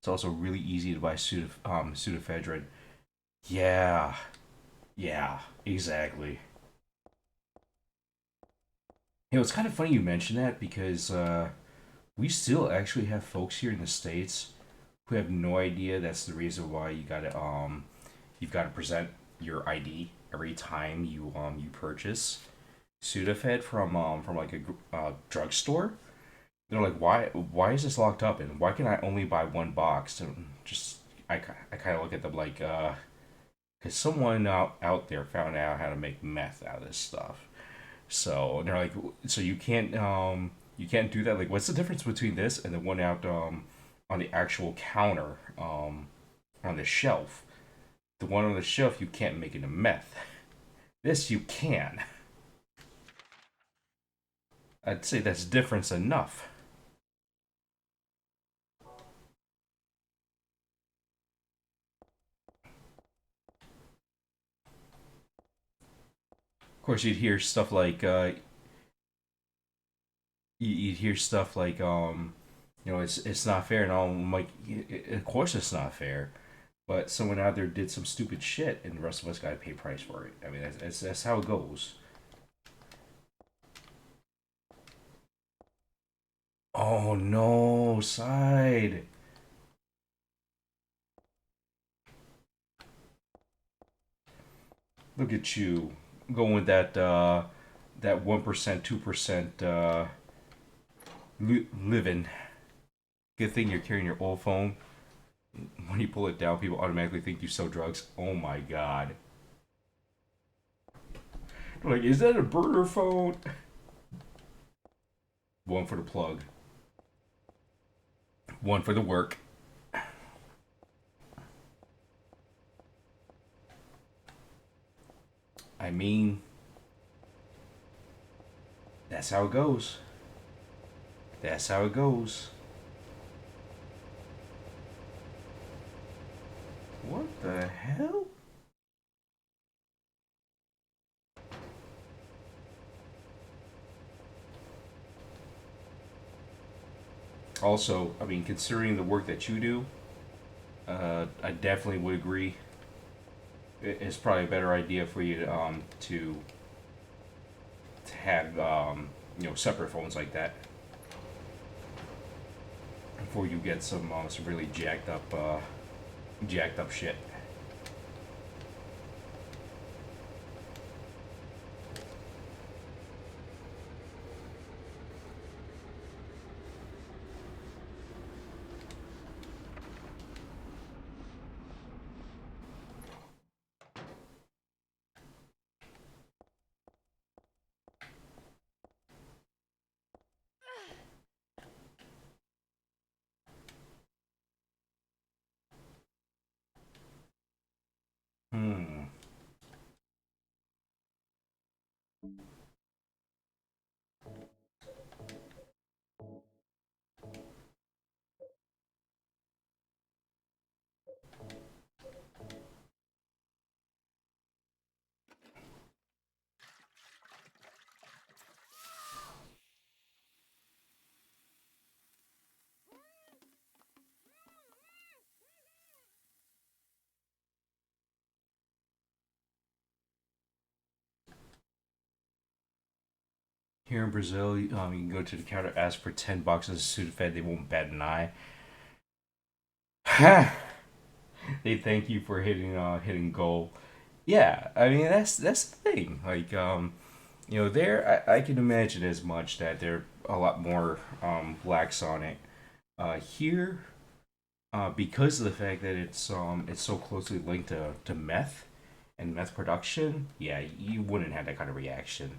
It's also really easy to buy pseudoephedrine. Yeah. Yeah, exactly. It's kind of funny you mention that because we still actually have folks here in the States who have no idea that's the reason why you've got to present your ID every time you purchase Sudafed from like a drugstore. They're like, why is this locked up and why can I only buy one box? And just I kind of look at them like because someone out there found out how to make meth out of this stuff. So and they're like, so you can't do that. Like, what's the difference between this and the one out on the actual counter on the shelf? The one on the shelf you can't make into meth. This you can. I'd say that's difference enough. Of course, you'd hear stuff like you'd hear stuff like you know, it's not fair, and all. I'm like, of course it's not fair. But someone out there did some stupid shit, and the rest of us got to pay price for it. I mean, that's how it goes. Oh no, side. Look at you going with that 1%, 2% living. Good thing you're carrying your old phone. When you pull it down, people automatically think you sell drugs. Oh my god. Like, is that a burner phone? One for the plug. One for the work. I mean, that's how it goes. That's how it goes. What the hell? Also, I mean, considering the work that you do, I definitely would agree. It's probably a better idea for you to have you know, separate phones like that before you get some really jacked up shit. Hmm. Here in Brazil, you can go to the counter, ask for $10 as a Sudafed. They won't bat an eye. They thank you for hitting goal. Yeah, I mean that's the thing. Like you know, there I can imagine as much that they're a lot more lax on it. Here, because of the fact that it's so closely linked to meth and meth production, yeah, you wouldn't have that kind of reaction.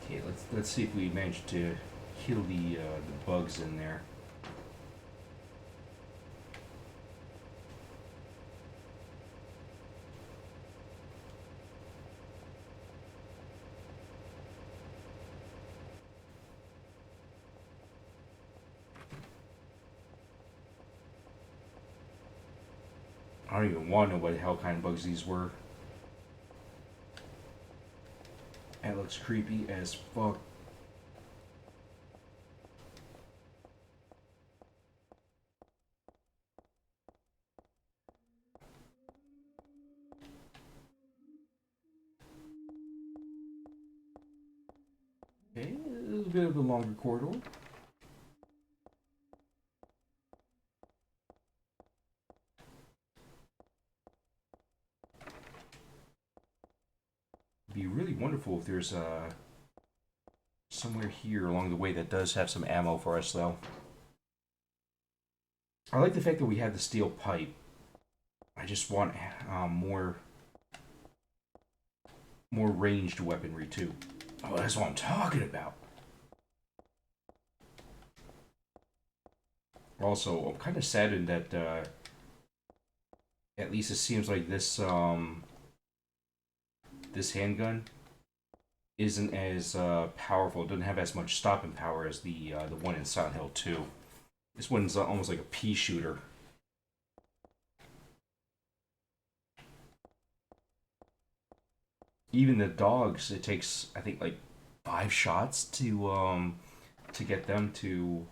Okay, let's see if we manage to kill the bugs in there. I don't even want to know what the hell kind of bugs these were. That looks creepy as fuck. Okay, a little bit of a longer corridor. It'd be really wonderful if there's somewhere here along the way that does have some ammo for us, though. I like the fact that we have the steel pipe. I just want more ranged weaponry too. Oh, that's what I'm talking about. Also, I'm kind of saddened that at least it seems like this handgun isn't as powerful. It doesn't have as much stopping power as the one in Silent Hill 2. This one's almost like a pea shooter. Even the dogs, it takes I think like 5 shots to get them to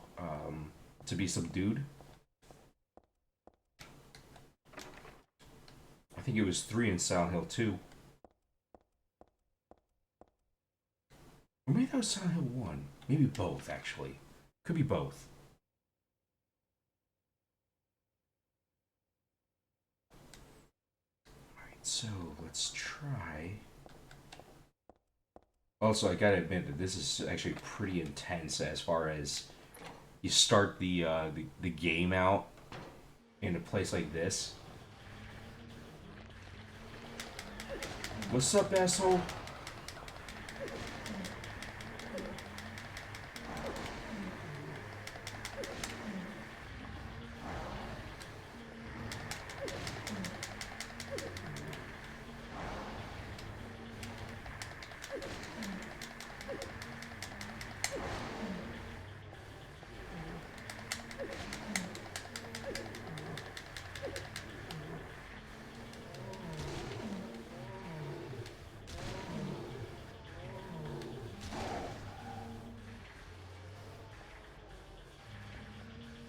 be subdued. I think it was 3 in Silent Hill 2. Or maybe that was Silent Hill 1. Maybe both, actually. Could be both. Alright, so let's try. Also, I gotta admit that this is actually pretty intense as far as you start the game out in a place like this. What's up, asshole?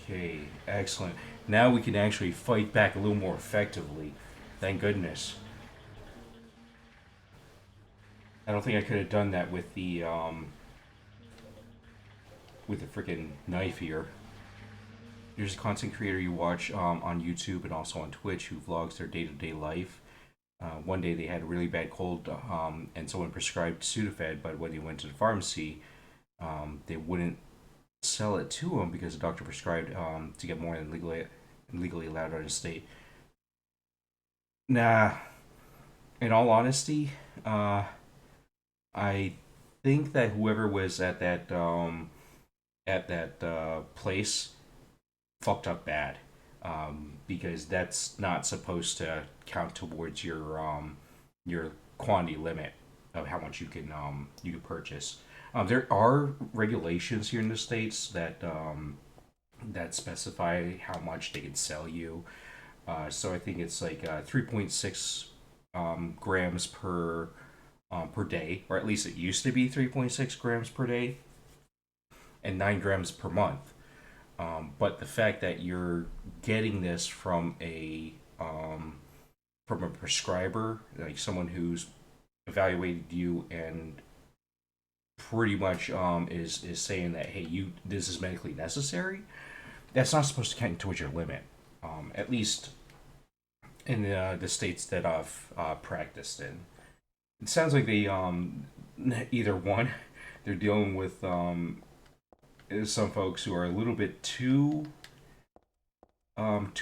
Okay, excellent. Now we can actually fight back a little more effectively. Thank goodness. I don't think I could have done that with the freaking knife here. There's a content creator you watch on YouTube and also on Twitch who vlogs their day-to-day life. One day they had a really bad cold and someone prescribed Sudafed, but when they went to the pharmacy, they wouldn't sell it to him because the doctor prescribed to get more than legally allowed in the state. Nah, in all honesty, I think that whoever was at that place fucked up bad, because that's not supposed to count towards your quantity limit of how much you can purchase. There are regulations here in the states that that specify how much they can sell you. So I think it's like 3.6 grams per day, or at least it used to be 3.6 grams per day, and 9 grams per month. But the fact that you're getting this from a prescriber, like someone who's evaluated you and pretty much is saying that, hey, this is medically necessary, that's not supposed to count towards your limit. At least in the states that I've practiced in. It sounds like they either one, they're dealing with some folks who are a little bit too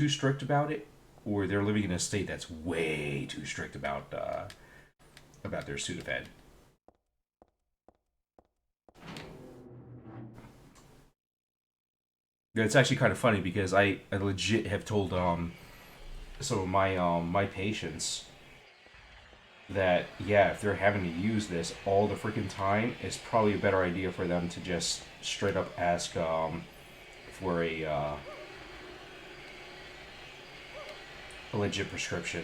strict about it, or they're living in a state that's way too strict about their Sudafed. It's actually kind of funny because I legit have told some of my patients that, yeah, if they're having to use this all the freaking time, it's probably a better idea for them to just straight up ask for a legit prescription.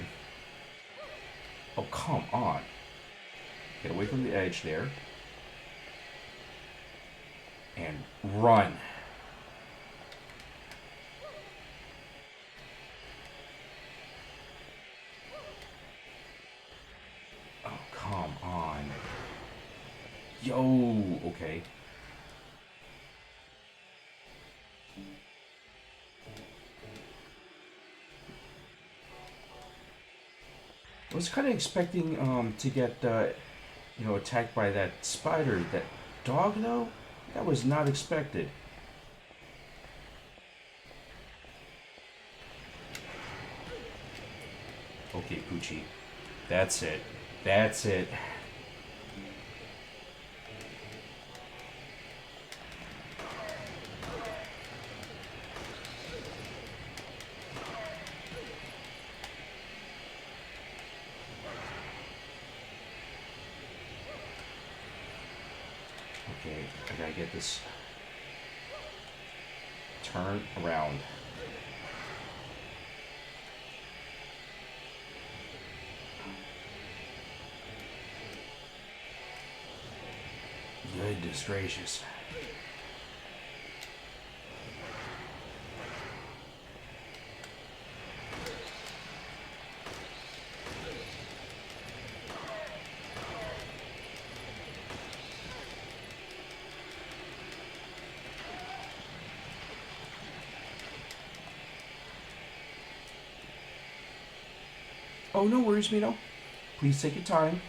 Oh, come on. Get away from the edge there. And run. Oh, come on. Yo, okay. I was kind of expecting to get attacked by that spider that dog, though? That was not expected. Okay, Poochie. That's it. That's it. Okay, I gotta get this. Turn around. Goodness gracious. Oh, no worries, Mino. Please take your time.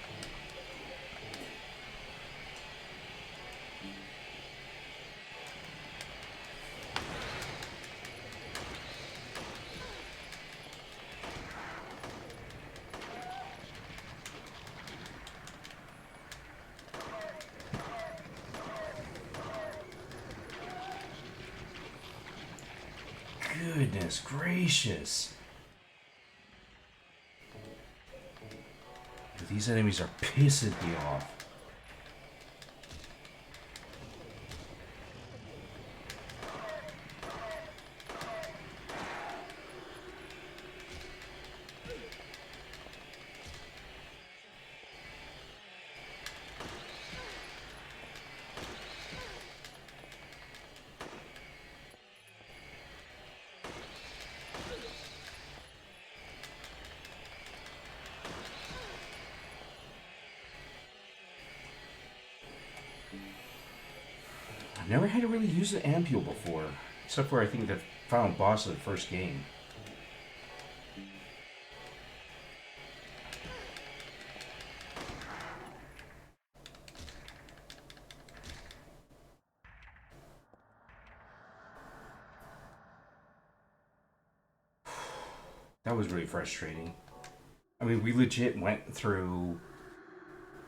Goodness gracious. These enemies are pissing me off. I've never had to really use the ampule before, except for I think the final boss of the first game. That was really frustrating. I mean, we legit went through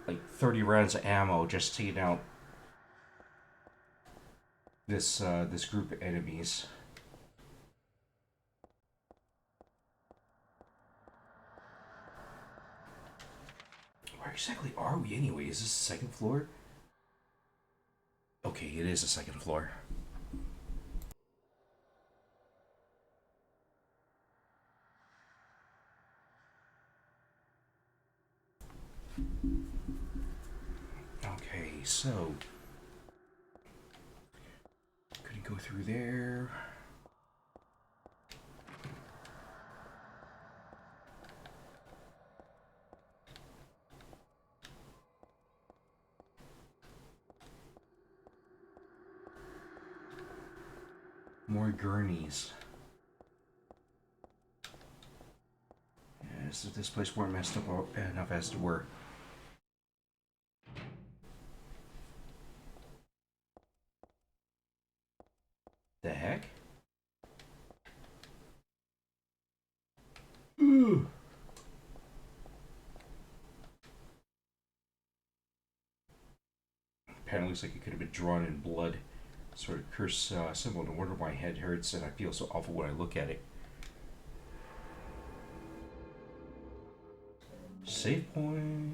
like 30 rounds of ammo just taking out this group of enemies. Where exactly are we anyway? Is this the second floor? Okay, it is the second floor. Okay, so couldn't go through there. More gurneys. Yes, this place weren't messed up enough as to were. The heck? Ooh. Apparently looks like it could have been drawn in blood. Sort of curse symbol. No wonder my head hurts and I feel so awful when I look at it. Save point.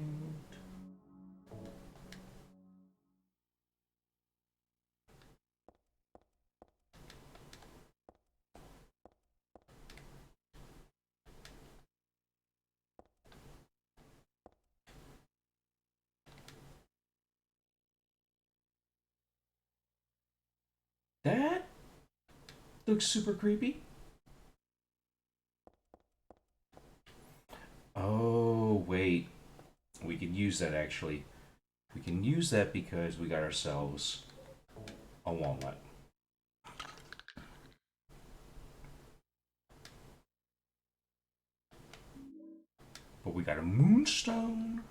That looks super creepy. Oh, wait. We can use that actually. We can use that because we got ourselves a walnut. But we got a moonstone.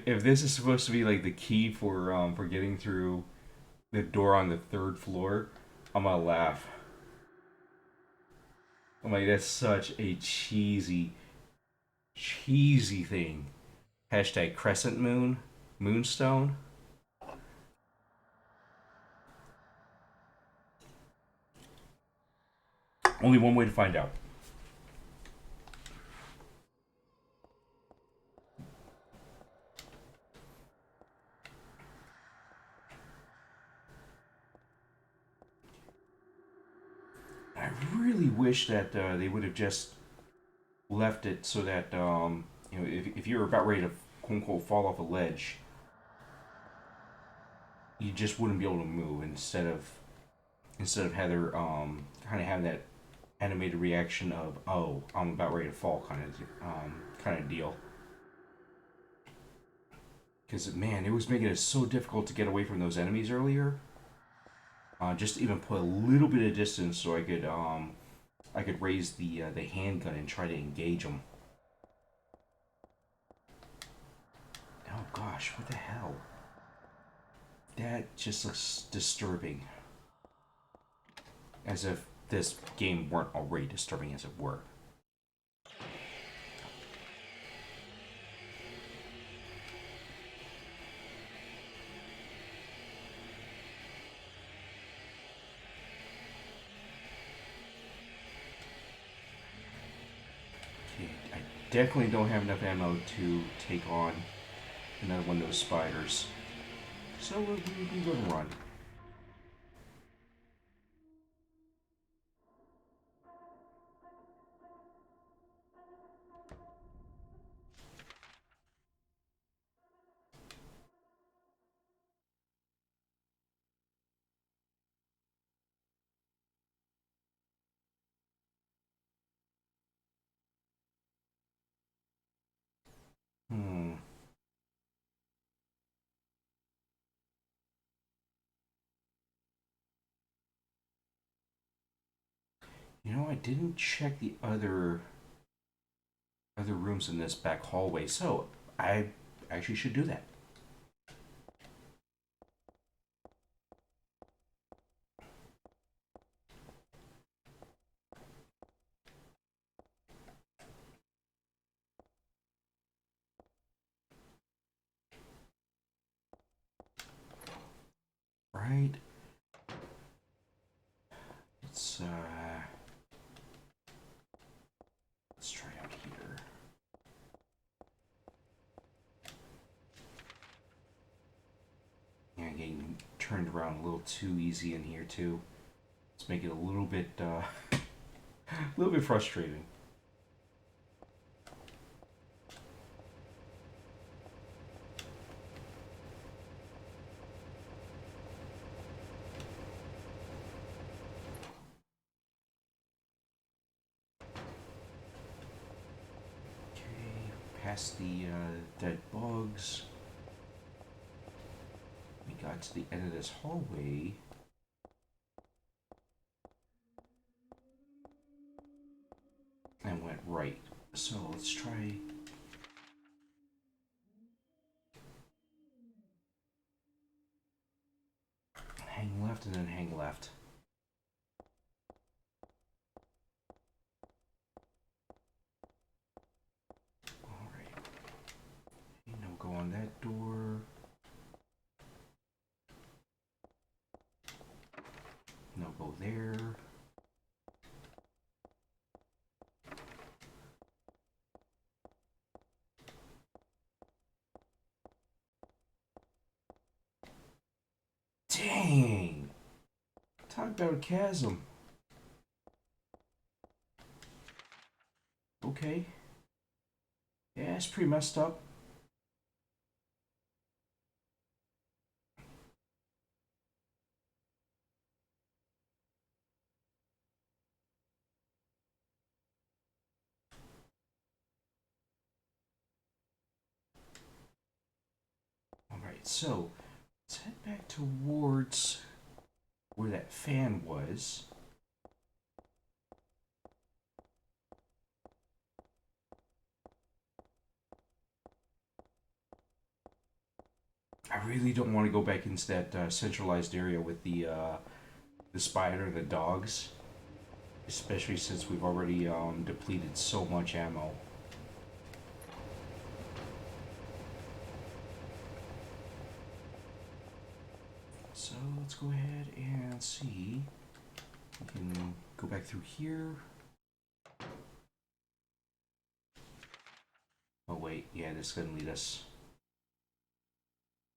if this is supposed to be like the key for getting through the door on the third floor, I'm gonna laugh. I'm like, that's such a cheesy thing. Hashtag crescent moon, moonstone. Only one way to find out. I really wish that they would have just left it so that if you were about ready to quote unquote fall off a ledge, you just wouldn't be able to move instead of Heather kind of having that animated reaction of, oh, I'm about ready to fall kind of deal. Because man, it was making it so difficult to get away from those enemies earlier. Just to even put a little bit of distance so I could raise the handgun and try to engage them. Oh gosh, what the hell? That just looks disturbing. As if this game weren't already disturbing as it were. Okay, I definitely don't have enough ammo to take on another one of those spiders. So we go and run. Hmm. You know, I didn't check the other rooms in this back hallway, so I actually should do that. Right? Let's let's try out here. Yeah, getting turned around a little too easy in here too. Let's make it a a little bit frustrating. Okay, past the dead bugs. We got to the end of this hallway. And went right. So let's try. Hang left and then hang left. Alright. Now we'll go on that door. No, go there. Dang! Talk about a chasm. Okay. Yeah, it's pretty messed up. Alright, so let's head back towards where that fan was. I really don't want to go back into that centralized area with the spider and the dogs, especially since we've already depleted so much ammo. So let's go ahead and see. We can go back through here. Oh wait, yeah, this is gonna lead us.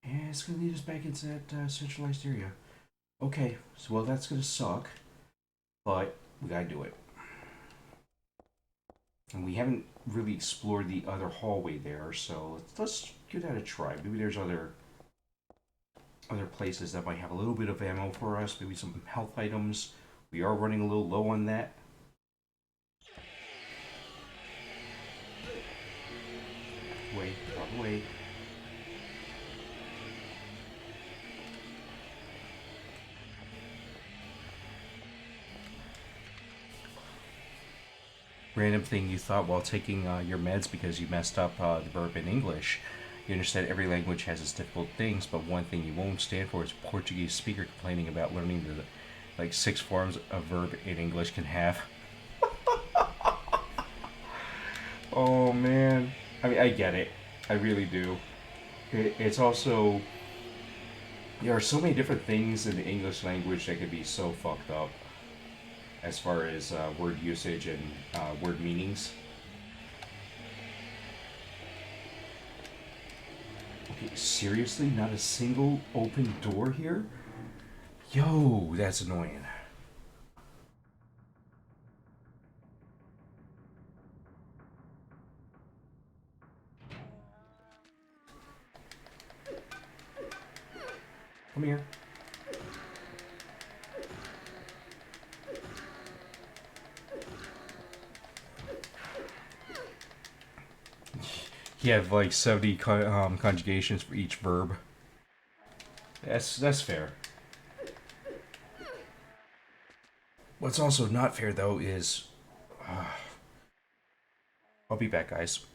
Yeah, it's gonna lead us back into that centralized area. Okay, so well that's gonna suck, but we gotta do it. And we haven't really explored the other hallway there, so let's give that a try. Maybe there's other places that might have a little bit of ammo for us, maybe some health items. We are running a little low on that. Wait, wait. Random thing you thought while taking your meds because you messed up the verb in English. You understand every language has its difficult things, but one thing you won't stand for is a Portuguese speaker complaining about learning the like 6 forms a verb in English can have. Oh man, I mean I get it, I really do. It's also there are so many different things in the English language that could be so fucked up as far as word usage and word meanings. Okay, seriously, not a single open door here? Yo, that's annoying. Come here. You have like 70 conjugations for each verb. That's fair. What's also not fair though is, I'll be back, guys.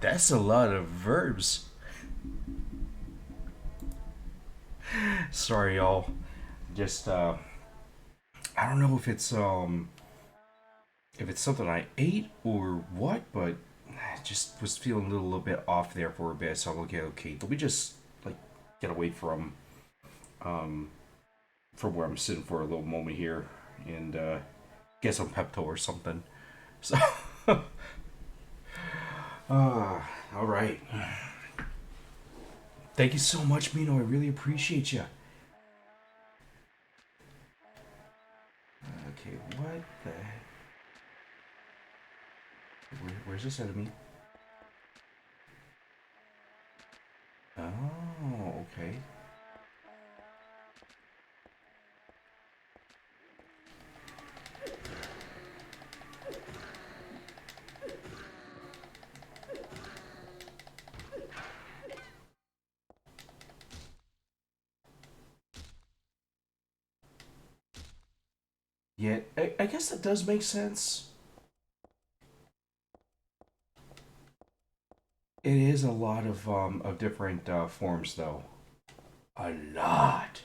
That's a lot of verbs. Sorry, y'all. Just I don't know if it's something I ate or what, but I just was feeling a little bit off there for a bit. So I'm like, okay, let me just like get away from where I'm sitting for a little moment here and get some Pepto or something. So, all right. Thank you so much, Mino. I really appreciate you. Okay, what the heck? Where's this enemy? Oh, okay. Yeah, I guess that does make sense. It is a lot of different forms though. A lot.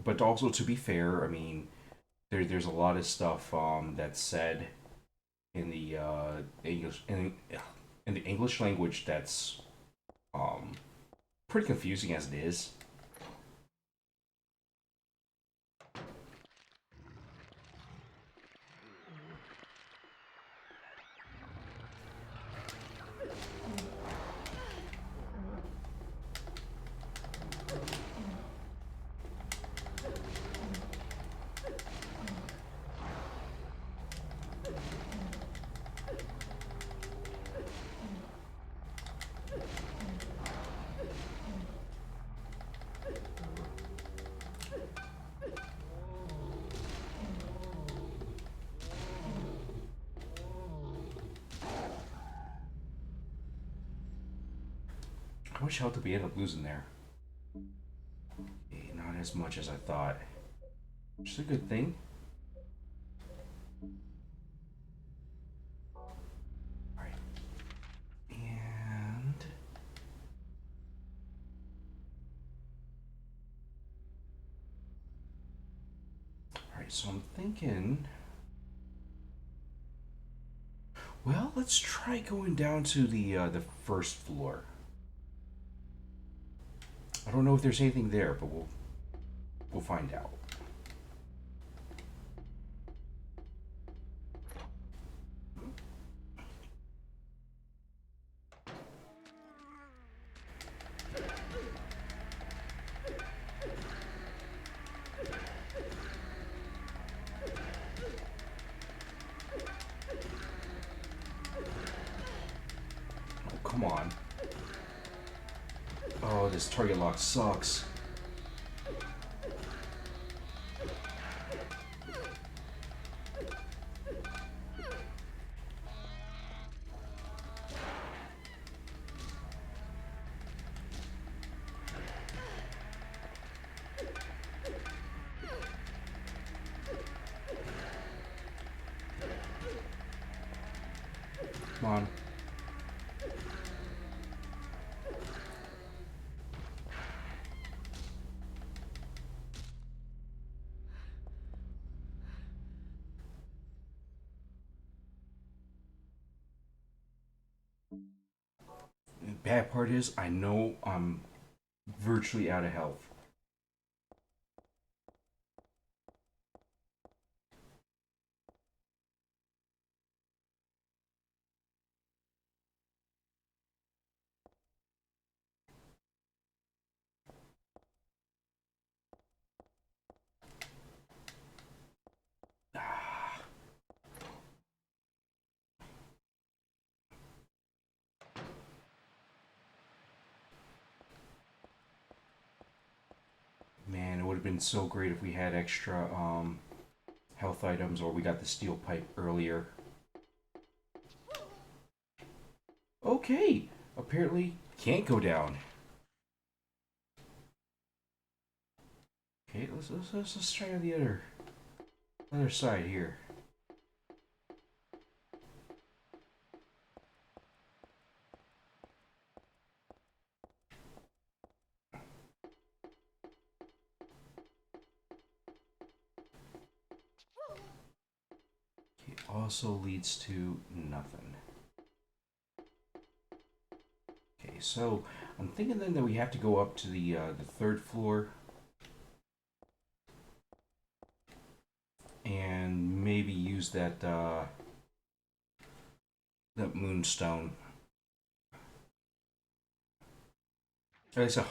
But also to be fair, I mean, there's a lot of stuff that's said in the in the English language that's um pretty confusing as it is. How much health did we end up losing there? Not as much as I thought. Which is a good thing. Alright. And alright, so I'm thinking, well, let's try going down to the first floor. I don't know if there's anything there, but we'll find out. Oh, come on. Oh, this target lock sucks. Come on. The bad part is, I know I'm virtually out of health. Man, it would have been so great if we had extra health items or we got the steel pipe earlier. Okay, apparently can't go down. Okay, let's try on the other side here. also leads to nothing. Okay, so I'm thinking then that we have to go up to the third floor and maybe use that moonstone. At least I'm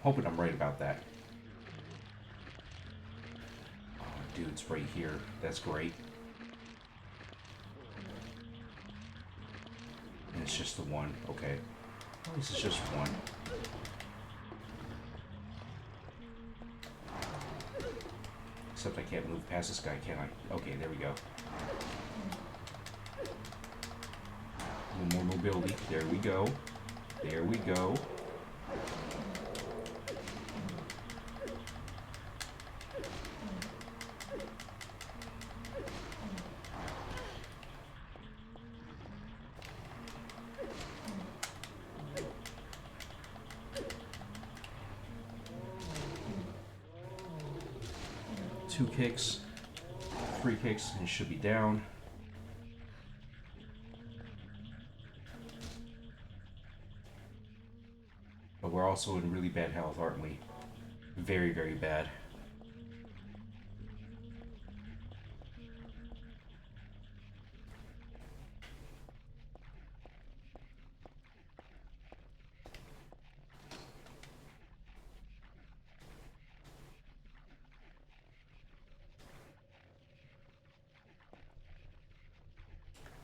hoping I'm right about that. Oh, dude's right here. That's great. And it's just the one. Okay. At least it's just one. Except I can't move past this guy, can I? Okay, there we go. A little more mobility. There we go. There we go. Two kicks, three kicks, and it should be down. But we're also in really bad health, aren't we? Very, very bad.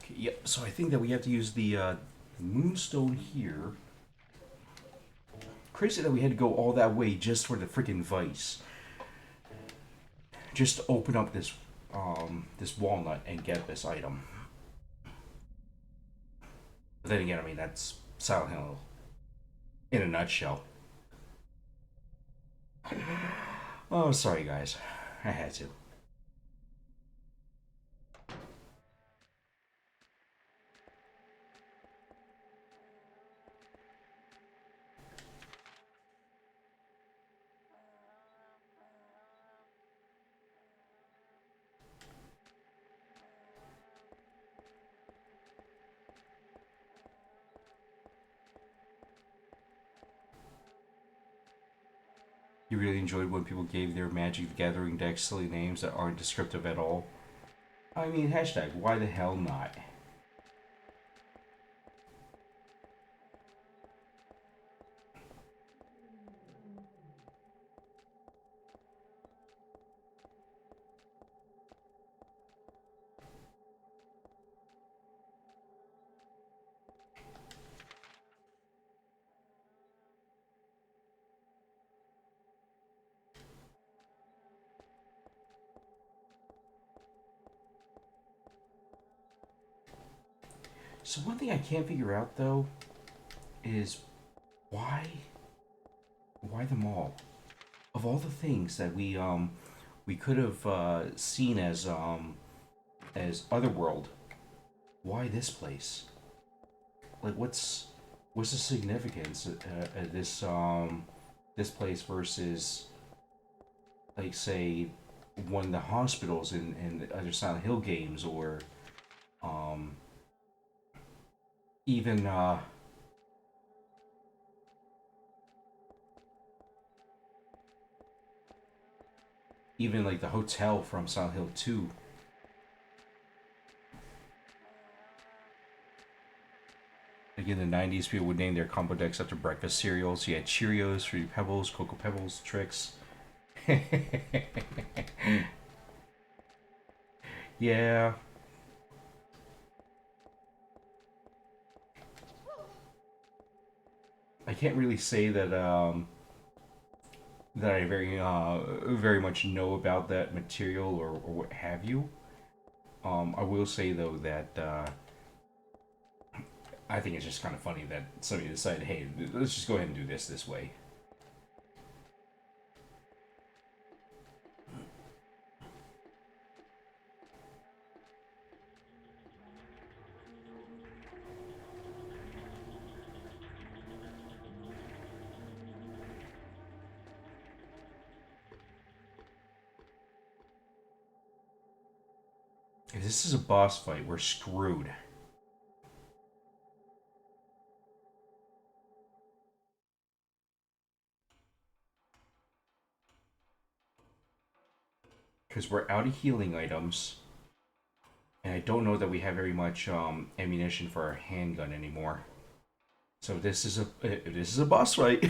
Okay, yep, so I think that we have to use the moonstone here. Crazy that we had to go all that way just for the freaking vice. Just to open up this walnut and get this item. But then again, I mean, that's Silent Hill in a nutshell. Oh, sorry guys. I had to. You really enjoyed when people gave their Magic the Gathering decks silly names that aren't descriptive at all? I mean, hashtag, why the hell not? So one thing I can't figure out though is why the mall? Of all the things that we could have seen as Otherworld, why this place? Like what's the significance of this place versus like say one of the hospitals in the other Silent Hill games or um even even like the hotel from Silent Hill 2. Like in the 90s, people would name their combo decks after breakfast cereals. You had Cheerios, Fruity Pebbles, Cocoa Pebbles, Trix. Yeah. I can't really say that I very much know about that material or what have you. I will say though that I think it's just kind of funny that somebody decided, hey, let's just go ahead and do this way. If this is a boss fight, we're screwed. Because we're out of healing items. And I don't know that we have very much ammunition for our handgun anymore. So this is a boss fight.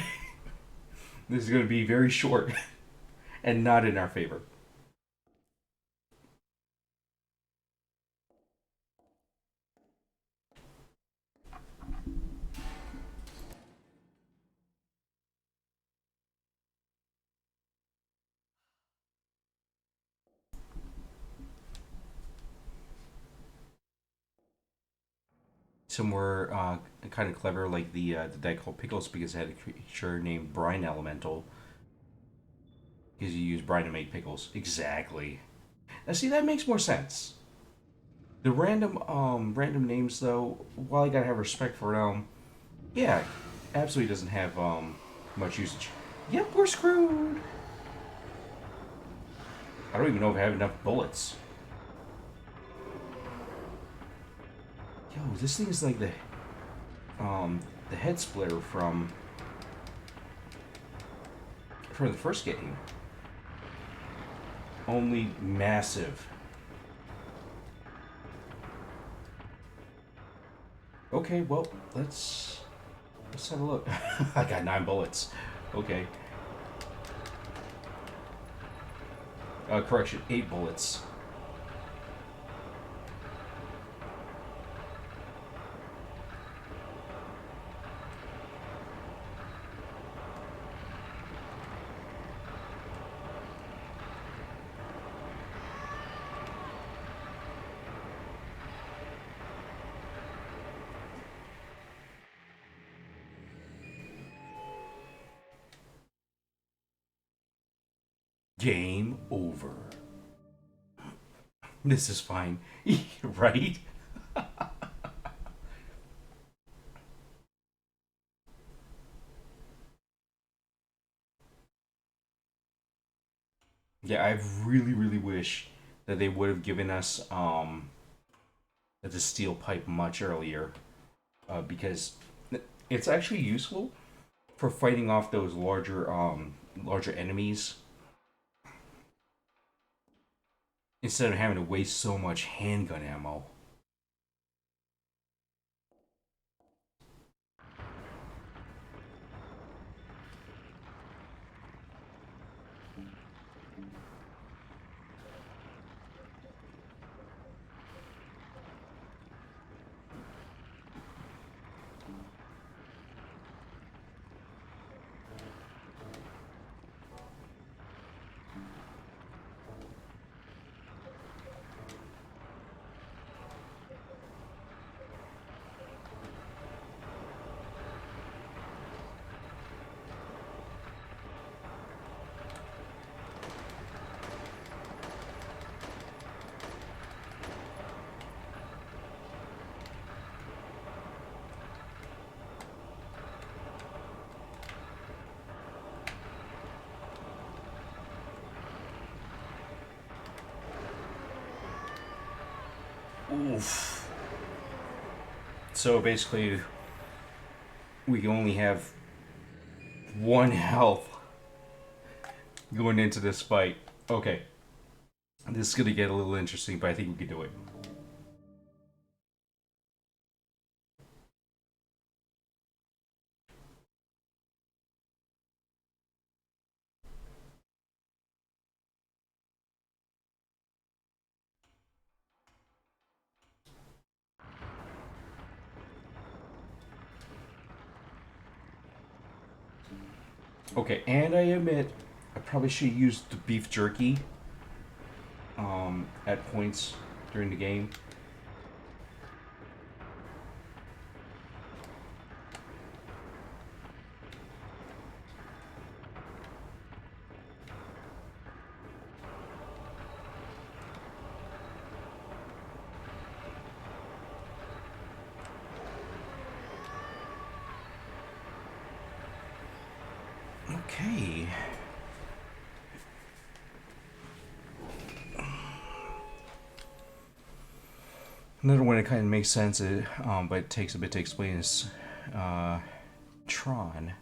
This is going to be very short and not in our favor. Some were kind of clever, like the deck called Pickles because it had a creature named Brine Elemental. Because you use brine to make pickles. Exactly. Now see, that makes more sense. The random names though, while I gotta have respect for them, yeah, absolutely doesn't have much usage. Yep, we're screwed. I don't even know if I have enough bullets. Yo, this thing is like the head splitter from the first game. Only massive. Okay, well, let's have a look. I got 9 bullets. Okay. Correction, 8 bullets. Game over. This is fine. Right? Yeah, I really, really wish that they would have given us the steel pipe much earlier, because it's actually useful for fighting off those larger enemies instead of having to waste so much handgun ammo. Oof. So basically, we only have 1 health going into this fight. Okay. This is going to get a little interesting, but I think we can do it. Okay, and I admit, I probably should have used the beef jerky at points during the game. Okay. Another one that kind of makes sense, but it takes a bit to explain is Tron.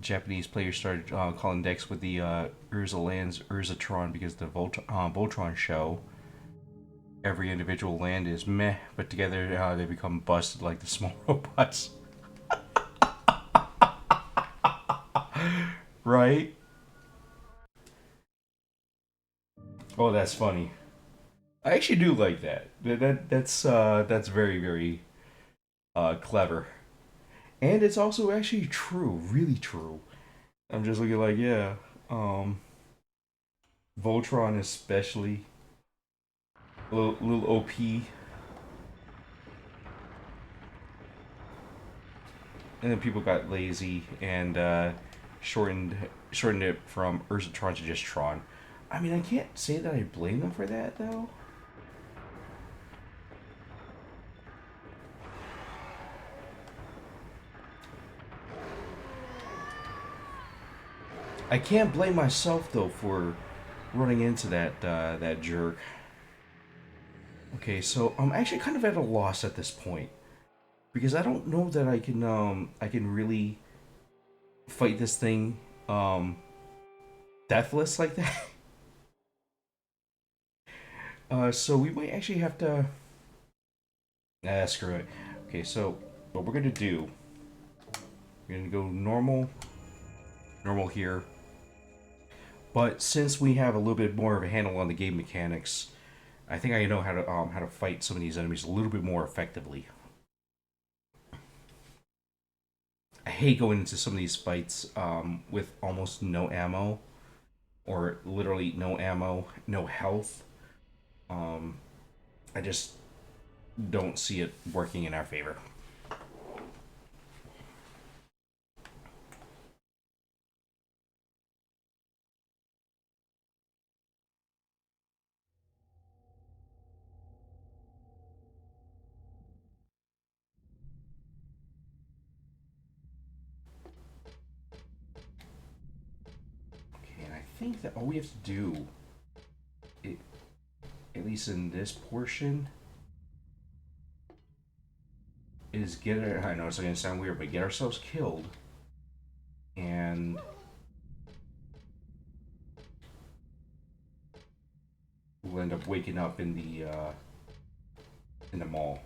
Japanese players started calling decks with the Urza lands Urzatron because the Voltron show. Every individual land is meh, but together they become busted like the small robots. Right? Oh, that's funny. I actually do like that. That's very very clever, and it's also actually true, really true. I'm just looking like yeah, um, Voltron especially little OP, and then people got lazy and shortened shortened it from Urzatron to just Tron. I mean, I can't say that I blame them for that though. I can't blame myself though for running into that jerk. Okay, so I'm actually kind of at a loss at this point because I don't know that I can really fight this thing deathless like that. So we might actually have to. Screw it. Okay, so what we're gonna do? We're gonna go normal here. But since we have a little bit more of a handle on the game mechanics, I think I know how to fight some of these enemies a little bit more effectively. I hate going into some of these fights with almost no ammo, or literally no ammo, no health. Um, I just don't see it working in our favor. Okay, and I think that all we have to do, it, at least in this portion, is get our. I know it's gonna sound weird, but get ourselves killed, and we'll end up waking up in the mall.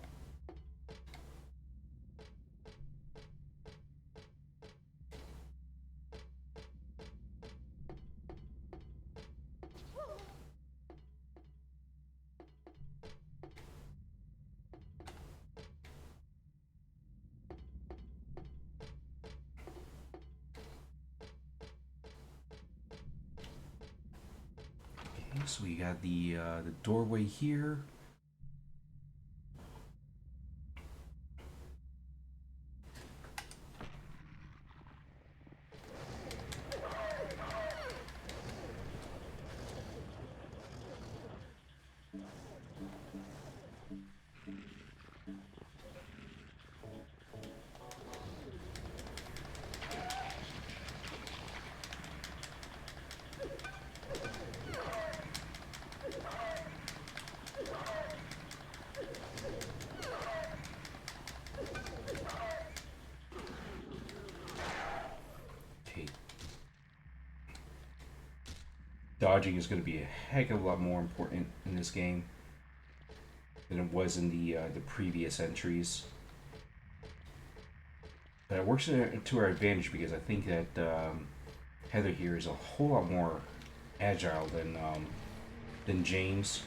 Okay, so we got the doorway here. Okay, dodging is going to be a heck of a lot more important in this game than it was in the previous entries. But it works to our advantage because I think that Heather here is a whole lot more agile than James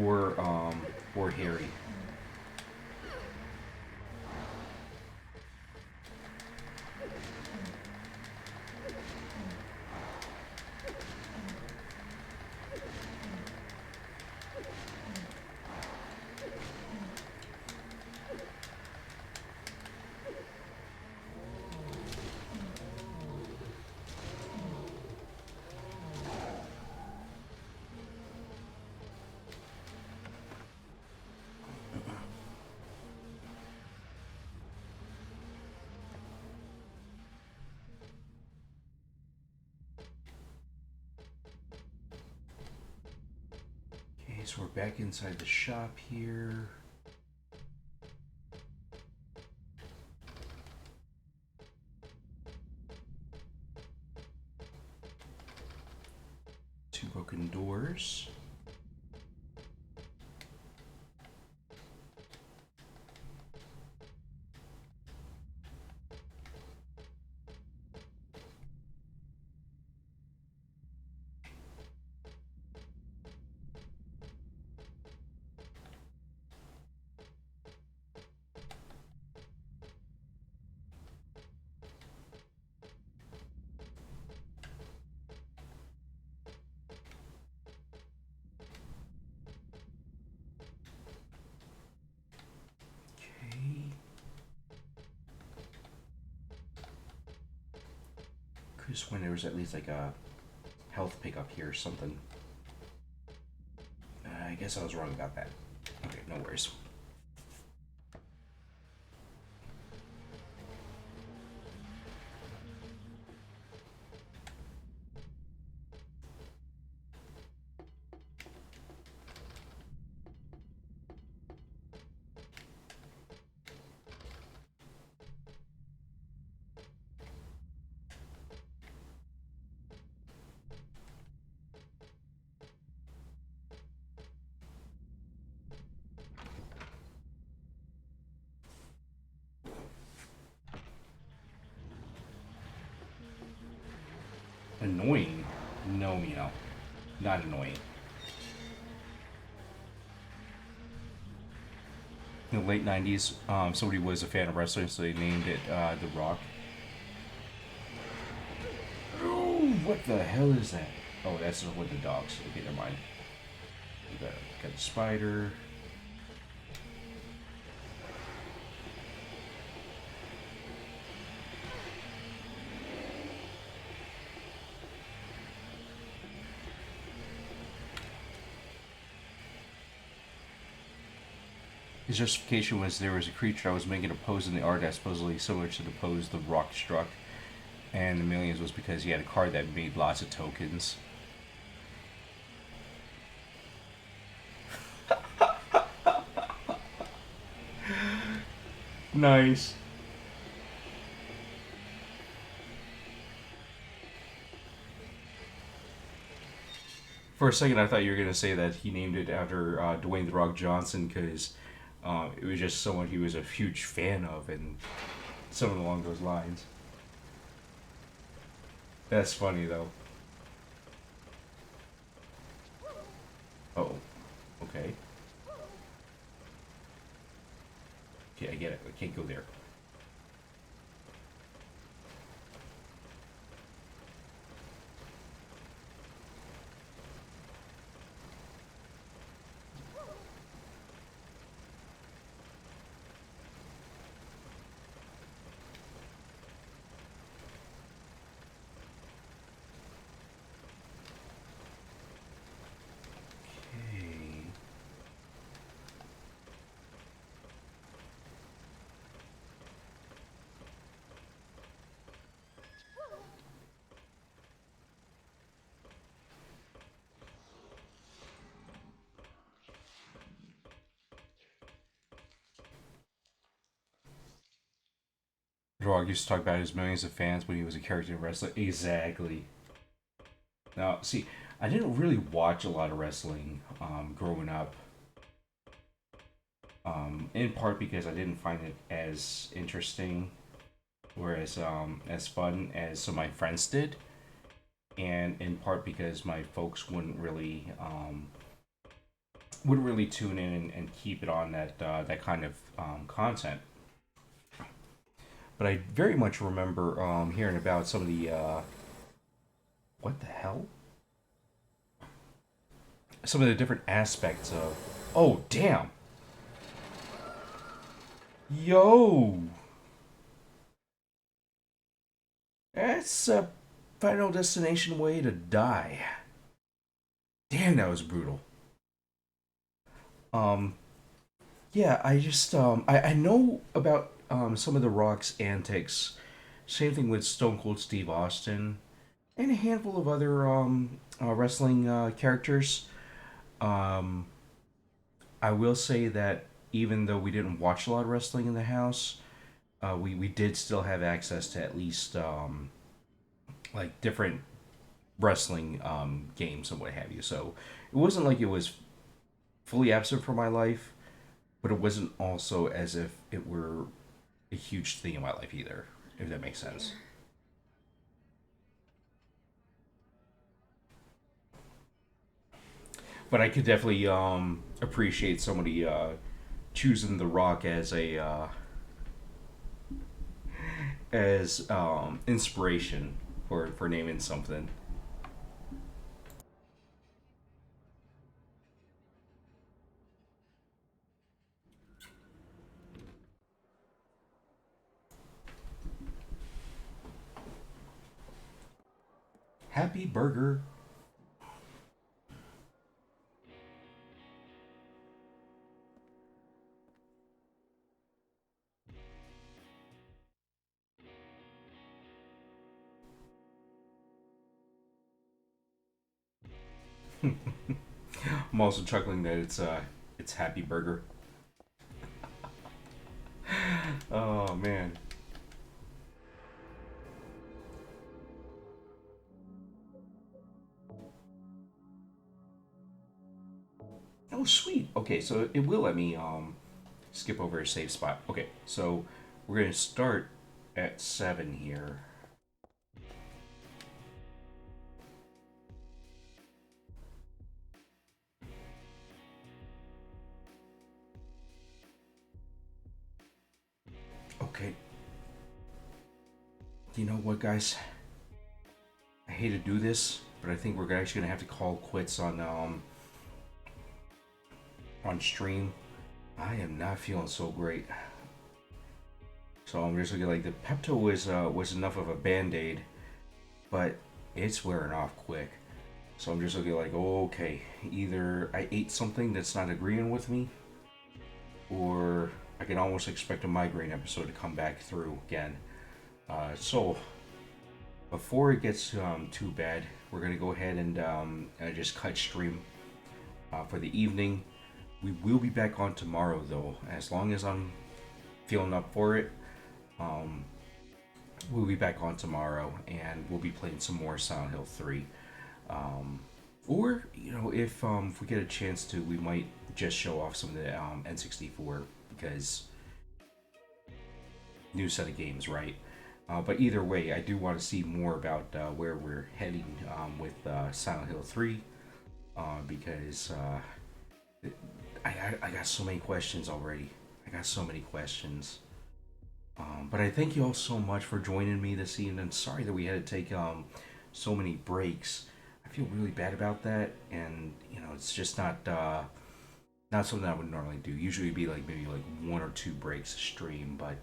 or Harry. so we're back inside the shop here. Two broken doors. Could have sworn there was at least like a health pickup here or something. I guess I was wrong about that. Okay, no worries. Annoying? No, Mino. Not annoying. In the late 90s, somebody was a fan of wrestling, so they named it The Rock. Ooh, what the hell is that? Oh, that's with the dogs. Okay, never mind. We got the spider. His justification was there was a creature I was making a pose in the art that supposedly similar to the pose the Rock struck, and the millions was because he had a card that made lots of tokens. Nice. For a second, I thought you were going to say that he named it after Dwayne The Rock Johnson because it was just someone he was a huge fan of and something along those lines. That's funny, though. Oh. Okay. Okay, I get it. I can't go there. Rock used to talk about his millions of fans when he was a character in wrestling. Exactly. Now, see, I didn't really watch a lot of wrestling growing up. In part because I didn't find it as interesting or as fun as some of my friends did, and in part because my folks wouldn't really tune in and keep it on that kind of content. But I very much remember hearing about some of the what the hell? Some of the different aspects of. Oh damn! Yo, that's a Final Destination way to die. Damn, that was brutal. Um, yeah, I just I know about some of the Rock's antics. Same thing with Stone Cold Steve Austin and a handful of other wrestling characters. I will say that even though we didn't watch a lot of wrestling in the house, we did still have access to at least like different wrestling games and what have you. So it wasn't like it was fully absent from my life, but it wasn't also as if it were a huge thing in my life either, if that makes sense. But I could definitely appreciate somebody choosing The Rock as a as inspiration for naming something. Happy Burger. I'm also chuckling that it's Happy Burger. Oh man. Oh sweet. Okay, so it will let me skip over a save spot. Okay, so we're gonna start at 7 here. Okay. You know what, guys? I hate to do this, but I think we're actually gonna have to call quits on stream. I am not feeling so great. So I'm just looking like the Pepto was enough of a band-aid, but it's wearing off quick. So I'm just looking like, oh, okay, either I ate something that's not agreeing with me, or I can almost expect a migraine episode to come back through again. So before it gets too bad, we're gonna go ahead and just cut stream for the evening. We will be back on tomorrow though, as long as I'm feeling up for it. Um, we'll be back on tomorrow, and we'll be playing some more Silent Hill 3. Or if we get a chance to, we might just show off some of the N64 because new set of games, right? But either way, I do want to see more about where we're heading with Silent Hill 3 because I got so many questions already. I got so many questions. But I thank you all so much for joining me this evening. Sorry that we had to take so many breaks. I feel really bad about that, and it's just not something I would normally do. Usually, it'd be like maybe like 1 or 2 breaks a stream, but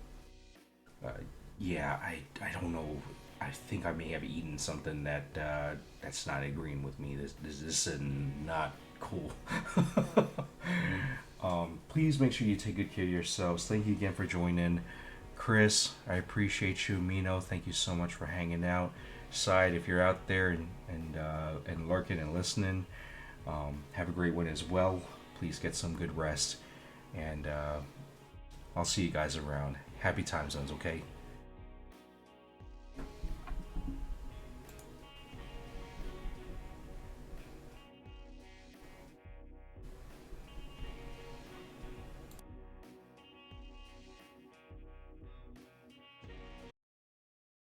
uh, yeah, I don't know. I think I may have eaten something that's not agreeing with me. This is not cool. Please make sure you take good care of yourselves. Thank you again for joining. Chris, I appreciate you. Mino, thank you so much for hanging out. Side, if you're out there and lurking and listening, have a great one as well. Please get some good rest, and I'll see you guys around. Happy time zones, okay?